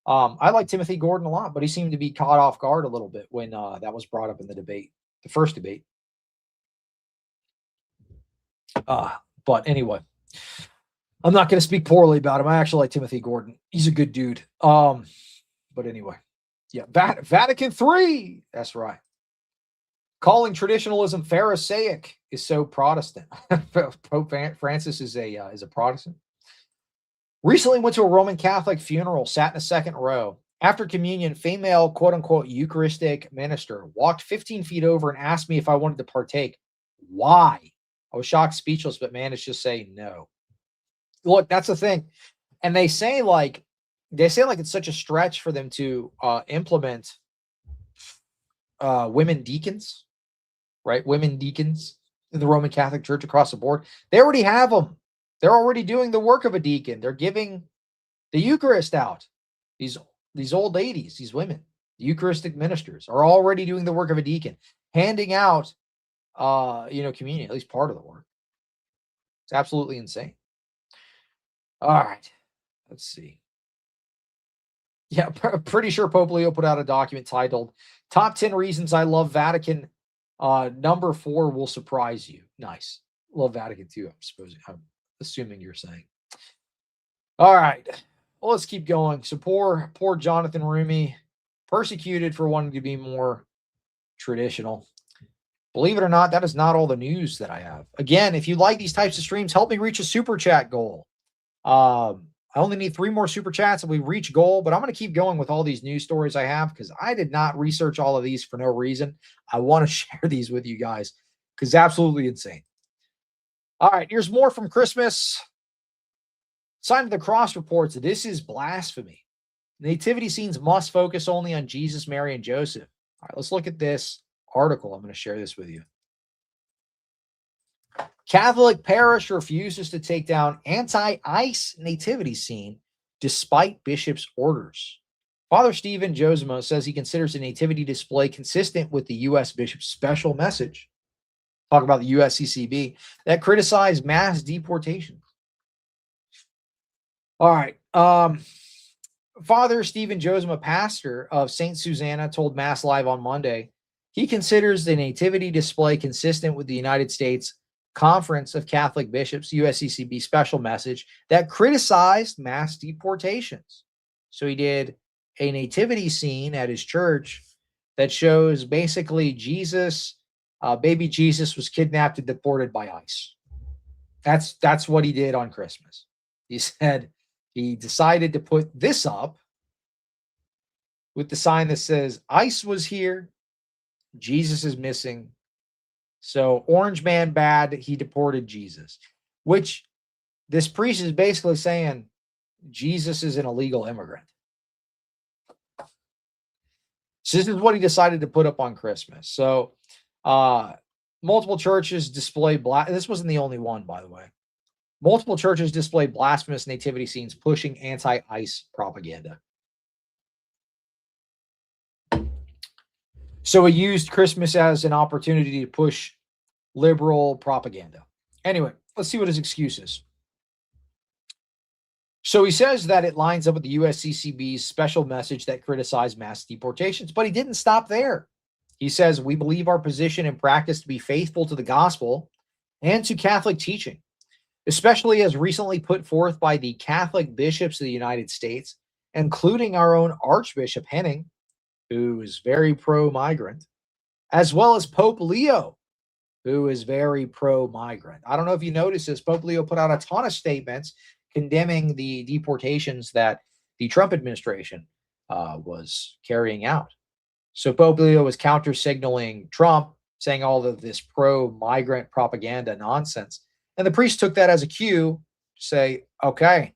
[SPEAKER 4] I like Timothy Gordon a lot, but he seemed to be caught off guard a little bit when that was brought up in the debate, the first debate. But anyway, I'm not going to speak poorly about him. I actually like Timothy Gordon. He's a good dude. But anyway, yeah, Vatican III. That's right. Calling traditionalism Pharisaic is so Protestant. Pope Francis is a Protestant. Recently went to a Roman Catholic funeral, sat in the second row. After communion, female quote-unquote Eucharistic minister walked 15 feet over and asked me if I wanted to partake. Why? I was shocked, speechless, but managed to say no. Look, that's the thing. And they say like it's such a stretch for them to implement women deacons, right? Women deacons in the Roman Catholic Church across the board. They already have them. They're already doing the work of a deacon. They're giving the Eucharist out. These old ladies, these women, the Eucharistic ministers are already doing the work of a deacon, handing out communion, at least part of the work. It's absolutely insane. All right, let's see. Yeah, pretty sure Pope Leo put out a document titled Top 10 Reasons I Love Vatican. Number 4 will surprise you. Nice. Love Vatican II, I'm assuming you're saying. All right, well, let's keep going. So poor Johnathan Roume, persecuted for wanting to be more traditional. Believe it or not, that is not all the news that I have. Again, if you like these types of streams, help me reach a super chat goal. I only need 3 more super chats and we reach goal, but I'm going to keep going with all these news stories I have because I did not research all of these for no reason. I want to share these with you guys because it's absolutely insane. All right, here's more from Christmas. Sign of the Cross reports this is blasphemy. Nativity scenes must focus only on Jesus, Mary, and Joseph. All right, let's look at this article. I'm going to share this with you. Catholic parish refuses to take down anti-ICE nativity scene despite bishop's orders. Father Stephen Josema says he considers the nativity display consistent with the U.S. bishop's special message. Talk about the USCCB that criticized mass deportation. All right. Father Stephen Josema, pastor of St. Susanna, told Mass Live on Monday he considers the nativity display consistent with the United States Conference of Catholic Bishops, USCCB special message that criticized mass deportations. So he did a nativity scene at his church that shows basically Jesus, baby Jesus was kidnapped and deported by ICE. That's what he did on Christmas. He said he decided to put this up with the sign that says ICE was here, Jesus is missing. So Orange Man bad, he deported Jesus, which this priest is basically saying Jesus is an illegal immigrant. So this is what he decided to put up on Christmas. So multiple churches display this wasn't the only one, by the way. Multiple churches display blasphemous nativity scenes pushing anti-ICE propaganda. So he used Christmas as an opportunity to push liberal propaganda. Anyway, let's see what his excuse is. So he says that it lines up with the USCCB's special message that criticized mass deportations, but he didn't stop there. He says, we believe our position and practice to be faithful to the gospel and to Catholic teaching, especially as recently put forth by the Catholic bishops of the United States, including our own Archbishop Henning, who is very pro-migrant, as well as Pope Leo, who is very pro-migrant. I don't know if you noticed this, Pope Leo put out a ton of statements condemning the deportations that the Trump administration was carrying out. So Pope Leo was counter-signaling Trump, saying all of this pro-migrant propaganda nonsense. And the priest took that as a cue to say, okay,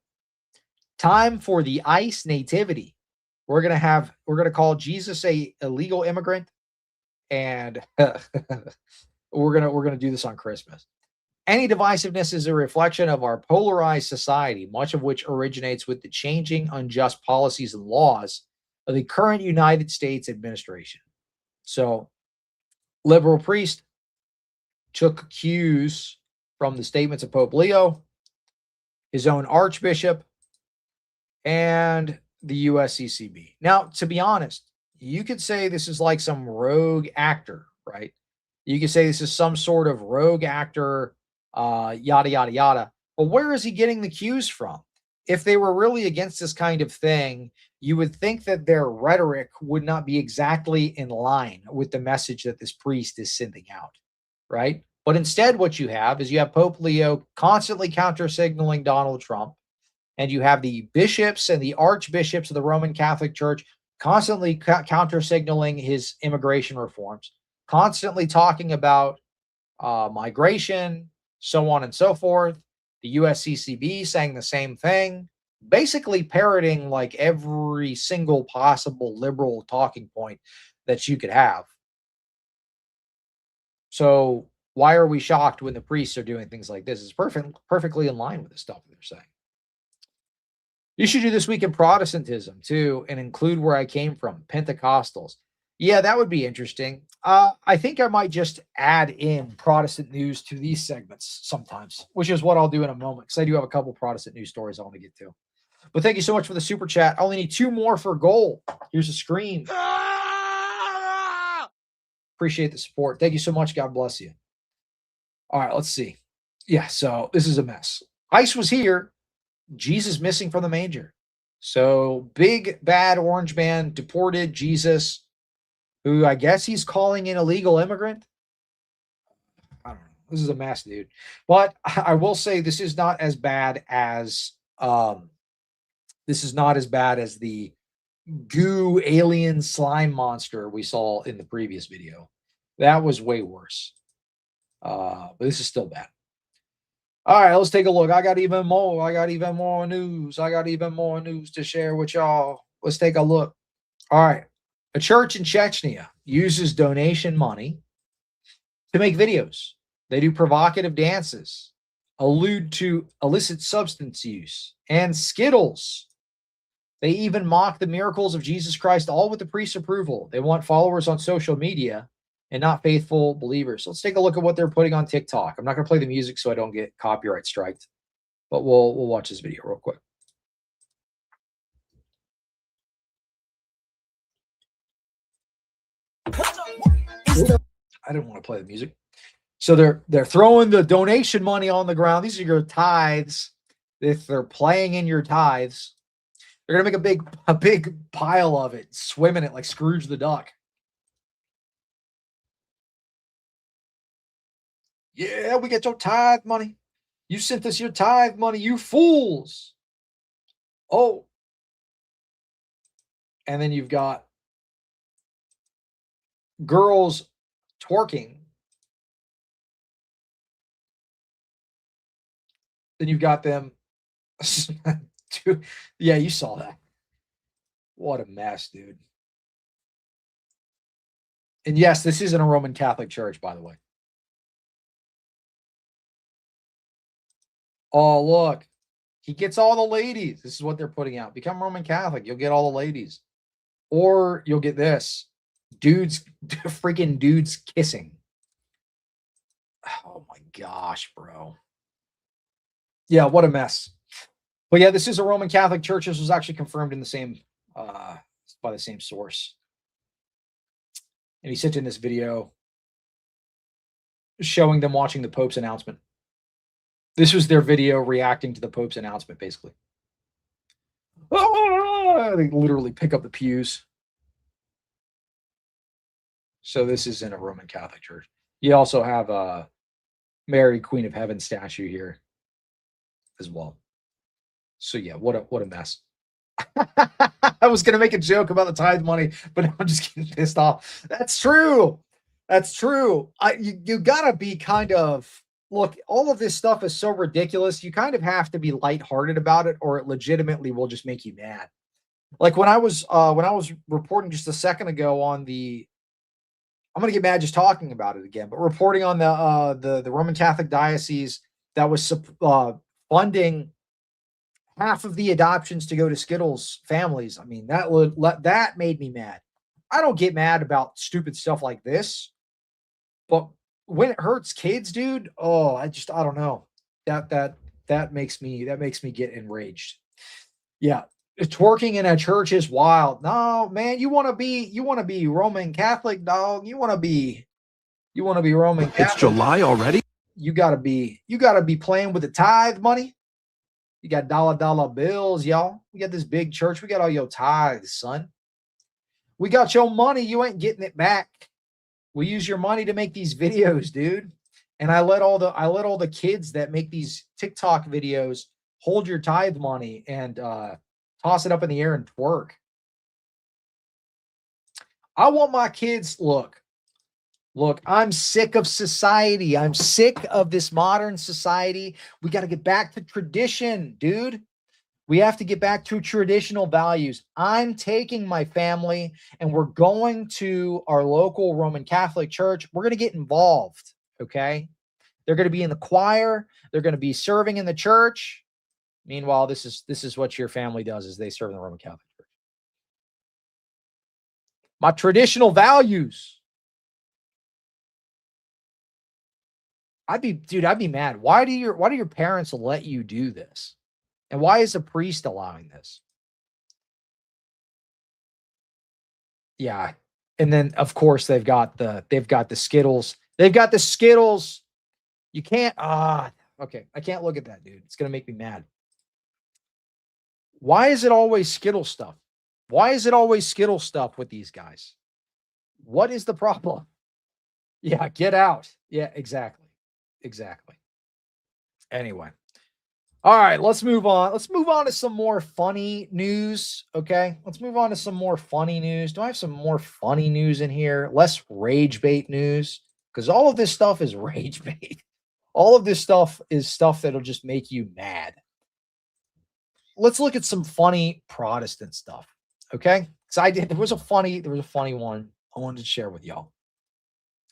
[SPEAKER 4] time for the ICE nativity. We're going to call Jesus a illegal immigrant, and we're going to do this on Christmas. Any divisiveness is a reflection of our polarized society, much of which originates with the changing unjust policies and laws of the current United States administration. So, liberal priest took cues from the statements of Pope Leo, his own archbishop, and the USCCB. Now, to be honest, you could say this is like some rogue actor, right? You could say this is some sort of rogue actor, yada, yada, yada. But where is he getting the cues from? If they were really against this kind of thing, you would think that their rhetoric would not be exactly in line with the message that this priest is sending out, right? But instead, what you have is you have Pope Leo constantly counter-signaling Donald Trump, and you have the bishops and the archbishops of the Roman Catholic Church constantly counter-signaling his immigration reforms, constantly talking about migration, so on and so forth. The USCCB saying the same thing, basically parroting like every single possible liberal talking point that you could have. So why are we shocked when the priests are doing things like this? It's perfectly in line with the stuff they're saying. You should do This Week in Protestantism too, and include where I came from, Pentecostals. Yeah, that would be interesting. I think I might just add in Protestant news to these segments sometimes, which is what I'll do in a moment, because I do have a couple Protestant news stories I want to get to. But thank you so much for the super chat. I only need 2 more for goal. Here's a scream. Appreciate the support. Thank you so much. God bless you. All right, let's see. Yeah, so this is a mess. ICE was here. Jesus missing from the manger. So big bad orange man deported Jesus, who I guess he's calling an illegal immigrant. I don't know. This is a mess, dude. But I will say this is not as bad as the goo alien slime monster we saw in the previous video. That was way worse. But this is still bad. All right, let's take a look. I got even more news. I got even more news to share with y'all. Let's take a look. All right. A church in Chechnya uses donation money to make videos. They do provocative dances, allude to illicit substance use, and Skittles. They even mock the miracles of Jesus Christ, all with the priest's approval. They want followers on social media and not faithful believers. So let's take a look at what they're putting on TikTok. I'm not going to play the music so I don't get copyright striked, but we'll watch this video real quick. I didn't want to play the music. So they're throwing the donation money on the ground. These are your tithes. If they're playing in your tithes, they're gonna make a big pile of it, swim in it like Scrooge the Duck. Yeah, we get your tithe money. You sent us your tithe money, you fools. Oh. And then you've got girls twerking. Then you've got them. Yeah, you saw that. What a mess, dude. And yes, this isn't a Roman Catholic church, by the way. Oh, look. He gets all the ladies. This is what they're putting out. Become Roman Catholic. You'll get all the ladies. Or you'll get this. Freaking dudes kissing. Oh my gosh, bro. Yeah, what a mess. But yeah, this is a Roman Catholic church. This was actually confirmed in the same by the same source. And he sent in this video showing them watching the Pope's announcement. This was their video reacting to the Pope's announcement, basically. They literally pick up the pews. So this is in a Roman Catholic church. You also have a Mary, Queen of Heaven statue here as well. So yeah, what a mess. I was gonna make a joke about the tithe money, but I'm just getting pissed off. That's true. That's true. You gotta be kind of, look, all of this stuff is so ridiculous. You kind of have to be lighthearted about it, or it legitimately will just make you mad. Like when I was reporting just a second ago on the, I'm gonna get mad just talking about it again, but reporting on the Roman Catholic diocese that was funding half of the adoptions to go to Skittles families. I mean, that made me mad. I don't get mad about stupid stuff like this, but when it hurts kids, dude, oh, I don't know. That makes me get enraged. Yeah, twerking in a church is wild. No, man, you want to be Roman Catholic, dog. You want to be Roman Catholic.
[SPEAKER 10] It's July already.
[SPEAKER 4] You gotta be playing with the tithe money. You got dollar bills, y'all. We got this big church. We got all your tithes, son. We got your money. You ain't getting it back. We use your money to make these videos, dude. And I let all the kids that make these TikTok videos hold your tithe money and toss it up in the air and twerk. I want my kids, look, I'm sick of society. I'm sick of this modern society. We got to get back to tradition, dude. We have to get back to traditional values. I'm taking my family and we're going to our local Roman Catholic church. We're going to get involved, okay? They're going to be in the choir. They're going to be serving in the church. Meanwhile, this is what your family does, is they serve in the Roman Catholic Church. My traditional values. I'd be mad. Why do your parents let you do this? And why is a priest allowing this? Yeah. And then of course they've got the Skittles. They've got the Skittles. You can't okay. I can't look at that, dude. It's gonna make me mad. Why is it always Skittles stuff? Why is it always Skittles stuff with these guys? What is the problem? Yeah, get out. Yeah, exactly. Exactly. Anyway. All right, let's move on. Let's move on to some more funny news. Okay, let's move on to some more funny news. Do I have some more funny news in here? Less rage bait news, because all of this stuff is rage bait. All of this stuff is stuff that'll just make you mad. Let's look at some funny Protestant stuff. Okay, so there was a funny one I wanted to share with y'all.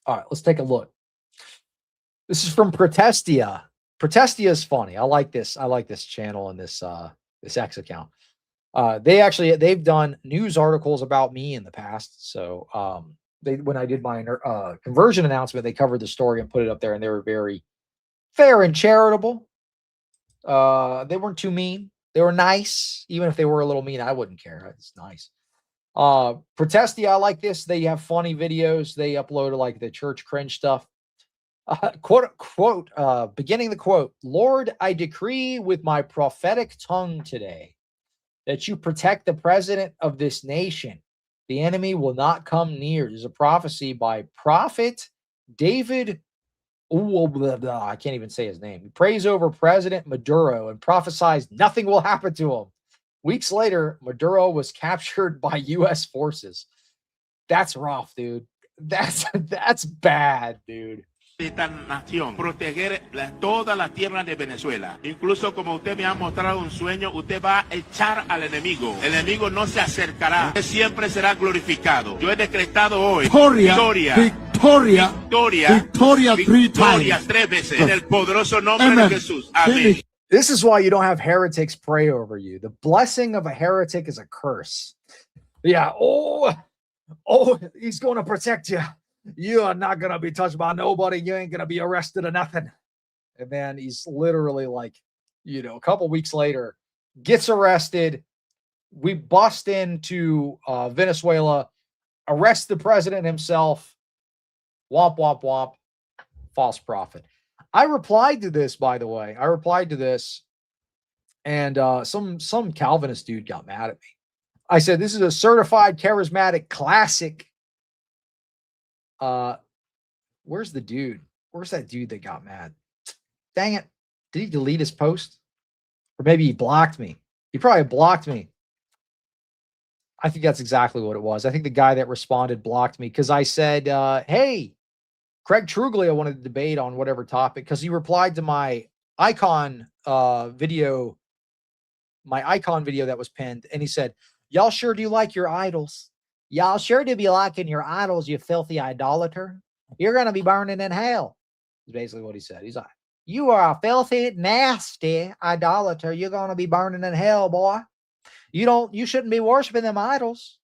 [SPEAKER 4] All right, let's take a look. This is from Protestia. Protestia is funny. I like this. I like this channel and this X account. They've done news articles about me in the past. So when I did my conversion announcement, they covered the story and put it up there, and they were very fair and charitable. They weren't too mean. They were nice. Even if they were a little mean, I wouldn't care. It's nice. Protestia, I like this. They have funny videos. They upload like the church cringe stuff. Beginning the quote, Lord, I decree with my prophetic tongue today that you protect the president of this nation. The enemy will not come near. There's a prophecy by Prophet David. I can't even say his name. He prays over President Maduro and prophesies nothing will happen to him. Weeks later, Maduro was captured by U.S. forces. That's rough, dude. That's bad, dude.
[SPEAKER 10] Esta nación, proteger toda la tierra de Venezuela. Incluso como usted me ha mostrado un sueño, usted va a echar al enemigo. El enemigo no se acercará. Usted siempre será glorificado. Yo he decretado hoy victoria, victoria, victoria, victoria, victoria tres veces en el poderoso nombre de Jesús. Amén.
[SPEAKER 4] This is why you don't have heretics pray over you. The blessing of a heretic is a curse. Yeah. Oh, he's going to protect you. You are not going to be touched by nobody. You ain't going to be arrested or nothing. And then he's literally like, a couple weeks later, gets arrested. We bust into Venezuela, arrest the president himself. Womp, womp, womp. False prophet. I replied to this, by the way. And some Calvinist dude got mad at me. I said, this is a certified charismatic classic. Where's the dude? Where's that dude that got mad? Dang it. Did he delete his post? Or maybe he blocked me. He probably blocked me. I think that's exactly what it was. I think the guy that responded blocked me because I said, hey, Craig Truglia wanted to debate on whatever topic because he replied to my icon video that was pinned. And he said, y'all sure do like your idols. Y'all sure do be liking your idols, you filthy idolater. You're going to be burning in hell. Is basically what he said. He's like, you are a filthy, nasty idolater. You're going to be burning in hell, boy. You shouldn't be worshiping them idols.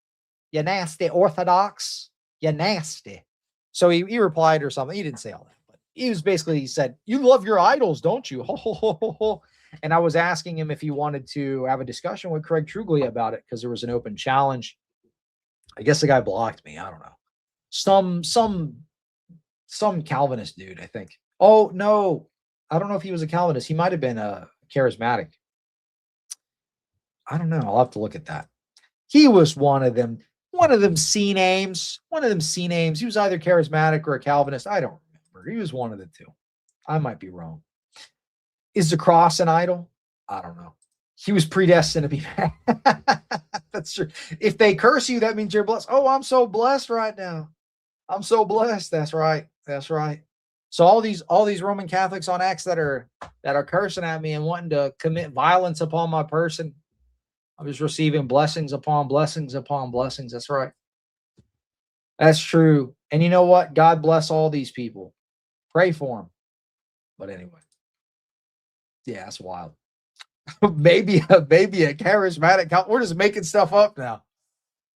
[SPEAKER 4] You nasty Orthodox. You nasty. So he replied or something. He didn't say all that, but he said, you love your idols, don't you? Ho, ho, ho, ho, ho. And I was asking him if he wanted to have a discussion with Craig Truglia about it because there was an open challenge. I guess the guy blocked me. I don't know. Some Calvinist dude, I think. Oh, no. I don't know if he was a Calvinist. He might have been a charismatic. I don't know. I'll have to look at that. He was one of them C names. He was either charismatic or a Calvinist. I don't remember. He was one of the two. I might be wrong. Is the cross an idol? I don't know. He was predestined to be mad. That's true. If they curse you, that means you're blessed. Oh, I'm so blessed right now. I'm so blessed. That's right. That's right. So all these Roman Catholics on X that are cursing at me and wanting to commit violence upon my person, I'm just receiving blessings upon blessings upon blessings. That's right. That's true. And you know what? God bless all these people. Pray for them. But anyway. Yeah, that's wild. maybe a charismatic. We're just making stuff up now.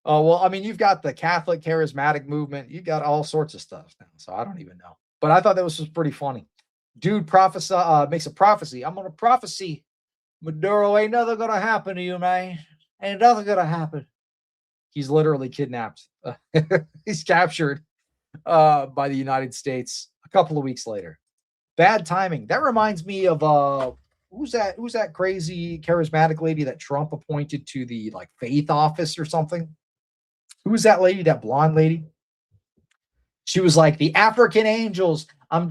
[SPEAKER 4] Oh, well, I mean, you've got the Catholic charismatic movement. You got all sorts of stuff now. So I don't even know. But I thought that was pretty funny. Dude makes a prophecy. I'm on a prophecy. Maduro, ain't nothing going to happen to you, man. Ain't nothing going to happen. He's literally kidnapped. He's captured by the United States a couple of weeks later. Bad timing. That reminds me of who's that crazy charismatic lady that Trump appointed to the like faith office or something? Who's that lady, that blonde lady? She was like, the African angels. I'm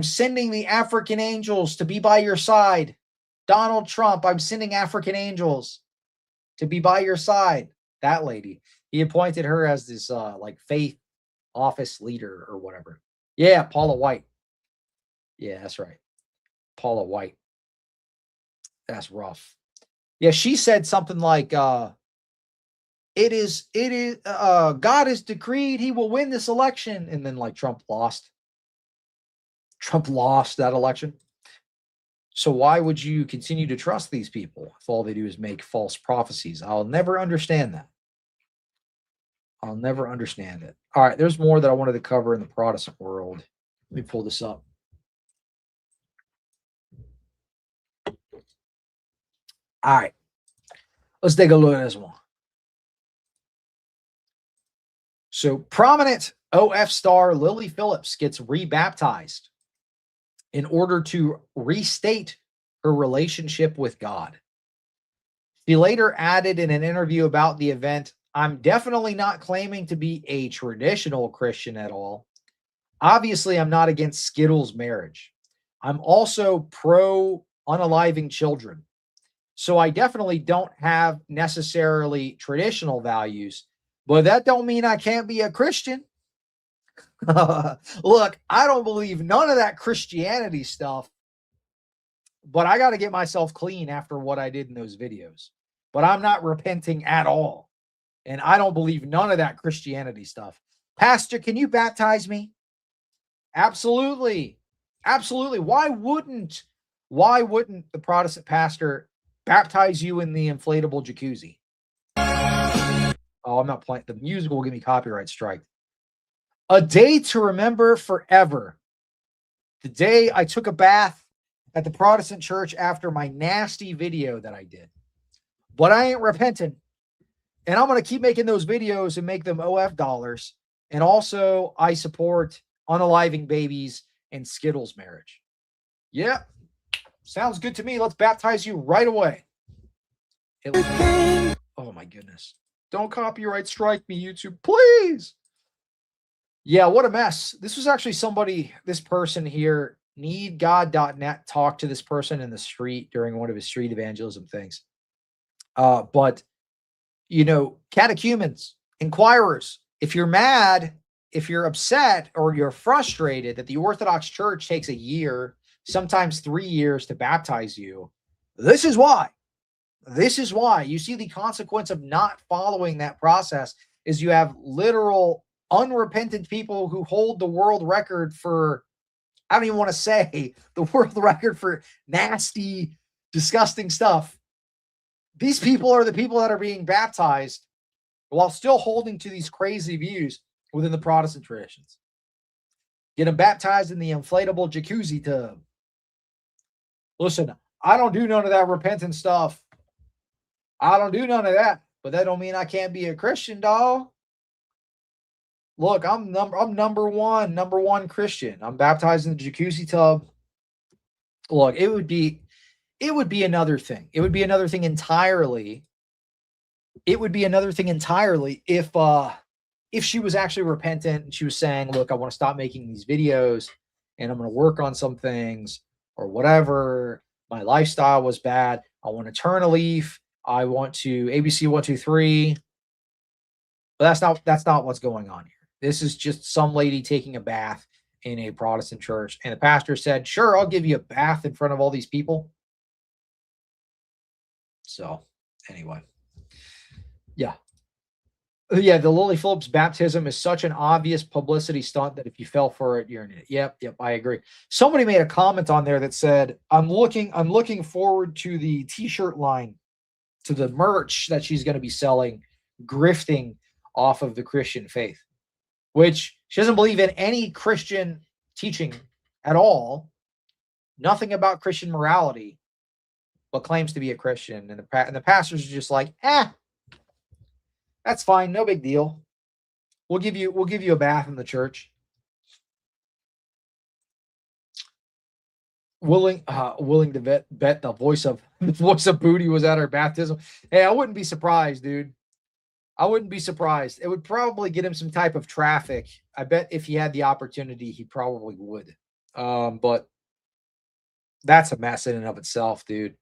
[SPEAKER 4] sending the African angels to be by your side. Donald Trump, I'm sending African angels to be by your side. That lady. He appointed her as this like faith office leader or whatever. Yeah, Paula White. Yeah, that's right. Paula White. That's rough. Yeah, she said something like God has decreed he will win this election. And then like Trump lost. Trump lost that election. So why would you continue to trust these people if all they do is make false prophecies? I'll never understand that. I'll never understand it. All right, there's more that I wanted to cover in the Protestant world. Let me pull this up. All right, let's take a look at this one. So prominent OF star Lily Phillips gets rebaptized in order to restate her relationship with God. She later added in an interview about the event, I'm definitely not claiming to be a traditional Christian at all. Obviously, I'm not against Skittles marriage. I'm also pro unaliving children. So I definitely don't have necessarily traditional values, but that don't mean I can't be a Christian. Look, I don't believe none of that Christianity stuff, but I got to get myself clean after what I did in those videos. But I'm not repenting at all. And I don't believe none of that Christianity stuff. Pastor, can you baptize me? Absolutely. Absolutely. Why wouldn't the Protestant pastor baptize you in the inflatable jacuzzi? Oh, I'm not playing. The music will give me copyright strike. A day to remember forever. The day I took a bath at the Protestant church after my nasty video that I did. But I ain't repenting. And I'm going to keep making those videos and make them OF dollars. And also, I support unaliving babies and Skittles marriage. Yeah, sounds good to me. Let's baptize you right away. Oh, my goodness. Don't copyright strike me, YouTube, please. Yeah, what a mess. This was actually this person here, needgod.net, talked to this person in the street during one of his street evangelism things. But, you know, catechumens, inquirers, if you're mad, if you're upset, or you're frustrated that the Orthodox Church takes a year, sometimes 3 years to baptize you, this is why. This is why. You see, the consequence of not following that process is you have literal unrepentant people who hold the world record for, I don't even want to say the world record for nasty, disgusting stuff. These people are the people that are being baptized while still holding to these crazy views within the Protestant traditions. Get them baptized in the inflatable jacuzzi tub. Listen, I don't do none of that repentant stuff. I don't do none of that, but that don't mean I can't be a Christian, dog. Look, I'm number one Christian. I'm baptized in the jacuzzi tub. Look, it would be another thing. It would be another thing entirely. It would be another thing entirely if she was actually repentant and she was saying, look, I want to stop making these videos and I'm going to work on some things or whatever. My lifestyle was bad. I want to turn a leaf. I want to ABC 1, 2, 3. But that's not what's going on here. This is just some lady taking a bath in a Protestant church. And the pastor said, sure, I'll give you a bath in front of all these people. So anyway, yeah. Yeah, the Lily Phillips baptism is such an obvious publicity stunt that if you fell for it, you're an idiot. Yep, I agree. Somebody made a comment on there that said, I'm looking forward to the t-shirt line, to the merch that she's going to be selling, grifting off of the Christian faith, which she doesn't believe in any Christian teaching at all, nothing about Christian morality, but claims to be a Christian. And the pastors are just like, that's fine, no big deal. We'll give you a bath in the church. willing to bet the voice of booty was at our baptism. Hey, I wouldn't be surprised, dude. I wouldn't be surprised. It would probably get him some type of traffic. I bet if he had the opportunity, he probably would. But that's a mess in and of itself, dude.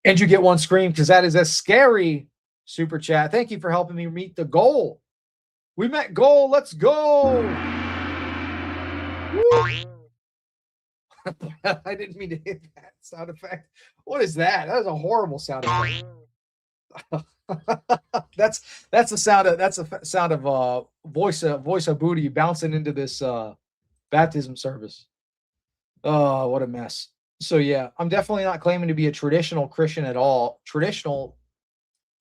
[SPEAKER 4] And you get one scream because that is a scary super chat. Thank you for helping me meet the goal. We met goal. Let's go. I didn't mean to hit that sound effect. What is that? That is a horrible sound effect. that's the sound of voice of booty bouncing into this baptism service. Oh, what a mess. So yeah, I'm definitely not claiming to be a traditional Christian at all. Traditional,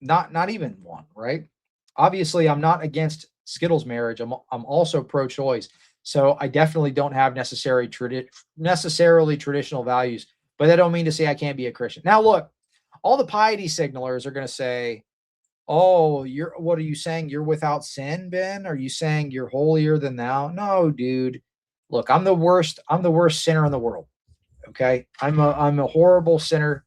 [SPEAKER 4] not even one, right? Obviously, I'm not against Skittles marriage. I'm also pro-choice. So I definitely don't have necessarily traditional values, but that don't mean to say I can't be a Christian. Now look, all the piety signalers are going to say, "Oh, what are you saying? You're without sin, Ben? Are you saying you're holier than thou?" No, dude. Look, I'm the worst sinner in the world. Okay? I'm a horrible sinner,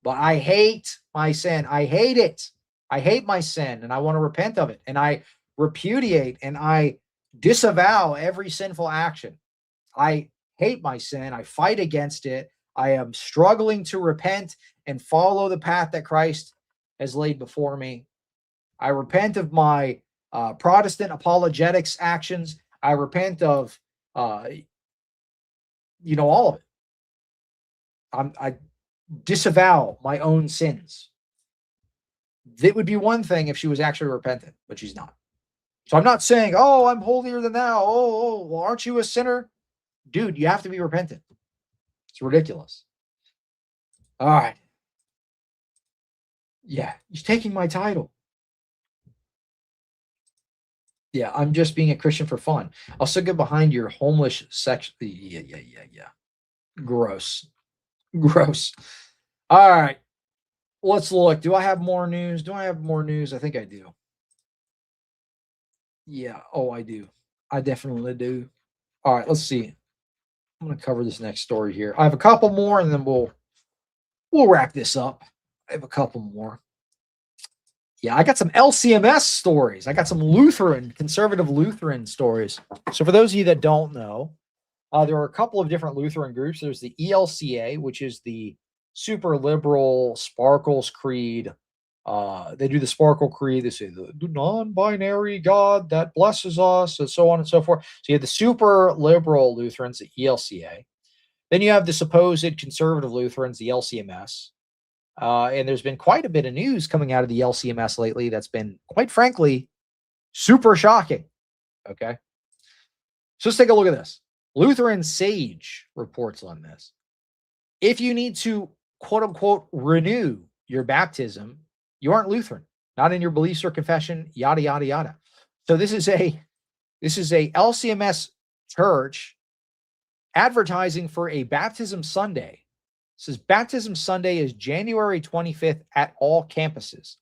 [SPEAKER 4] but I hate my sin. I hate it. I hate my sin, and I want to repent of it, and I repudiate and I disavow every sinful action. I hate my sin. I fight against it. I am struggling to repent and follow the path that Christ has laid before me. I repent of my Protestant apologetics actions. I repent of, all of it. I disavow my own sins. It would be one thing if she was actually repentant, but she's not. So I'm not saying, "Oh, I'm holier than thou. Oh, well, aren't you a sinner?" Dude, you have to be repentant. It's ridiculous. All right. Yeah, he's taking my title. Yeah, I'm just being a Christian for fun. I'll still get behind your homeless section. Yeah. Gross. All right. Let's look. Do I have more news? I think I do. Yeah. Oh, I do. I definitely do. All right. Let's see. I'm going to cover this next story here. I have a couple more, and then we'll wrap this up. I have a couple more. Yeah, I got some LCMS stories. I got some conservative Lutheran stories. So for those of you that don't know, there are a couple of different Lutheran groups. There's the ELCA, which is the super liberal Sparkles Creed. They do the Sparkle Creed. They say the non-binary God that blesses us, and so on and so forth. So you have the super liberal Lutherans, the ELCA. Then you have the supposed conservative Lutherans, the LCMS. And there's been quite a bit of news coming out of the LCMS lately that's been, quite frankly, super shocking. Okay. So let's take a look at this. Lutheran Sage reports on this. If you need to, quote unquote, renew your baptism, you aren't Lutheran, not in your beliefs or confession, yada, yada, yada. So this is a LCMS church advertising for a baptism Sunday. It says baptism Sunday is January 25th at all campuses.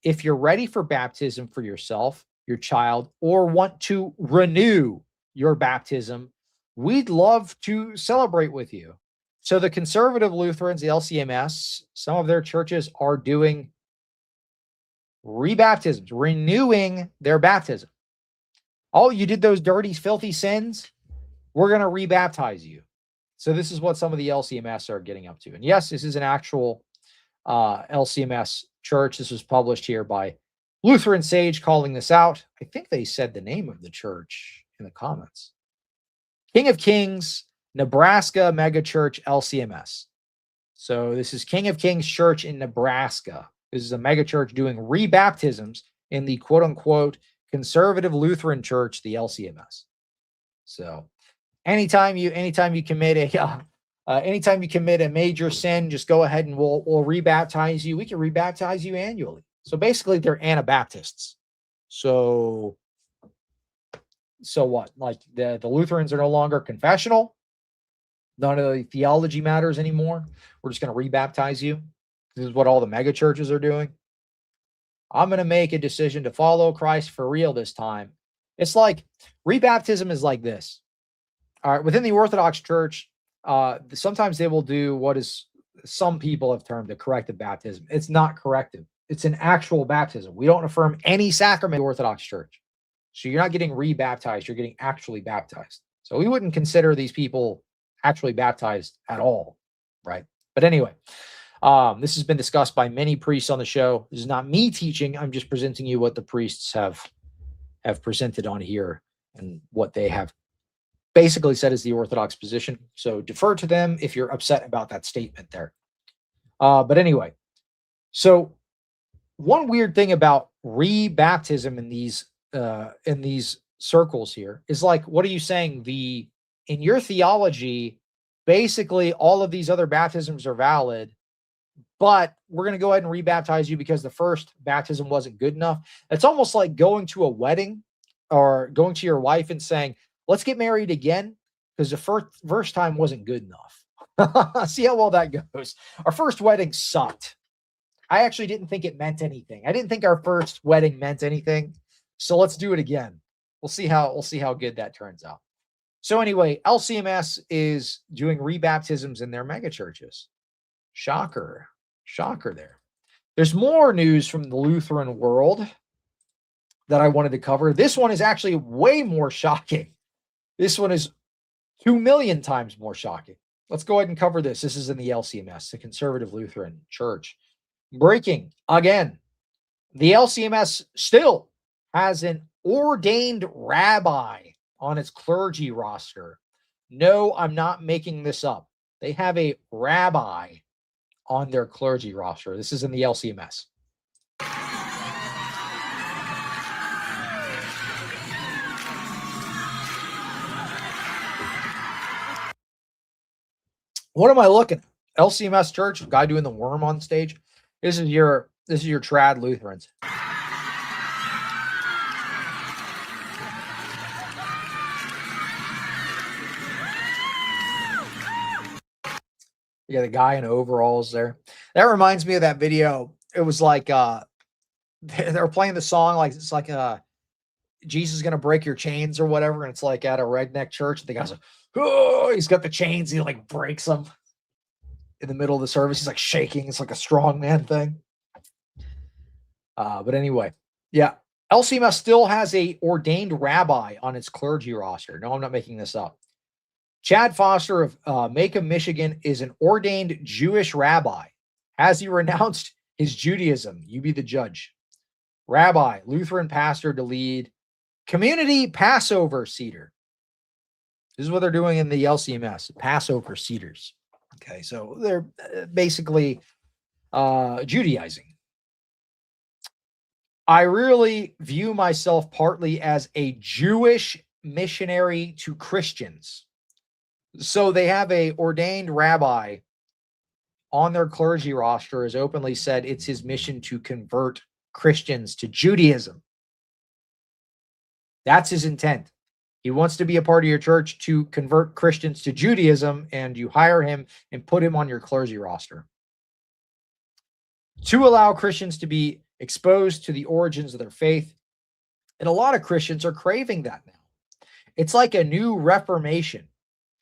[SPEAKER 4] If you're ready for baptism for yourself, your child, or want to renew your baptism, we'd love to celebrate with you. So the conservative Lutherans, the LCMS, some of their churches are doing rebaptisms, renewing their baptism. Oh, you did those dirty, filthy sins? We're going to rebaptize you. So this is what some of the LCMS are getting up to. And yes, this is an actual LCMS church. This was published here by Lutheran Sage calling this out. I think they said the name of the church in the comments. King of Kings, Nebraska Mega Church, LCMS. So this is King of Kings Church in Nebraska. This is a mega church doing rebaptisms in the quote unquote conservative Lutheran church, the LCMS. So anytime you commit a major sin, just go ahead and we'll rebaptize you. We can rebaptize you annually. So basically they're Anabaptists. So what? Like the Lutherans are no longer confessional. None of the theology matters anymore. We're just going to rebaptize you. This is what all the mega churches are doing. I'm going to make a decision to follow Christ for real this time. It's like rebaptism is like this. All right, within the Orthodox Church, sometimes they will do what is some people have termed a corrective baptism. It's not corrective. It's an actual baptism. We don't affirm any sacrament in the Orthodox Church. So you're not getting rebaptized, you're getting actually baptized. So we wouldn't consider these people actually baptized at all, right? But anyway, this has been discussed by many priests on the show. This is not me teaching. I'm just presenting you what the priests have presented on here and what they have basically said is the Orthodox position. So defer to them if you're upset about that statement there. But anyway, so one weird thing about rebaptism in these circles here is like, what are you saying? In your theology, basically all of these other baptisms are valid, but we're going to go ahead and rebaptize you because the first baptism wasn't good enough. It's almost like going to a wedding or going to your wife and saying, let's get married again because the first time wasn't good enough. See how well that goes. Our first wedding sucked. I actually didn't think it meant anything. I didn't think our first wedding meant anything. So let's do it again. We'll see how good that turns out. So anyway, LCMS is doing rebaptisms in their megachurches. Shocker. Shocker there. There's more news from the Lutheran world that I wanted to cover. This one is actually way more shocking. This one is 2 million times more shocking. Let's go ahead and cover this. This is in the LCMS, the Conservative Lutheran Church. Breaking again. The LCMS still has an ordained rabbi on its clergy roster. No, I'm not making this up. They have a rabbi on their clergy roster. This is in the LCMS. What am I looking at? LCMS Church, guy doing the worm on stage. This is your trad Lutherans. You got the guy in overalls there. That reminds me of that video. It was like they were playing the song like it's like Jesus is gonna break your chains or whatever, and it's like at a redneck church. The guy's like, oh, he's got the chains. He like breaks them in the middle of the service. He's like shaking. It's like a strong man thing. But anyway, yeah, LCMS still has a ordained rabbi on its clergy roster. No, I'm not making this up. Chad Foster of Macomb, Michigan, is an ordained Jewish rabbi. Has he renounced his Judaism? You be the judge. Rabbi, Lutheran pastor to lead community Passover Seder. This is what they're doing in the LCMS, Passover Seders. Okay, so they're basically Judaizing. I really view myself partly as a Jewish missionary to Christians. So they have a ordained rabbi on their clergy roster has openly said it's his mission to convert Christians to Judaism. That's his intent. He wants to be a part of your church to convert Christians to Judaism, and you hire him and put him on your clergy roster to allow Christians to be exposed to the origins of their faith. And a lot of Christians are craving that now. It's like a new reformation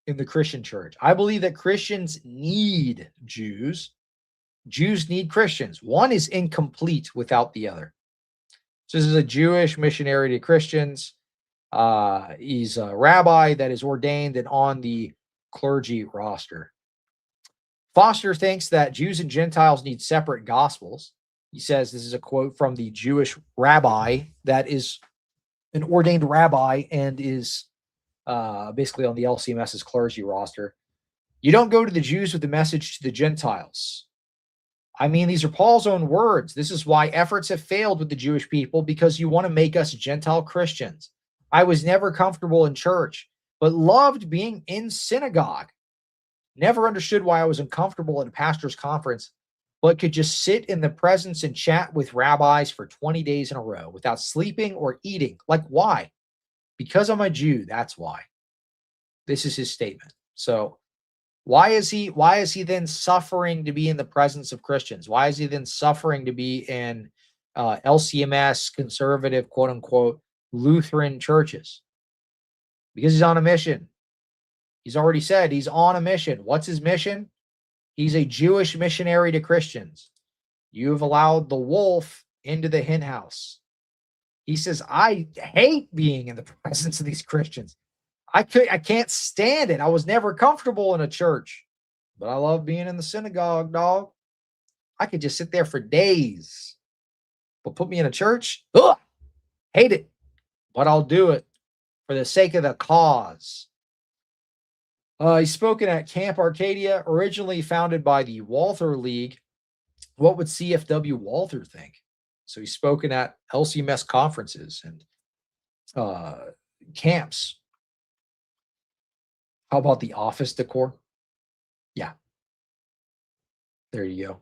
[SPEAKER 4] in the Christian church. I believe that Christians need Jews. Jews need Christians. One is incomplete without the other. So this is a Jewish missionary to Christians. He's a rabbi that is ordained and on the clergy roster. Foster thinks that Jews and Gentiles need separate gospels. He says, this is a quote from the Jewish rabbi that is an ordained rabbi and is basically on the LCMS's clergy roster. You don't go to the Jews with the message to the Gentiles. I mean, these are Paul's own words. This is why efforts have failed with the Jewish people, because you want to make us Gentile Christians. I was never comfortable in church, but loved being in synagogue. Never understood why I was uncomfortable at a pastor's conference, but could just sit in the presence and chat with rabbis for 20 days in a row without sleeping or eating. Like, why? Because I'm a Jew, that's why. This is his statement. So why is he then suffering to be in the presence of Christians? Why is he then suffering to be in LCMS, conservative, quote unquote, Lutheran churches? Because he's on a mission. He's already said he's on a mission. What's his mission? He's a Jewish missionary to Christians. You've allowed the wolf into the hen house. He says, I hate being in the presence of these Christians. I can't stand it. I was never comfortable in a church, but I love being in the synagogue, dog. I could just sit there for days, but put me in a church, ugh, hate it, but I'll do it for the sake of the cause. He's spoken at Camp Arcadia, originally founded by the Walther League. What would CFW Walther think? So he's spoken at LCMS conferences and camps. How about the office decor? Yeah. There you go.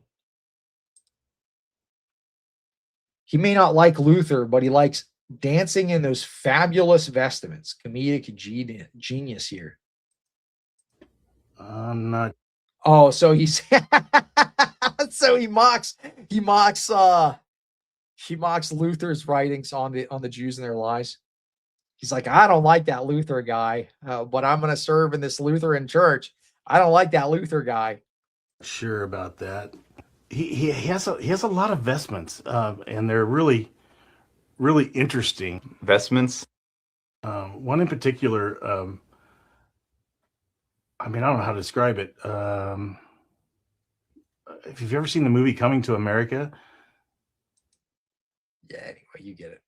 [SPEAKER 4] He may not like Luther, but he likes dancing in those fabulous vestments. Comedic genius here.
[SPEAKER 11] I'm not.
[SPEAKER 4] Oh, so he's so he mocks Luther's writings on the Jews and their lies. He's like, I don't like that Luther guy, but I'm going to serve in this Lutheran church. I don't like that Luther guy.
[SPEAKER 11] Sure about that. He has a lot of vestments, and they're really interesting
[SPEAKER 12] vestments.
[SPEAKER 11] One in particular, I mean, I don't know how to describe it. If you've ever seen the movie Coming to America.
[SPEAKER 4] Yeah, anyway, you get it.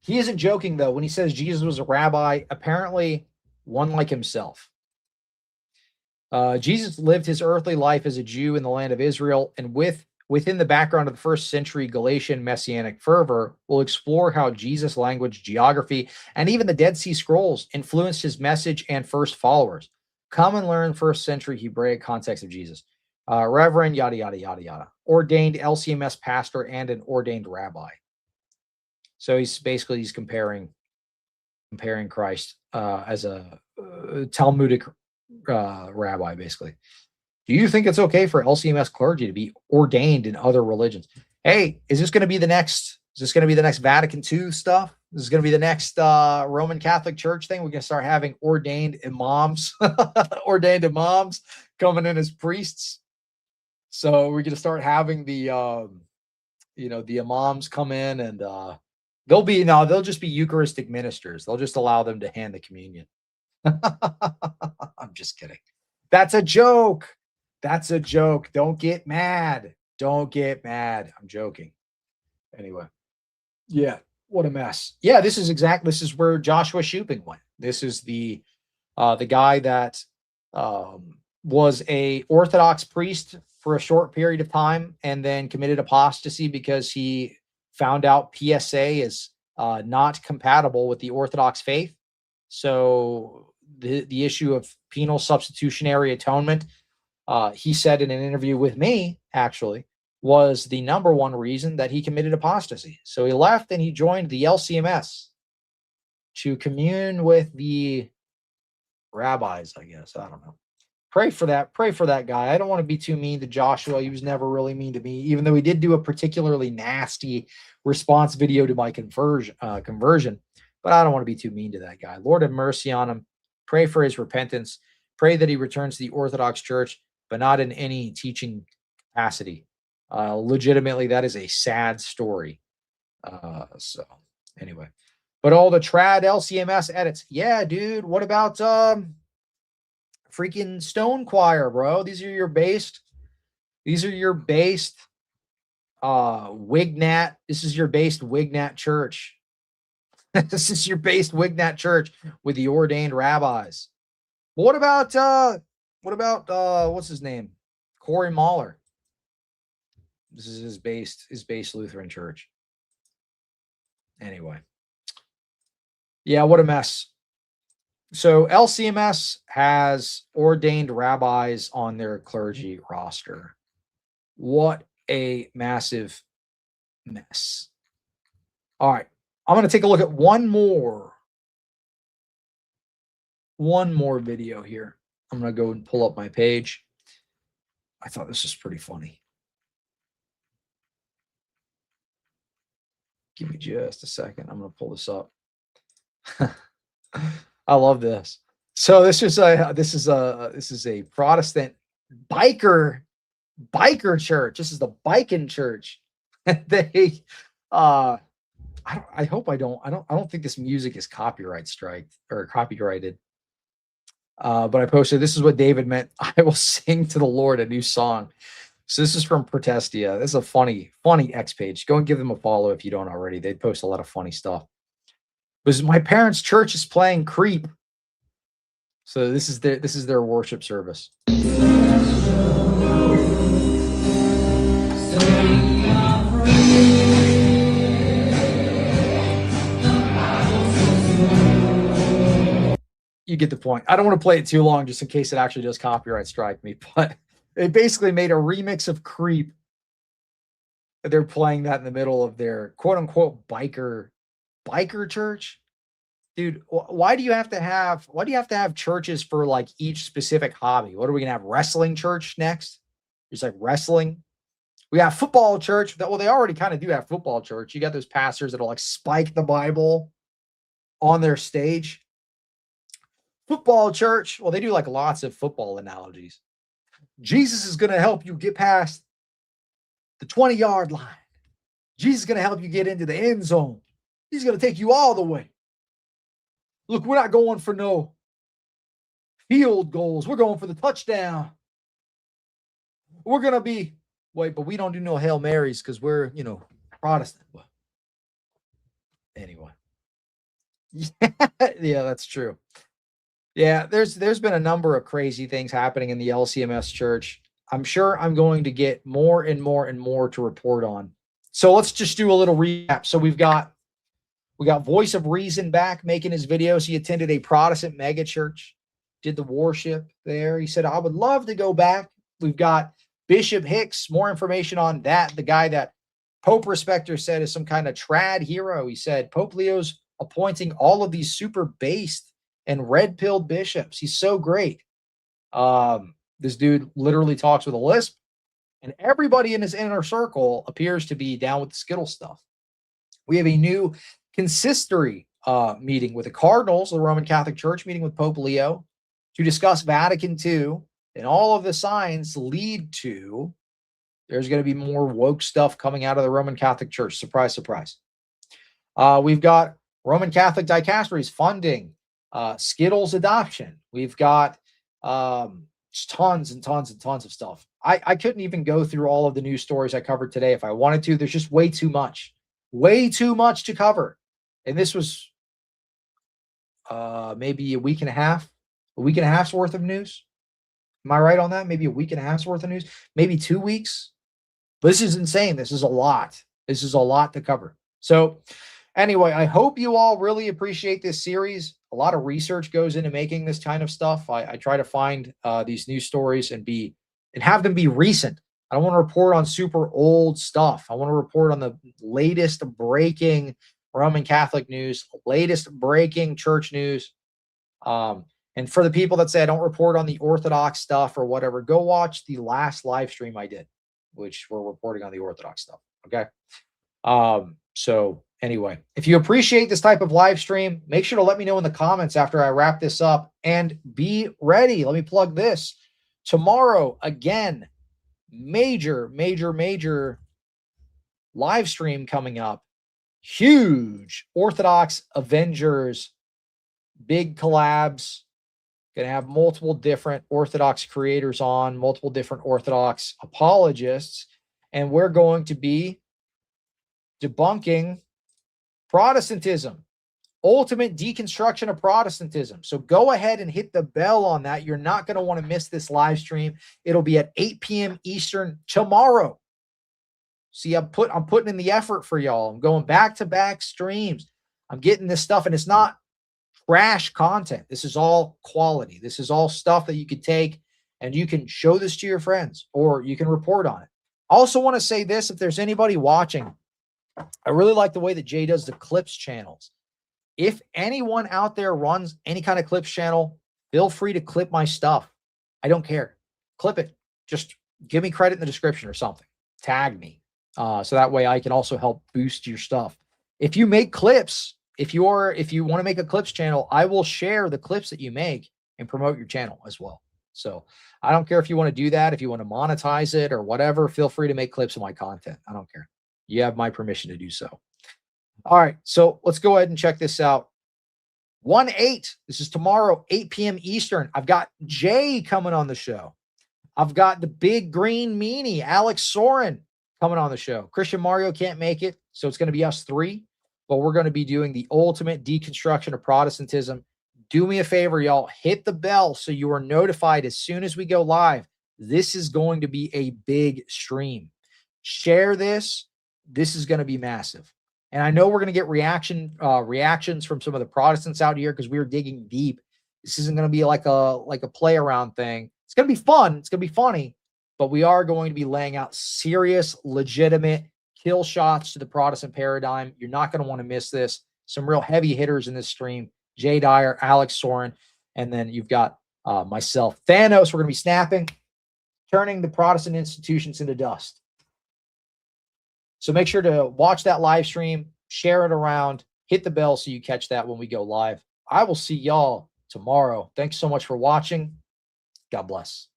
[SPEAKER 4] He isn't joking, though, when he says Jesus was a rabbi, apparently one like himself. Jesus lived his earthly life as a Jew in the land of Israel, and within the background of the first century Galatian messianic fervor, we'll explore how Jesus' language, geography, and even the Dead Sea Scrolls influenced his message and first followers. Come and learn first century Hebraic context of Jesus. Reverend, yada, yada, yada, yada. Ordained LCMS pastor and an ordained rabbi. So he's comparing Christ as a Talmudic rabbi, basically. Do you think it's okay for LCMS clergy to be ordained in other religions? Hey, is this going to be the next? Is this going to be the next Vatican II stuff? This is going to be the next Roman Catholic Church thing. We're going to start having ordained imams, coming in as priests. So we're going to start having the, the imams come in, and they'll just be Eucharistic ministers. They'll just allow them to hand the communion. I'm just kidding. That's a joke. That's a joke. Don't get mad. Don't get mad. I'm joking. Anyway. Yeah. What a mess. Yeah, this is where Joshua Shuping went. This is the guy that was a Orthodox priest for a short period of time and then committed apostasy because he found out PSA is not compatible with the Orthodox faith. So the issue of penal substitutionary atonement, he said in an interview with me, actually, was the number one reason that he committed apostasy. So he left and he joined the LCMS to commune with the rabbis, I guess. I don't know. Pray for that guy. I don't want to be too mean to Joshua. He was never really mean to me, even though he did do a particularly nasty response video to my conversion. But I don't want to be too mean to that guy. Lord have mercy on him. Pray for his repentance. Pray that he returns to the Orthodox Church, but not in any teaching capacity. Legitimately, that is a sad story. So anyway, but all the trad LCMS edits. Yeah, dude. What about freaking Stone Choir, bro? These are your based Wignat. This is your based Wignat church. This is your based Wignat church with the ordained rabbis. What about what's his name? Corey Mahler. This is his based Lutheran church. Anyway. Yeah, what a mess. So LCMS has ordained rabbis on their clergy roster. What a massive mess. All right. I'm going to take a look at one more video here. I'm going to go and pull up my page. I thought this was pretty funny. Give me just a second. I'm going to pull this up. I love this. So this is a Protestant biker church. This is the biking church. They I hope I don't think this music is copyright striked or copyrighted. But I posted, this is what David meant. I will sing to the Lord a new song. So this is from Protestia. This is a funny X page. Go and give them a follow if you don't already. They post a lot of funny stuff. Because my parents' church is playing Creep. So this is their worship service. You get the point. I don't want to play it too long just in case it actually does copyright strike me, but they basically made a remix of Creep. They're playing that in the middle of their quote unquote biker church. Dude, why do you have to have churches for like each specific hobby? What are we gonna have? Wrestling church next? It's like wrestling. We have football church. Well, they already kind of do have football church. You got those pastors that'll like spike the Bible on their stage. Football church. Well, they do like lots of football analogies. Jesus is going to help you get past the 20-yard line. Jesus is going to help you get into the end zone. He's going to take you all the way. Look, we're not going for no field goals. We're going for the touchdown. We're going to be, wait, but we don't do no Hail Marys because we're, Protestant. Anyway. Yeah, that's true. Yeah, there's been a number of crazy things happening in the LCMS church. I'm sure I'm going to get more and more and more to report on. So let's just do a little recap. So we got Voice of Reason back making his videos. He attended a Protestant mega church, did the worship there. He said, I would love to go back. We've got Bishop Hicks, more information on that. The guy that Pope Respecter said is some kind of trad hero. He said Pope Leo's appointing all of these super based and red-pilled bishops. He's so great. This dude literally talks with a lisp, and everybody in his inner circle appears to be down with the Skittles stuff. We have a new consistory meeting with the cardinals of the Roman Catholic Church, meeting with Pope Leo to discuss Vatican II, and all of the signs lead to there's going to be more woke stuff coming out of the Roman Catholic Church. Surprise, surprise. We've got Roman Catholic dicasteries funding Skittles adoption. We've got tons and tons and tons of stuff. I couldn't even go through all of the news stories I covered today if I wanted to. There's just way too much to cover. And this was maybe a week and a half's worth of news. Am I right on that? Maybe a week and a half's worth of news, maybe 2 weeks. But this is insane. This is a lot. This is a lot to cover. So anyway, I hope you all really appreciate this series. A lot of research goes into making this kind of stuff. I try to find these news stories and have them be recent. I don't want to report on super old stuff. I want to report on the latest breaking Roman Catholic news, latest breaking church news. And for the people that say I don't report on the Orthodox stuff or whatever, go watch the last live stream I did, which we're reporting on the Orthodox stuff. Okay. So anyway, if you appreciate this type of live stream, make sure to let me know in the comments after I wrap this up, and be ready. Let me plug this. Tomorrow, again, major live stream coming up. Huge Orthodox Avengers, big collabs. Going to have multiple different Orthodox creators on, multiple different Orthodox apologists, and we're going to be debunking Protestantism, ultimate deconstruction of Protestantism. So go ahead and hit the bell on that. You're not going to want to miss this live stream. It'll be at 8 p.m. Eastern tomorrow. See, I'm putting in the effort for y'all. I'm going back-to-back streams. I'm getting this stuff, and it's not trash content. This is all quality. This is all stuff that you could take and you can show this to your friends, or you can report on it. I also want to say this, if there's anybody watching, I really like the way that Jay does the clips channels. If anyone out there runs any kind of clips channel, feel free to clip my stuff. I don't care. Clip it. Just give me credit in the description or something. Tag me. So that way I can also help boost your stuff. If you make clips, if you want to make a clips channel, I will share the clips that you make and promote your channel as well. So I don't care if you want to do that, if you want to monetize it or whatever, feel free to make clips of my content. I don't care. You have my permission to do so. All right. So let's go ahead and check this out. 1/8. This is tomorrow, 8 p.m. Eastern. I've got Jay coming on the show. I've got the big green meanie, Alex Sorin, coming on the show. Christian Mario can't make it, so it's going to be us three, but we're going to be doing the ultimate deconstruction of Protestantism. Do me a favor, y'all. Hit the bell so you are notified as soon as we go live. This is going to be a big stream. Share this. This is going to be massive. And I know we're going to get reactions from some of the Protestants out here because we're digging deep. This isn't going to be like a play around thing. It's going to be fun. It's going to be funny, but we are going to be laying out serious, legitimate kill shots to the Protestant paradigm. You're not going to want to miss this. Some real heavy hitters in this stream. Jay Dyer, Alex Sorin, and then you've got myself. Thanos, we're going to be snapping, turning the Protestant institutions into dust. So make sure to watch that live stream, share it around, hit the bell so you catch that when we go live. I will see y'all tomorrow. Thanks so much for watching. God bless.